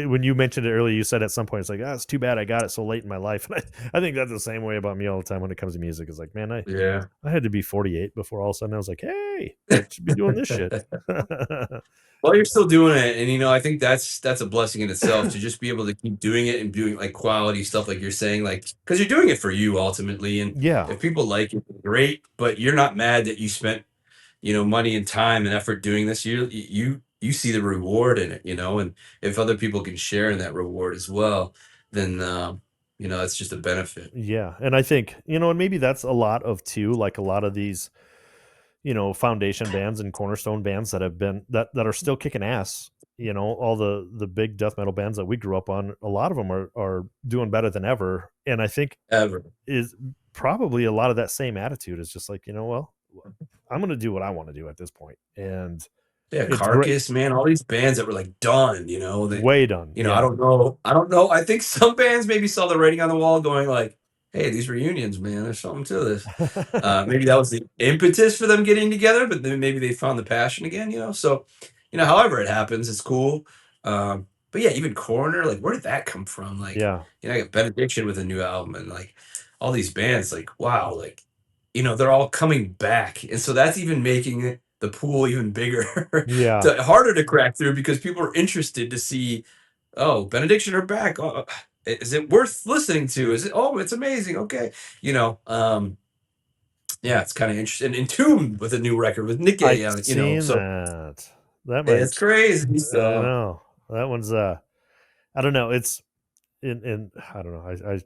when you mentioned it earlier. You said at some point it's like, it's too bad I got it so late in my life, and I think that's the same way about me all the time when it comes to music. It's like, man, Yeah. I had to be 48 before all of a sudden I was like, hey, I should be doing this shit. Well, you're still doing it, and I think that's a blessing in itself to just be able to keep doing it and doing like quality stuff, like you're saying, like because you're doing it for you ultimately, and Yeah, if people like it, great. But you're not mad that you spent money and time and effort doing this. You see the reward in it. And if other people can share in that reward as well, then it's just a benefit. yeah, and I think and maybe that's a lot of too, like a lot of these foundation bands and cornerstone bands that have been that are still kicking ass. All the big death metal bands that we grew up on, a lot of them are doing better than ever, and I think Ever. is probably a lot of that same attitude is just like, well, I'm going to do what I want to do at this point, and Yeah, it's great. Carcass, man, all these bands that were like done. They, Way done. I Yeah. don't know. I don't know. I think some bands maybe saw the writing on the wall, going like, "Hey, these reunions, man, there's something to this." Maybe that was the impetus for them getting together, but then maybe they found the passion again. So, however it happens, it's cool. But yeah, even Corner, like, where did that come from? Like, Yeah. I got Benediction with a new album, and like all these bands, like, wow, like, they're all coming back, and so that's even making the pool even bigger, Yeah. harder to crack through because people are interested to see, oh, Benediction are back. Is it worth listening to? Is it? Oh, it's amazing. Okay, yeah, it's kind of interesting. Entombed with a new record with I Nikkei on it. seen So that. That might. it's crazy. I don't So know. That one's I don't know. It's in I don't know.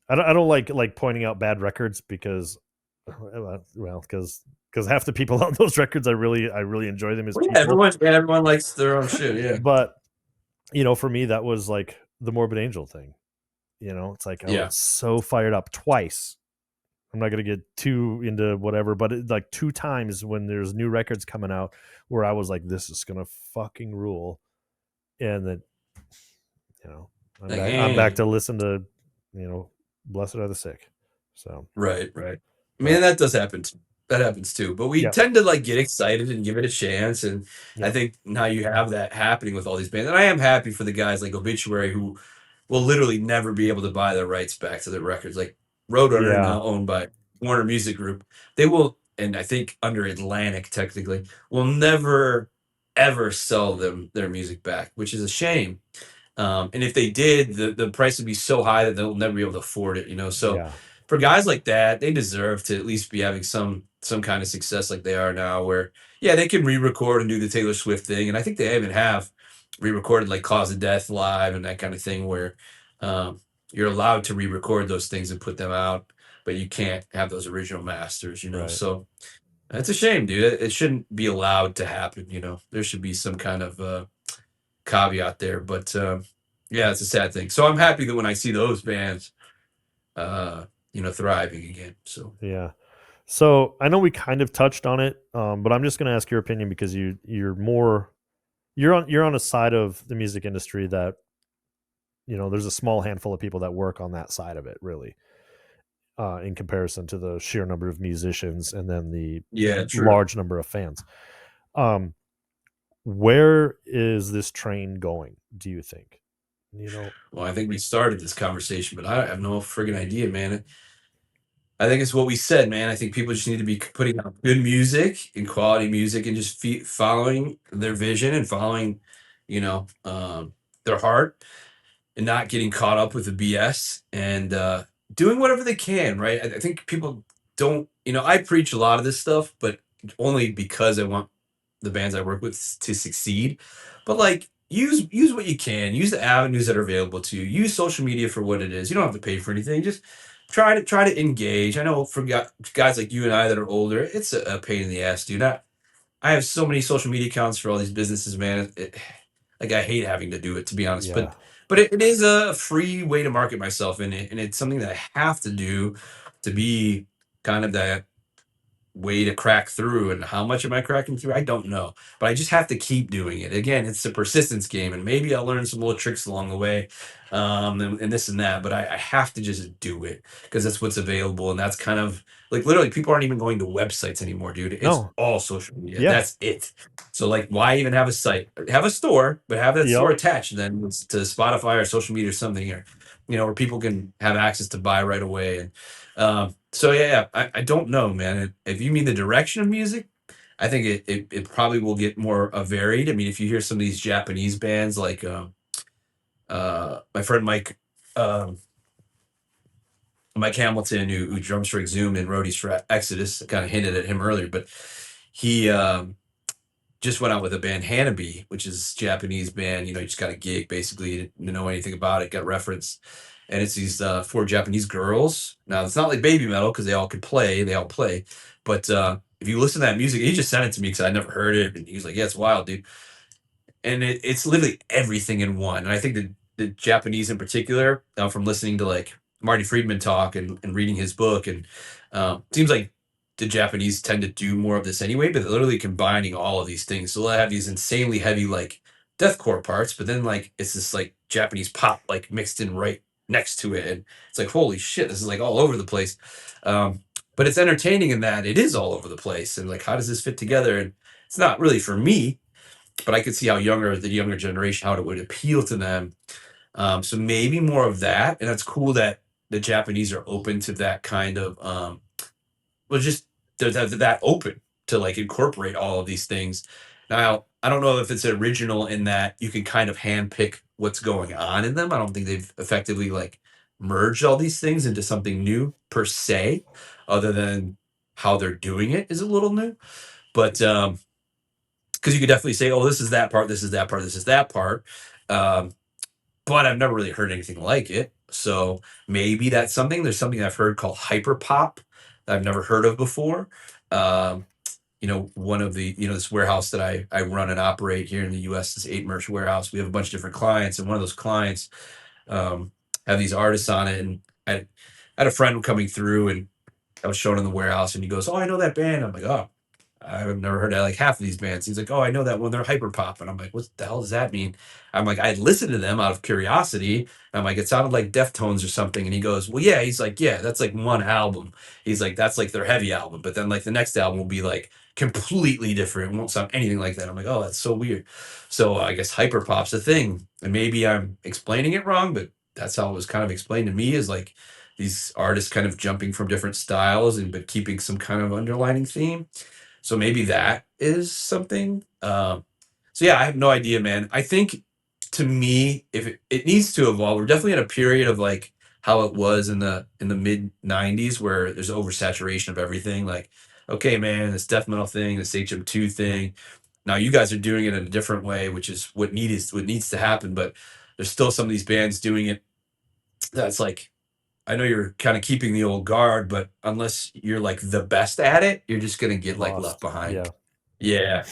I don't like pointing out bad records because because half the people on those records I really enjoy them as well, yeah, people. everyone likes their own shit. Yeah, But for me that was like the Morbid Angel thing. It's like I yeah. was so fired up twice. I'm not gonna get too into whatever, but like two times when there's new records coming out where I was like, this is gonna fucking rule, and then you know Like, I'm back eh. to listen to Blessed Are the Sick. So, Right, right. I mean, but that does happen. That happens too. But we yep, tend to like get excited and give it a chance. And I yep, think now you have that happening with all these bands. And I am happy for the guys like Obituary who will literally never be able to buy their rights back to their records. Like Roadrunner, yeah, now owned by Warner Music Group, they will, and I think under Atlantic technically, will never ever sell them their music back, which is a shame. And if they did, the price would be so high that they'll never be able to afford it, you know. So Yeah. for guys like that, they deserve to at least be having some kind of success like they are now, where yeah, they can re-record and do the Taylor Swift thing. And I think they even have re-recorded like Cause of Death live and that kind of thing where you're allowed to re-record those things and put them out, but you can't have those original masters, you know. Right. So that's a shame, dude. It shouldn't be allowed to happen, you know. There should be some kind of caveat there, but yeah, it's a sad thing. So I'm happy that when I see those bands, uh, you know, thriving again. So Yeah. So I know we kind of touched on it, but I'm just going to ask your opinion because you're on a side of the music industry that there's a small handful of people that work on that side of it, really, in comparison to the sheer number of musicians and then the yeah, true. large number of fans. Um, where is this train going? Do you think? Well, I think we started this conversation, but I have no friggin' idea, man. I think it's what we said, man. I think people just need to be putting out good music and quality music and just following their vision and following, you know, their heart and not getting caught up with the BS and doing whatever they can, right? I think people don't, you know, I preach a lot of this stuff, but only because I want the bands I work with to succeed. But like use what you can, use the avenues that are available to you. Use social media for what it is. You don't have to pay for anything. Just try to engage. I know for guys like you and I that are older, it's a pain in the ass, dude. I have so many social media accounts for all these businesses, man. Like I hate having to do it, to be honest. Yeah. But it is a free way to market myself in it, and it's something that I have to do to be kind of that way to crack through. And how much am I cracking through? I don't know, but I just have to keep doing it. Again, it's a persistence game, and maybe I'll learn some little tricks along the way, and this and that. But I have to just do it because that's what's available, and that's kind of like literally people aren't even going to websites anymore, dude. It's No. all social media. Yeah. That's it. So like, why even have a site? Have a store, but have that store Yep. attached then to Spotify or social media or something, or where people can have access to buy right away. And so yeah, I don't know, man. If you mean the direction of music, I think it probably will get more varied. I mean, if you hear some of these Japanese bands like my friend um, Mike Hamilton, who drums for Exhumed and roadies for Exodus, I kind of hinted at him earlier, but he just went out with a band Hanabi, which is a Japanese band. You know, you just got a gig basically, didn't know anything about it, got reference. And it's these four Japanese girls. Now it's not like baby metal because they all play. But if you listen to that music, he just sent it to me because I never heard it, and he was like, "Yeah, it's wild, dude." And it's literally everything in one. And I think the Japanese in particular, from listening to like Marty Friedman talk and reading his book, and seems like the Japanese tend to do more of this anyway, but they're literally combining all of these things. So they'll have these insanely heavy like deathcore parts, but then like it's this like Japanese pop like mixed in right next to it, and it's like holy shit, this is like all over the place. But it's entertaining in that it is all over the place, and like how does this fit together? And it's not really for me, but I could see how the younger generation, how it would appeal to them. So maybe more of that, and that's cool that the Japanese are open to that kind of just they're that open to like incorporate all of these things. Now, I don't know if it's original in that you can kind of handpick what's going on in them. I don't think they've effectively like merged all these things into something new per se, other than how they're doing it is a little new. But because you could definitely say, oh, this is that part, this is that part, this is that part. Um, but I've never really heard anything like it. So maybe that's something. There's something I've heard called hyper pop that I've never heard of before. Um, one of the, this warehouse that I run and operate here in the US, this 8 merch warehouse, we have a bunch of different clients. And one of those clients have these artists on it. And I had a friend coming through and I was showing him the warehouse and he goes, oh, I know that band. I'm like, oh, I've never heard of like half of these bands. He's like, oh, I know that one. They're hyper pop. And I'm like, what the hell does that mean? I'm like, I listened to them out of curiosity. I'm like, it sounded like Deftones or something. And he goes, well, yeah. He's like, yeah, that's like one album. He's like, that's like their heavy album. But then like the next album will be like completely different. It won't sound anything like that. I'm like, oh, that's so weird. So I guess hyper pop's a thing. And maybe I'm explaining it wrong, but that's how it was kind of explained to me, is like these artists kind of jumping from different styles but keeping some kind of underlining theme. So maybe that is something. So yeah, I have no idea, man. I think to me, if it needs to evolve. We're definitely in a period of like how it was in the mid '90s, where there's oversaturation of everything. Like, okay, man, this death metal thing, this HM2 thing. Now you guys are doing it in a different way, which is what needs to happen. But there's still some of these bands doing it that's like, I know you're kind of keeping the old guard, but unless you're like the best at it, you're just gonna get like left Lost. behind. Yeah.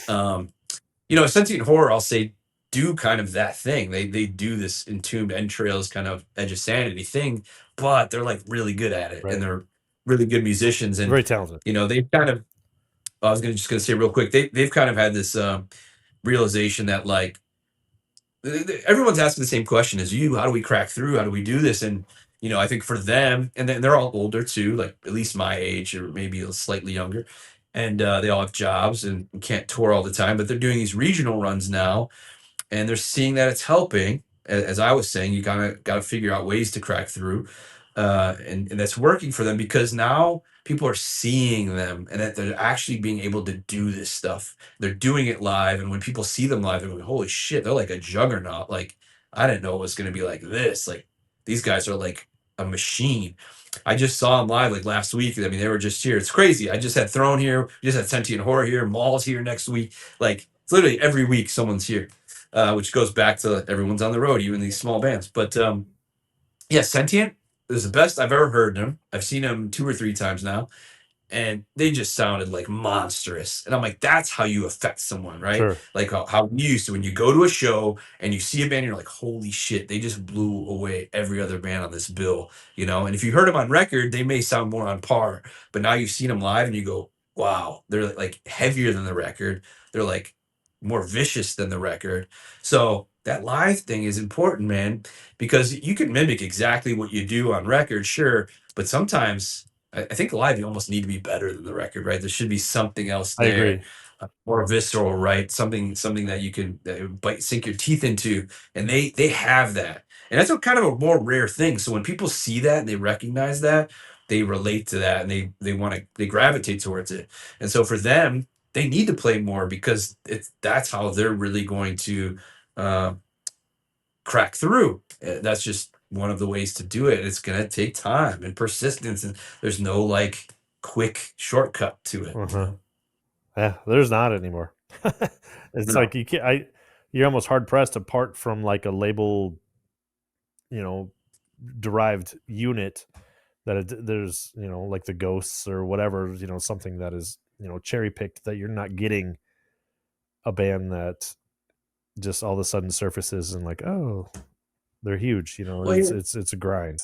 Yeah. Sentient horror, I'll say, do kind of that thing. They do this entombed entrails kind of edge of sanity thing, but they're like really good at it, and Right. they're really good musicians. And Very talented. they've kind of. I was gonna say real quick. They've kind of had this realization that like everyone's asking the same question as you. How do we crack through? How do we do this? And I think for them, and then they're all older too, like at least my age or maybe slightly younger, and they all have jobs and can't tour all the time, but they're doing these regional runs now, and they're seeing that it's helping. As I was saying, you kind of got to figure out ways to crack through, and that's working for them because now people are seeing them and that they're actually being able to do this stuff. They're doing it live, and when people see them live, they're like, "Holy shit, they're like a juggernaut!" Like, I didn't know it was going to be like this. Like, these guys are like a machine. I just saw them live like last week. I mean, they were just here. It's crazy. I just had Throne here. We just had Sentient Horror here. Maul's here next week. Like, it's literally every week someone's here, which goes back to everyone's on the road, even these small bands. But yeah, Sentient is the best I've ever heard them. I've seen them 2 or 3 times now, and they just sounded like monstrous. And I'm like, that's how you affect someone, right? Sure. Like how we used to when you go to a show and you see a band, you're like, holy shit, they just blew away every other band on this bill, And if you heard them on record, they may sound more on par, but now you've seen them live and you go, wow, they're like heavier than the record. They're like more vicious than the record. So that live thing is important, man, because you can mimic exactly what you do on record, sure, but sometimes I think live you almost need to be better than the record, right? There should be something else I there, agree. more visceral, right? Something that you can sink your teeth into, and they have that, and that's a kind of a more rare thing. So when people see that and they recognize that, they relate to that, and they gravitate towards it. And so for them, they need to play more because that's how they're really going to uh, crack through. That's just one of the ways to do it. It's going to take time and persistence, and there's no like quick shortcut to it. Uh-huh. Yeah, there's not anymore. It's No. like you can't. You're almost hard pressed to part from like a label, you know, derived unit there's like the ghosts or whatever, something that is cherry picked, that you're not getting a band that just all of a sudden surfaces and like, oh, they're huge. Well, It's a grind.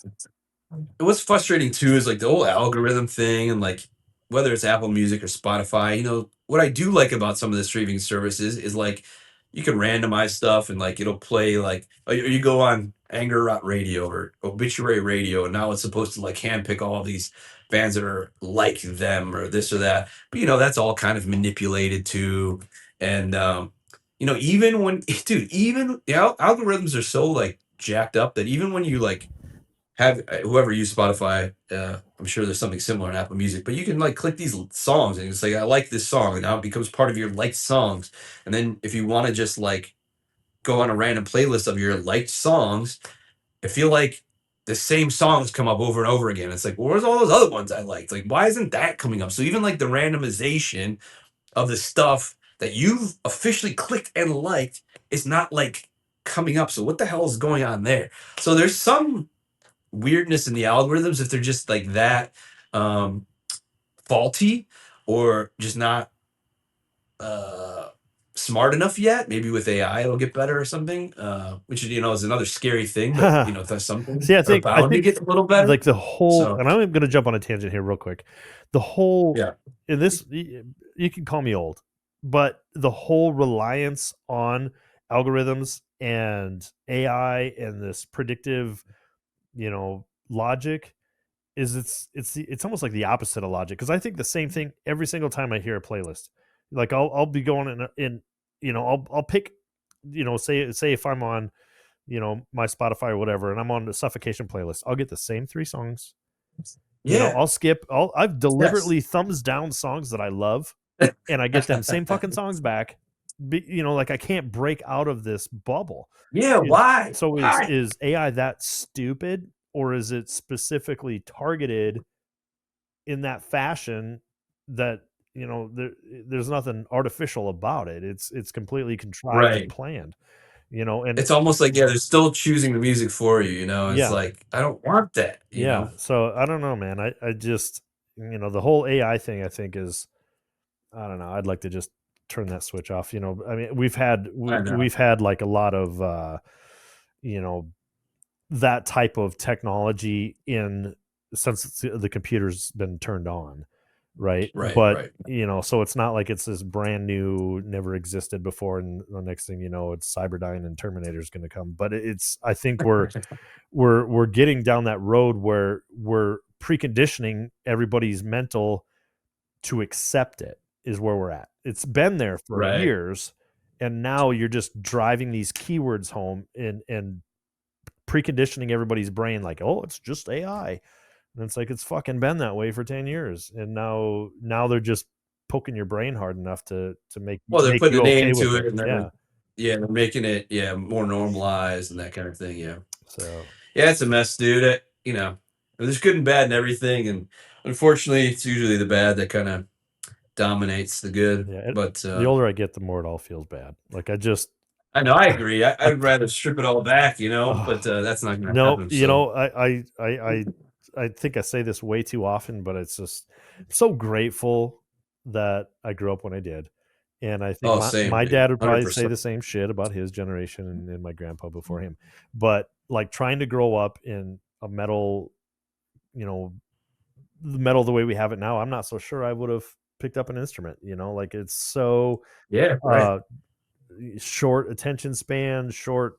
what's frustrating too is like the whole algorithm thing, and like whether it's Apple Music or Spotify. What I do like about some of the streaming services is like you can randomize stuff and like it'll play like, or you go on Anger Rot Radio or Obituary Radio, and now it's supposed to like handpick all of these bands that are like them or this or that. But that's all kind of manipulated too. And even when dude, even the algorithms are so like jacked up that even when you like have whoever used Spotify, I'm sure there's something similar in Apple Music, but you can like click these songs and it's like, I like this song, and now it becomes part of your liked songs. And then if you want to just like go on a random playlist of your liked songs, I feel like the same songs come up over and over again. It's like, well, where's all those other ones I liked? Like, why isn't that coming up? So even like the randomization of the stuff that you've officially clicked and liked is not like coming up. So what the hell is going on there? So there's some weirdness in the algorithms if they're just like that faulty or just not smart enough yet. Maybe with AI it'll get better or something, which is another scary thing, but there's some things See, are I bound to think get a little better. like the whole, So and I'm going to jump on a tangent here real quick. The whole, yeah. in this, you can call me old, but the whole reliance on algorithms and AI and this predictive, logic is it's almost like the opposite of logic, because I think the same thing every single time I hear a playlist. Like I'll be going in I'll pick, say if I'm on my Spotify or whatever, and I'm on the Suffocation playlist, I'll get the same 3 songs. Yeah. I'll skip. I've Yes. deliberately thumbs down songs that I love, and I get them same fucking songs back, like I can't break out of this bubble. Yeah, why? So Why? is AI that stupid, or is it specifically targeted in that fashion that there's nothing artificial about it? It's completely contrived and Right. planned, and It's almost like, yeah, they're still choosing the music for you, It's yeah, like, I don't want that. yeah. So I don't know, man. I just the whole AI thing I think is, I don't know. I'd like to just turn that switch off. I mean, I know. we've had like a lot of you know that type of technology in since the computer's been turned on, right? Right, But right. so it's not like it's this brand new, never existed before, and the next thing you know, it's Cyberdyne and Terminator's going to come. But it's I think we're getting down that road where we're preconditioning everybody's mental to accept it, is where we're at. It's been there for Right. years, and now you're just driving these keywords home and preconditioning everybody's brain like, oh, it's just AI. And it's like, it's fucking been that way for 10 years. And now they're just poking your brain hard enough to Well, they're make putting a you name okay with to it. it, and Yeah. they're making it, more normalized and that kind of thing, yeah. So Yeah, it's a mess, dude. There's good and bad and everything, and unfortunately, it's usually the bad that kinda dominates the good, yeah, but, the older I get, the more it all feels bad. Like I just I know, I agree. I would rather strip it all back, oh, but, that's not gonna no, happen, so I think I say this way too often, but it's just, I'm so grateful that I grew up when I did. And I think oh, same, my dude. dad would probably say 100%. the same shit about his generation and my grandpa before him. But like trying to grow up in a metal, you know, the metal the way we have it now, I'm not so sure I would have picked up an instrument, like it's so Yeah, right. uh short attention span, short,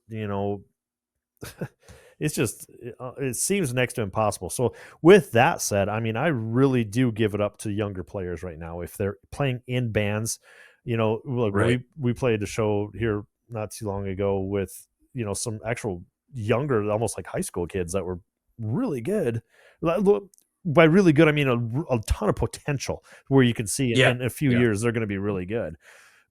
it's just it seems next to impossible. So with that said, I mean, I really do give it up to younger players right now if they're playing in bands. Look, Right. we played a show here not too long ago with some actual younger, almost like high school kids that were really good. By really good, I mean a ton of potential where you can see Yeah. in a few Yeah. years they're going to be really good.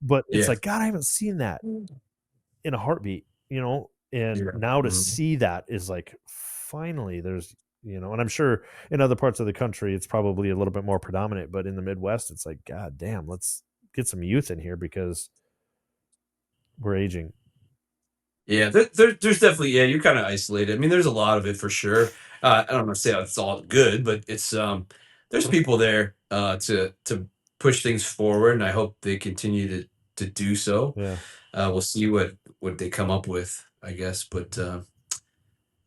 But it's Yeah. like, God, I haven't seen that in a heartbeat, and Yeah. now to Mhm. see that is like, finally there's, and I'm sure in other parts of the country it's probably a little bit more predominant, but in the Midwest it's like, God damn, let's get some youth in here because we're aging. Yeah, there's definitely, yeah, you're kinda isolated. I mean, there's a lot of it for sure. I don't wanna say it's all good, but there's people there, to push things forward, and I hope they continue to do so. Yeah, We'll see what they come up with, I guess, but,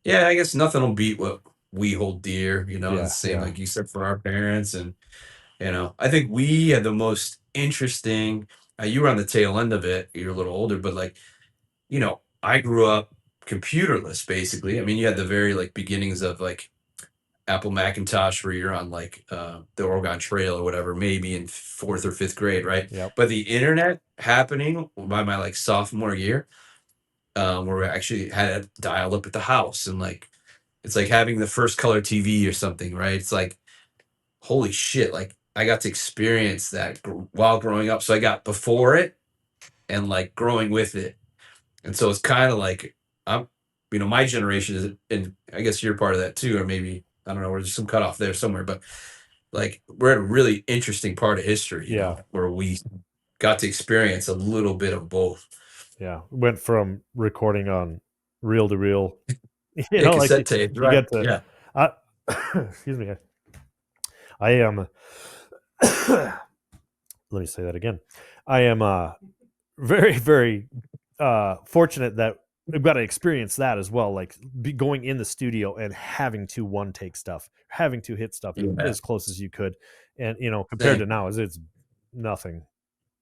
yeah, I guess nothing will beat what we hold dear, the yeah, same yeah, like you said for our parents, and, I think we had the most interesting you were on the tail end of it, you're a little older, but, like, I grew up computerless basically. I mean, you had the very like beginnings of like Apple Macintosh where you're on like the Oregon Trail or whatever, maybe in fourth or fifth grade, right? yep, But the internet happening by my like sophomore year, where we actually had it dialed up at the house and like it's like having the first color TV or something, right? It's like holy shit, like I got to experience that while growing up. So I got before it and like growing with it. And so it's kind of like I'm, my generation is, and I guess you're part of that too, or maybe I don't know, there's some cutoff there somewhere, but like we're at a really interesting part of history, yeah, where we got to experience a little bit of both. yeah. Went from recording on reel to reel, Yeah, like cassette tapes, you right? get to Yeah, I excuse me, I am let me say that again. I am very, very fortunate that we've got to experience that as well. Like going in the studio and having to one take stuff, having to hit stuff yeah, as close as you could, and compared to same, now, is it's nothing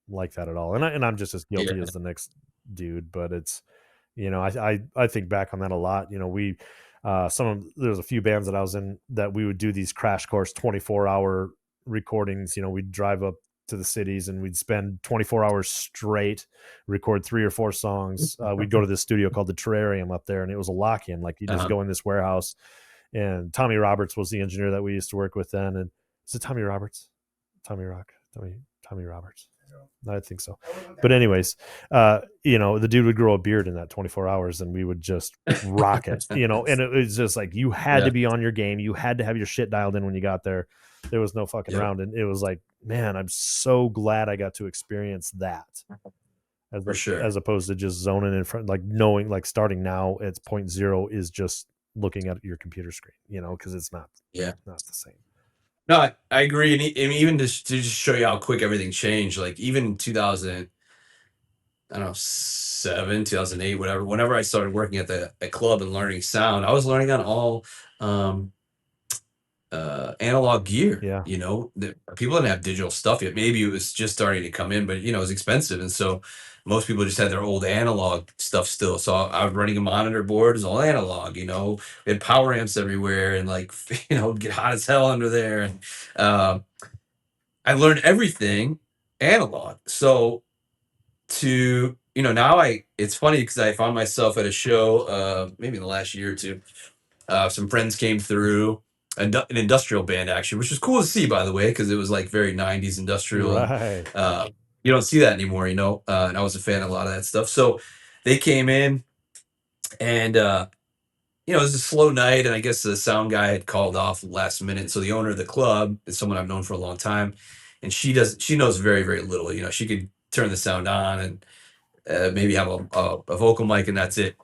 like that at all. And I'm just as yeah, guilty as the next dude. But it's I think back on that a lot. We there's a few bands that I was in that we would do these crash course 24-hour recordings. We'd drive up to the cities and we'd spend 24 hours straight, record 3 or 4 songs. We'd go to this studio called the Terrarium up there, and it was a lock-in. Like you just uh-huh. go in this warehouse, and Tommy Roberts was the engineer that we used to work with then. And is it Tommy Roberts? Tommy Roberts. I think so. But anyways, the dude would grow a beard in that 24 hours and we would just rock it, and it was just like, you had to be on your game. You had to have your shit dialed in when you got there. There was no fucking around. And it was like, man, I'm so glad I got to experience that. For sure. As opposed to just zoning in front, like knowing, like starting now at 0.0 is just looking at your computer screen, because it's not the same. No, I agree. And even to just show you how quick everything changed, like even in 2000, I don't know, 2008, whatever, whenever I started working at the club and learning sound, I was learning on all analog gear. Yeah. People didn't have digital stuff yet. Maybe it was just starting to come in, but it was expensive. And so most people just had their old analog stuff still. So I was running a monitor board, it was all analog, we had power amps everywhere and get hot as hell under there. And I learned everything analog. So now it's funny because I found myself at a show, maybe in the last year or two. Some friends came through, an industrial band actually, which was cool to see, by the way, because it was like very 90s industrial. Right. And, you don't see that anymore, and I was a fan of a lot of that stuff. So they came in and, it was a slow night, and I guess the sound guy had called off last minute. So the owner of the club is someone I've known for a long time, and she knows very, very little. She could turn the sound on and maybe have a vocal mic, and that's it.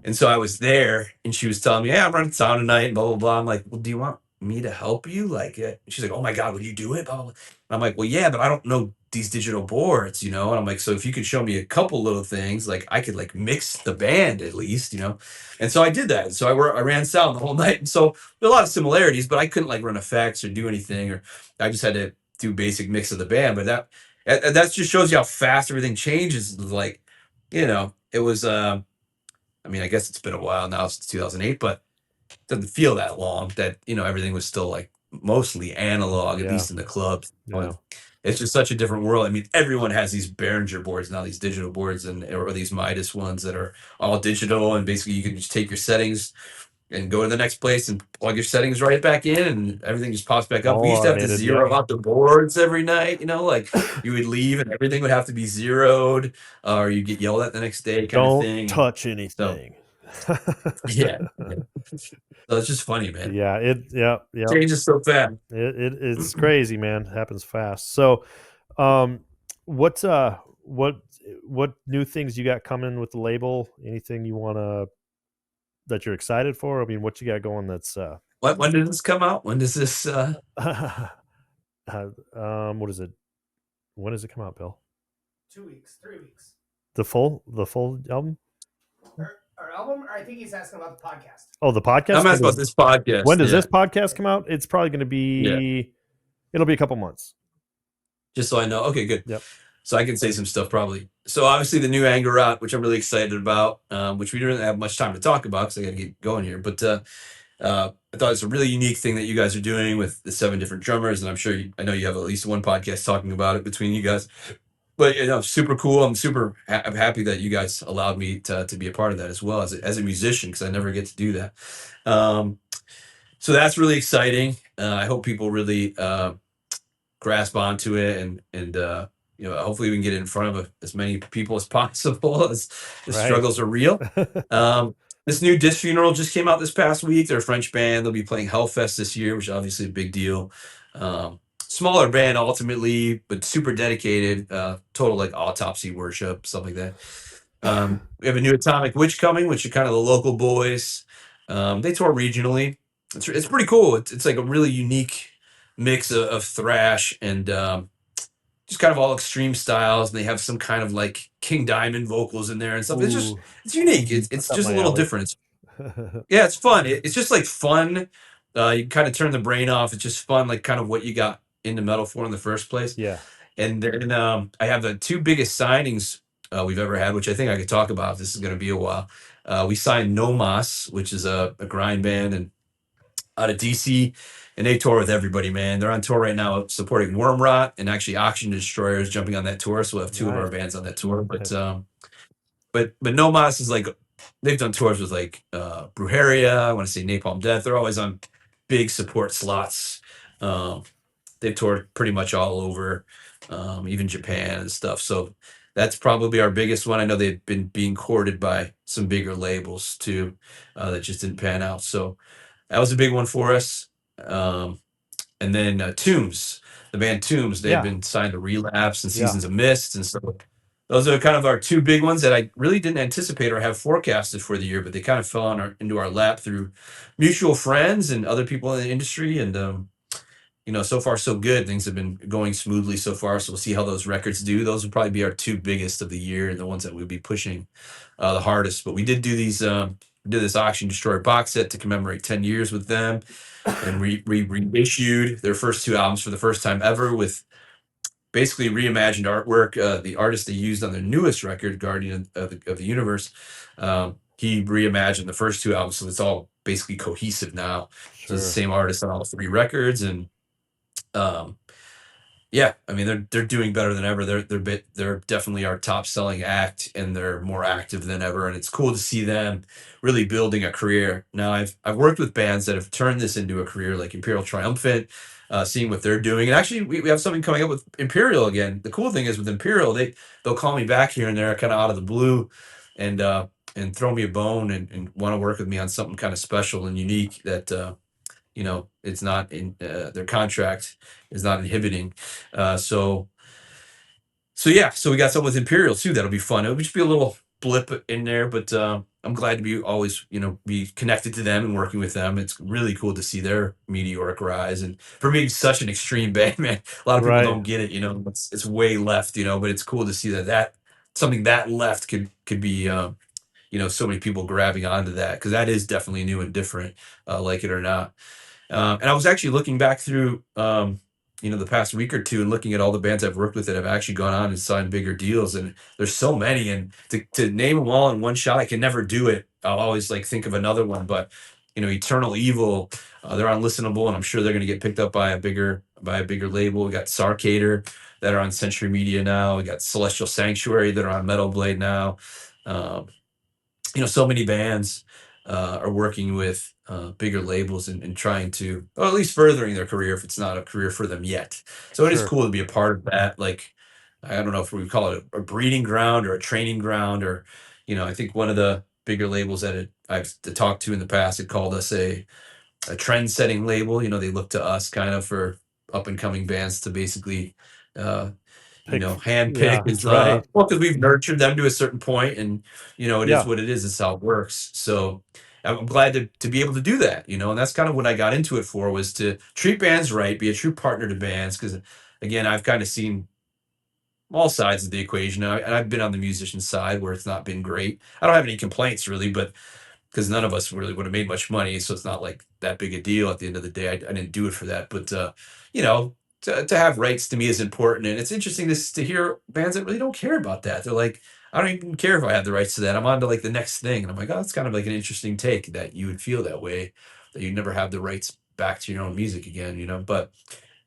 And so I was there, and she was telling me, "Hey, I'm running sound tonight," and blah, blah, blah. I'm like, "Well, do you want me to help you?" Like, she's like, "Oh my God, will you do it?" Blah, blah, blah. And I'm like, "Well, yeah, but I don't know these digital boards, And I'm like, "So if you could show me a couple little things, like I could like mix the band at least, And so I did that. So I ran sound the whole night. And so there are a lot of similarities, but I couldn't like run effects or do anything, or I just had to do basic mix of the band. But that just shows you how fast everything changes. Like, it was, I guess it's been a while now since 2008, but it doesn't feel that long that, everything was still like mostly analog, at least in the clubs. Yeah. It's just such a different world. Everyone has these Behringer boards now, these digital boards, or these Midas ones that are all digital. And basically you can just take your settings and go to the next place and plug your settings right back in, and everything just pops back up. We used to have to zero out the boards every night, like you would leave and everything would have to be zeroed, or you get yelled at the next day kind of thing. Don't touch anything. So, yeah. So it's just funny, man. Yeah, it changes so fast. It's crazy, man. It happens fast. So, what new things you got coming with the label? Anything you want that you're excited for? What you got going? That's when did this come out? When does this? What is it? When does it come out, Bill? 2 weeks, 3 weeks. The full album? Our album, or I think he's asking about the podcast. Oh, the podcast? I'm asking about this podcast. When does this podcast come out? It's probably going to be, it'll be a couple months. Just so I know. Okay, good. Yep. So I can say some stuff probably. So obviously the new Anger Rot, which I'm really excited about, which we didn't have much time to talk about because I got to get going here. But I thought it's a really unique thing that you guys are doing with the 7 different drummers. And I'm sure I know you have at least one podcast talking about it between you guys. But super cool. I'm happy that you guys allowed me to be a part of that as well as a musician, because I never get to do that. So that's really exciting. I hope people really grasp onto it, and hopefully we can get it in front of as many people as possible, as the struggles are real. This new Disc Funeral just came out this past week. They're a French band. They'll be playing Hellfest this year, which is obviously a big deal. Smaller band ultimately, but super dedicated, total like autopsy worship, stuff like that. We have a new Atomic Witch coming, which are kind of the local boys. They tour regionally. It's pretty cool. It's like a really unique mix of thrash and just kind of all extreme styles. And they have some kind of like King Diamond vocals in there and stuff. Ooh, it's unique. It's just a little different. Yeah, it's fun. It's just like fun. You kind of turn the brain off. It's just fun, like kind of what you got into metal for in the first place. Yeah. And then I have the 2 biggest signings we've ever had, which I think I could talk about. This is going to be a while. We signed No Mas, which is a grind band and out of DC, and they tour with everybody, man. They're on tour right now supporting Worm Rot, and actually Oxygen Destroyer is jumping on that tour. So we'll have 2 of our bands on that tour. But No Mas is like, they've done tours with like Brujeria. I want to say Napalm Death. They're always on big support slots. they've toured pretty much all over, even Japan and stuff. So that's probably our biggest one. I know they've been being courted by some bigger labels too, that just didn't pan out. So that was a big one for us. And then Tombs, the band Tombs, they've been signed to Relapse and Seasons of Mist, and so those are kind of our two big ones that I really didn't anticipate or have forecasted for the year, but they kind of fell into our lap through mutual friends and other people in the industry. And so far so good. Things have been going smoothly so far. So we'll see how those records do. Those will probably be our two biggest of the year and the ones that we'll be pushing the hardest. But we did do these. We did this Auction Destroyer box set to commemorate 10 years with them, and reissued their first two albums for the first time ever with basically reimagined artwork. The artist they used on their newest record, Guardian of the Universe, he reimagined the first two albums, so it's all basically cohesive now. So it's the same artist on all three records, and yeah, I mean they're doing better than ever. They're definitely our top selling act, and they're more active than ever. And it's cool to see them really building a career. Now I've worked with bands that have turned this into a career, like Imperial Triumphant, seeing what they're doing. And actually we have something coming up with Imperial again. The cool thing is with Imperial, they'll call me back here and there, kind of out of the blue, and throw me a bone and want to work with me on something kind of special and unique that it's not in their contract is not inhibiting. So yeah, so we got something with Imperial too. That'll be fun. It'll just be a little blip in there, but I'm glad to be always, be connected to them and working with them. It's really cool to see their meteoric rise. And for me, it's such an extreme band, man. A lot of people don't get it, it's way left, but it's cool to see that something that left could be, so many people grabbing onto that, because that is definitely new and different, like it or not. And I was actually looking back through, the past week or two and looking at all the bands I've worked with that have actually gone on and signed bigger deals. And there's so many. And to name them all in one shot, I can never do it. I'll always think of another one. But, Eternal Evil, they're unlistenable, and I'm sure they're going to get picked up by a bigger label. We got Sarcator that are on Century Media now. We got Celestial Sanctuary that are on Metal Blade now. So many bands are working with bigger labels and trying to, or at least furthering their career if it's not a career for them yet. So it is cool to be a part of that. I don't know if we would call it a breeding ground or a training ground, or, I think one of the bigger labels that I've talked to in the past had called us a trend-setting label. They look to us kind of for up-and-coming bands to basically handpick is right. Well, because we've nurtured them to a certain point, and it is what it is. It's how it works. So I'm glad to be able to do that. And that's kind of what I got into it for, was to treat bands right, be a true partner to bands. Because again, I've kind of seen all sides of the equation, and I've been on the musician side where it's not been great. I don't have any complaints really, but because none of us really would have made much money, so it's not like that big a deal at the end of the day. I didn't do it for that, but to have rights to me is important. And it's interesting to hear bands that really don't care about that. They're like, I don't even care if I have the rights to that. I'm on to the next thing. And I'm like, oh, that's kind of an interesting take, that you would feel that way, that you never have the rights back to your own music again, but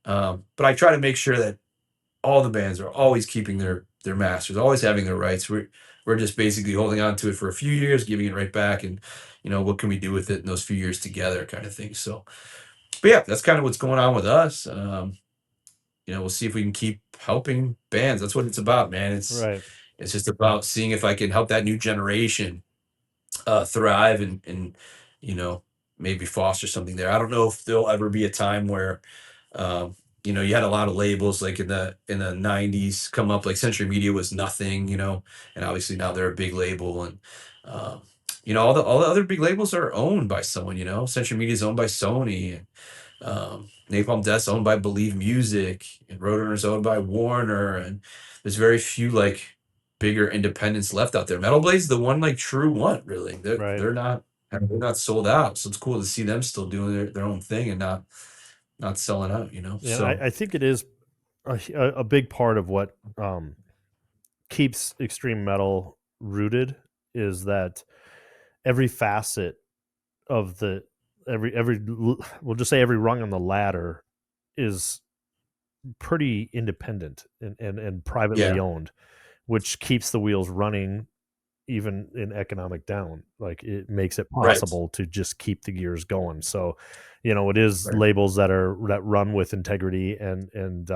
I try to make sure that all the bands are always keeping their masters, always having their rights. We're just basically holding on to it for a few years, giving it right back, and what can we do with it in those few years together, kind of thing. So, but yeah, that's kind of what's going on with us. We'll see if we can keep helping bands. That's what it's about, man. It's just about seeing if I can help that new generation thrive and maybe foster something there. I don't know if there'll ever be a time where you had a lot of labels like in the 90s come up, like Century Media was nothing, and obviously now they're a big label, and all the other big labels are owned by someone. Century Media is owned by Sony, and Napalm Death's owned by Believe Music, and Roadrunner's owned by Warner, and there's very few bigger independents left out there. Metal Blade's the one true one, really. They're not sold out, so it's cool to see them still doing their own thing and not selling out, Yeah, so I think it is a big part of what keeps extreme metal rooted, is that every facet of we'll just say every rung on the ladder is pretty independent and privately owned, which keeps the wheels running even in economic down. Like it makes it Right. possible to just keep the gears going. So, it is Right. labels that run with integrity and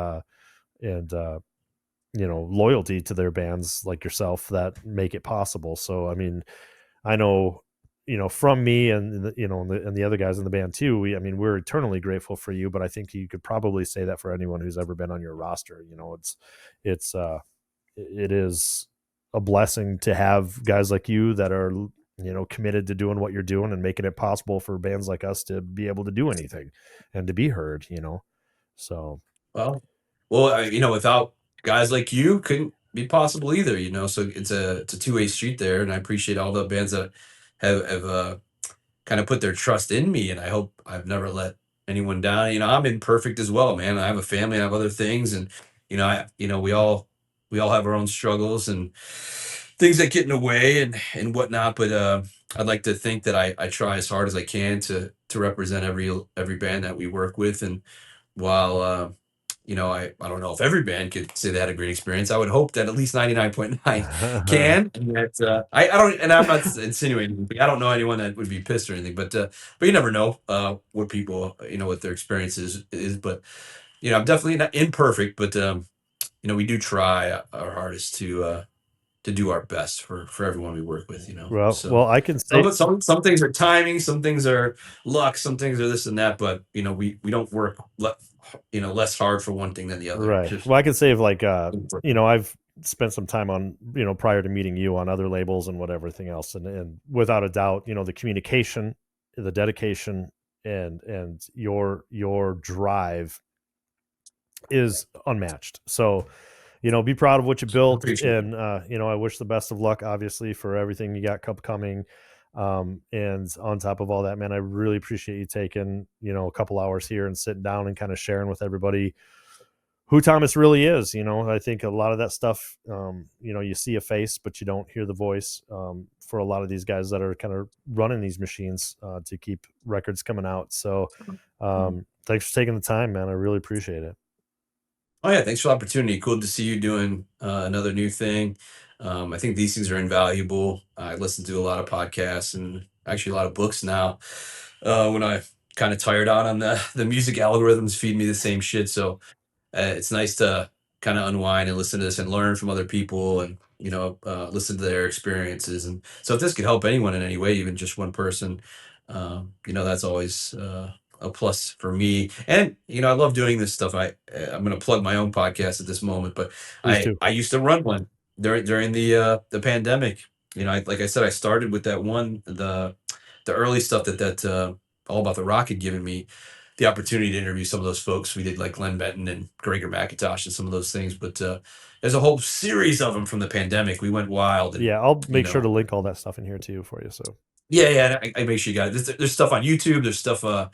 loyalty to their bands like yourself that make it possible. So, I mean, I know, from me and the other guys in the band too. We're eternally grateful for you, but I think you could probably say that for anyone who's ever been on your roster. It's it is a blessing to have guys like you that are committed to doing what you're doing and making it possible for bands like us to be able to do anything and to be heard. So Well, without guys like you, couldn't be possible either. So it's a two-way street there, and I appreciate all the bands that have kind of put their trust in me, and I hope I've never let anyone down. I'm imperfect as well, man. I have a family, I have other things, and we all have our own struggles and things that get in the way and whatnot. But I'd like to think that I try as hard as I can to represent every band that we work with. And while I don't know if every band could say they had a great experience. I would hope that at least 99.9 can. And that I don't, and I'm not insinuating. I don't know anyone that would be pissed or anything, but you never know what people, what their experience is. But I'm definitely not imperfect, but we do try our hardest to do our best for everyone we work with. well, So I can say some things are timing, some things are luck, some things are this and that, but we don't work less hard for one thing than the other. right. Just Well, I can say I've spent some time on prior to meeting you on other labels and everything else, and without a doubt, the communication, the dedication, and your drive is unmatched. So, be proud of what you built, appreciate it. and I wish the best of luck, obviously, for everything you got coming. And on top of all that, man, I really appreciate you taking a couple hours here and sitting down and kind of sharing with everybody who Thomas really is. I think a lot of that stuff, you see a face, but you don't hear the voice, for a lot of these guys that are kind of running these machines, to keep records coming out. So, thanks for taking the time, man. I really appreciate it. Oh yeah, thanks for the opportunity. Cool to see you doing another new thing. I think these things are invaluable. I listen to a lot of podcasts and actually a lot of books now. When I kind of tired out on the music algorithms feed me the same shit. So it's nice to kind of unwind and listen to this and learn from other people and listen to their experiences. And so if this could help anyone in any way, even just one person, that's always a plus for me. And I love doing this stuff. I'm going to plug my own podcast at this moment, but Please I used to run one during the pandemic. Like I said, I started with that one, the early stuff that All About the Rock had given me the opportunity to interview some of those folks. We did like Glenn Benton and Gregor McIntosh and some of those things, but there's a whole series of them from the pandemic. We went wild. And, Yeah, I'll make sure to link all that stuff in here too for you. So yeah, I make sure you got it. There's stuff on YouTube. There's stuff on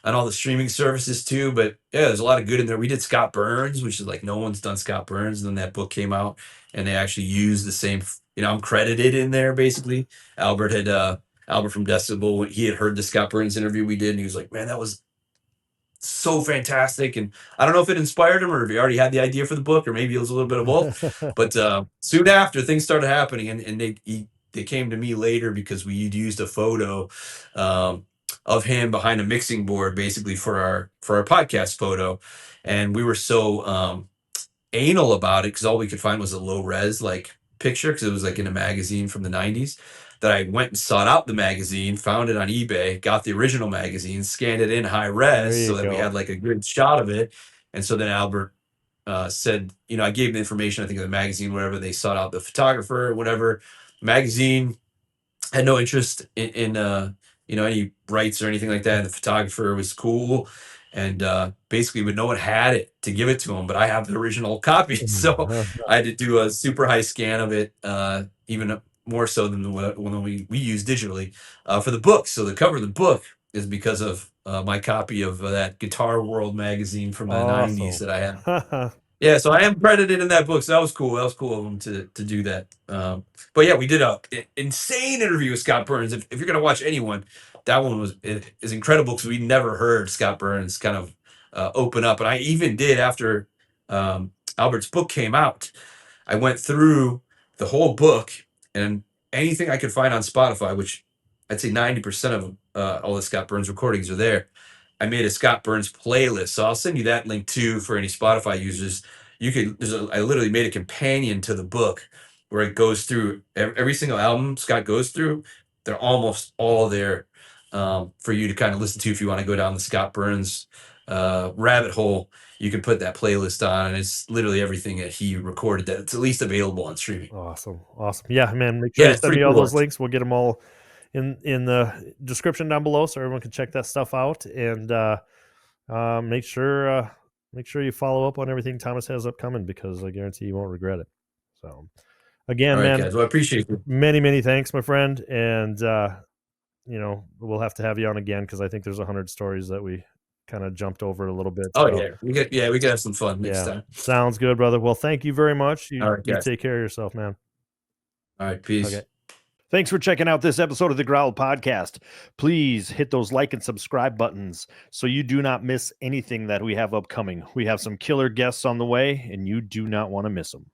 all the streaming services too. But yeah, there's a lot of good in there. We did Scott Burns, which is like no one's done Scott Burns. And then that book came out, and they actually used the same. I'm credited in there basically. Albert from Decibel, he had heard the Scott Burns interview we did, and he was like, "Man, that was so fantastic." And I don't know if it inspired him or if he already had the idea for the book, or maybe it was a little bit of both. But soon after, things started happening, and they came to me later because we used a photo of him behind a mixing board, basically for our podcast photo, and we were so anal about it because all we could find was a low res like picture because it was like in a magazine from the 90s, that I went and sought out the magazine, found it on eBay, got the original magazine, scanned it in high there res you so that we go. had like a good shot of it. And so then Albert said, I gave him the information, I think of the magazine, whatever. They sought out the photographer, whatever. Magazine had no interest in any rights or anything like that. And the photographer was cool. And basically, but no one had it to give it to him. But I have the original copy, so I had to do a super high scan of it, even more so than the one we use digitally for the book. So the cover of the book is because of my copy of that Guitar World magazine from the 90s that I had. Awesome. Yeah, so I am credited in that book. So that was cool. That was cool of him to do that. But yeah, we did a insane interview with Scott Burns. If you're gonna watch anyone, that one is incredible because we never heard Scott Burns kind of open up. And I even did after Albert's book came out. I went through the whole book and anything I could find on Spotify, which I'd say 90% of all the Scott Burns recordings are there. I made a Scott Burns playlist, so I'll send you that link too for any Spotify users. You could. I literally made a companion to the book where it goes through every single album Scott goes through. They're almost all there for you to kind of listen to if you want to go down the Scott Burns rabbit hole. You can put that playlist on, and it's literally everything that he recorded that's at least available on streaming. Awesome. Yeah, man. Make sure Yeah, you it's send pretty me all cool. those links. We'll get them all in the description down below, so everyone can check that stuff out. And make sure you follow up on everything Thomas has upcoming, because I guarantee you won't regret it. So again, All right, man, guys. Well, I appreciate you. many thanks, my friend. And we'll have to have you on again, because I think there's 100 stories that we kind of jumped over a little bit. Oh, so, yeah. We can have some fun next time. Sounds good, brother. Well, thank you very much. All right, you guys. take care of yourself, man. All right, peace. Okay. Thanks for checking out this episode of the Growl Podcast. Please hit those like and subscribe buttons so you do not miss anything that we have upcoming. We have some killer guests on the way, and you do not want to miss them.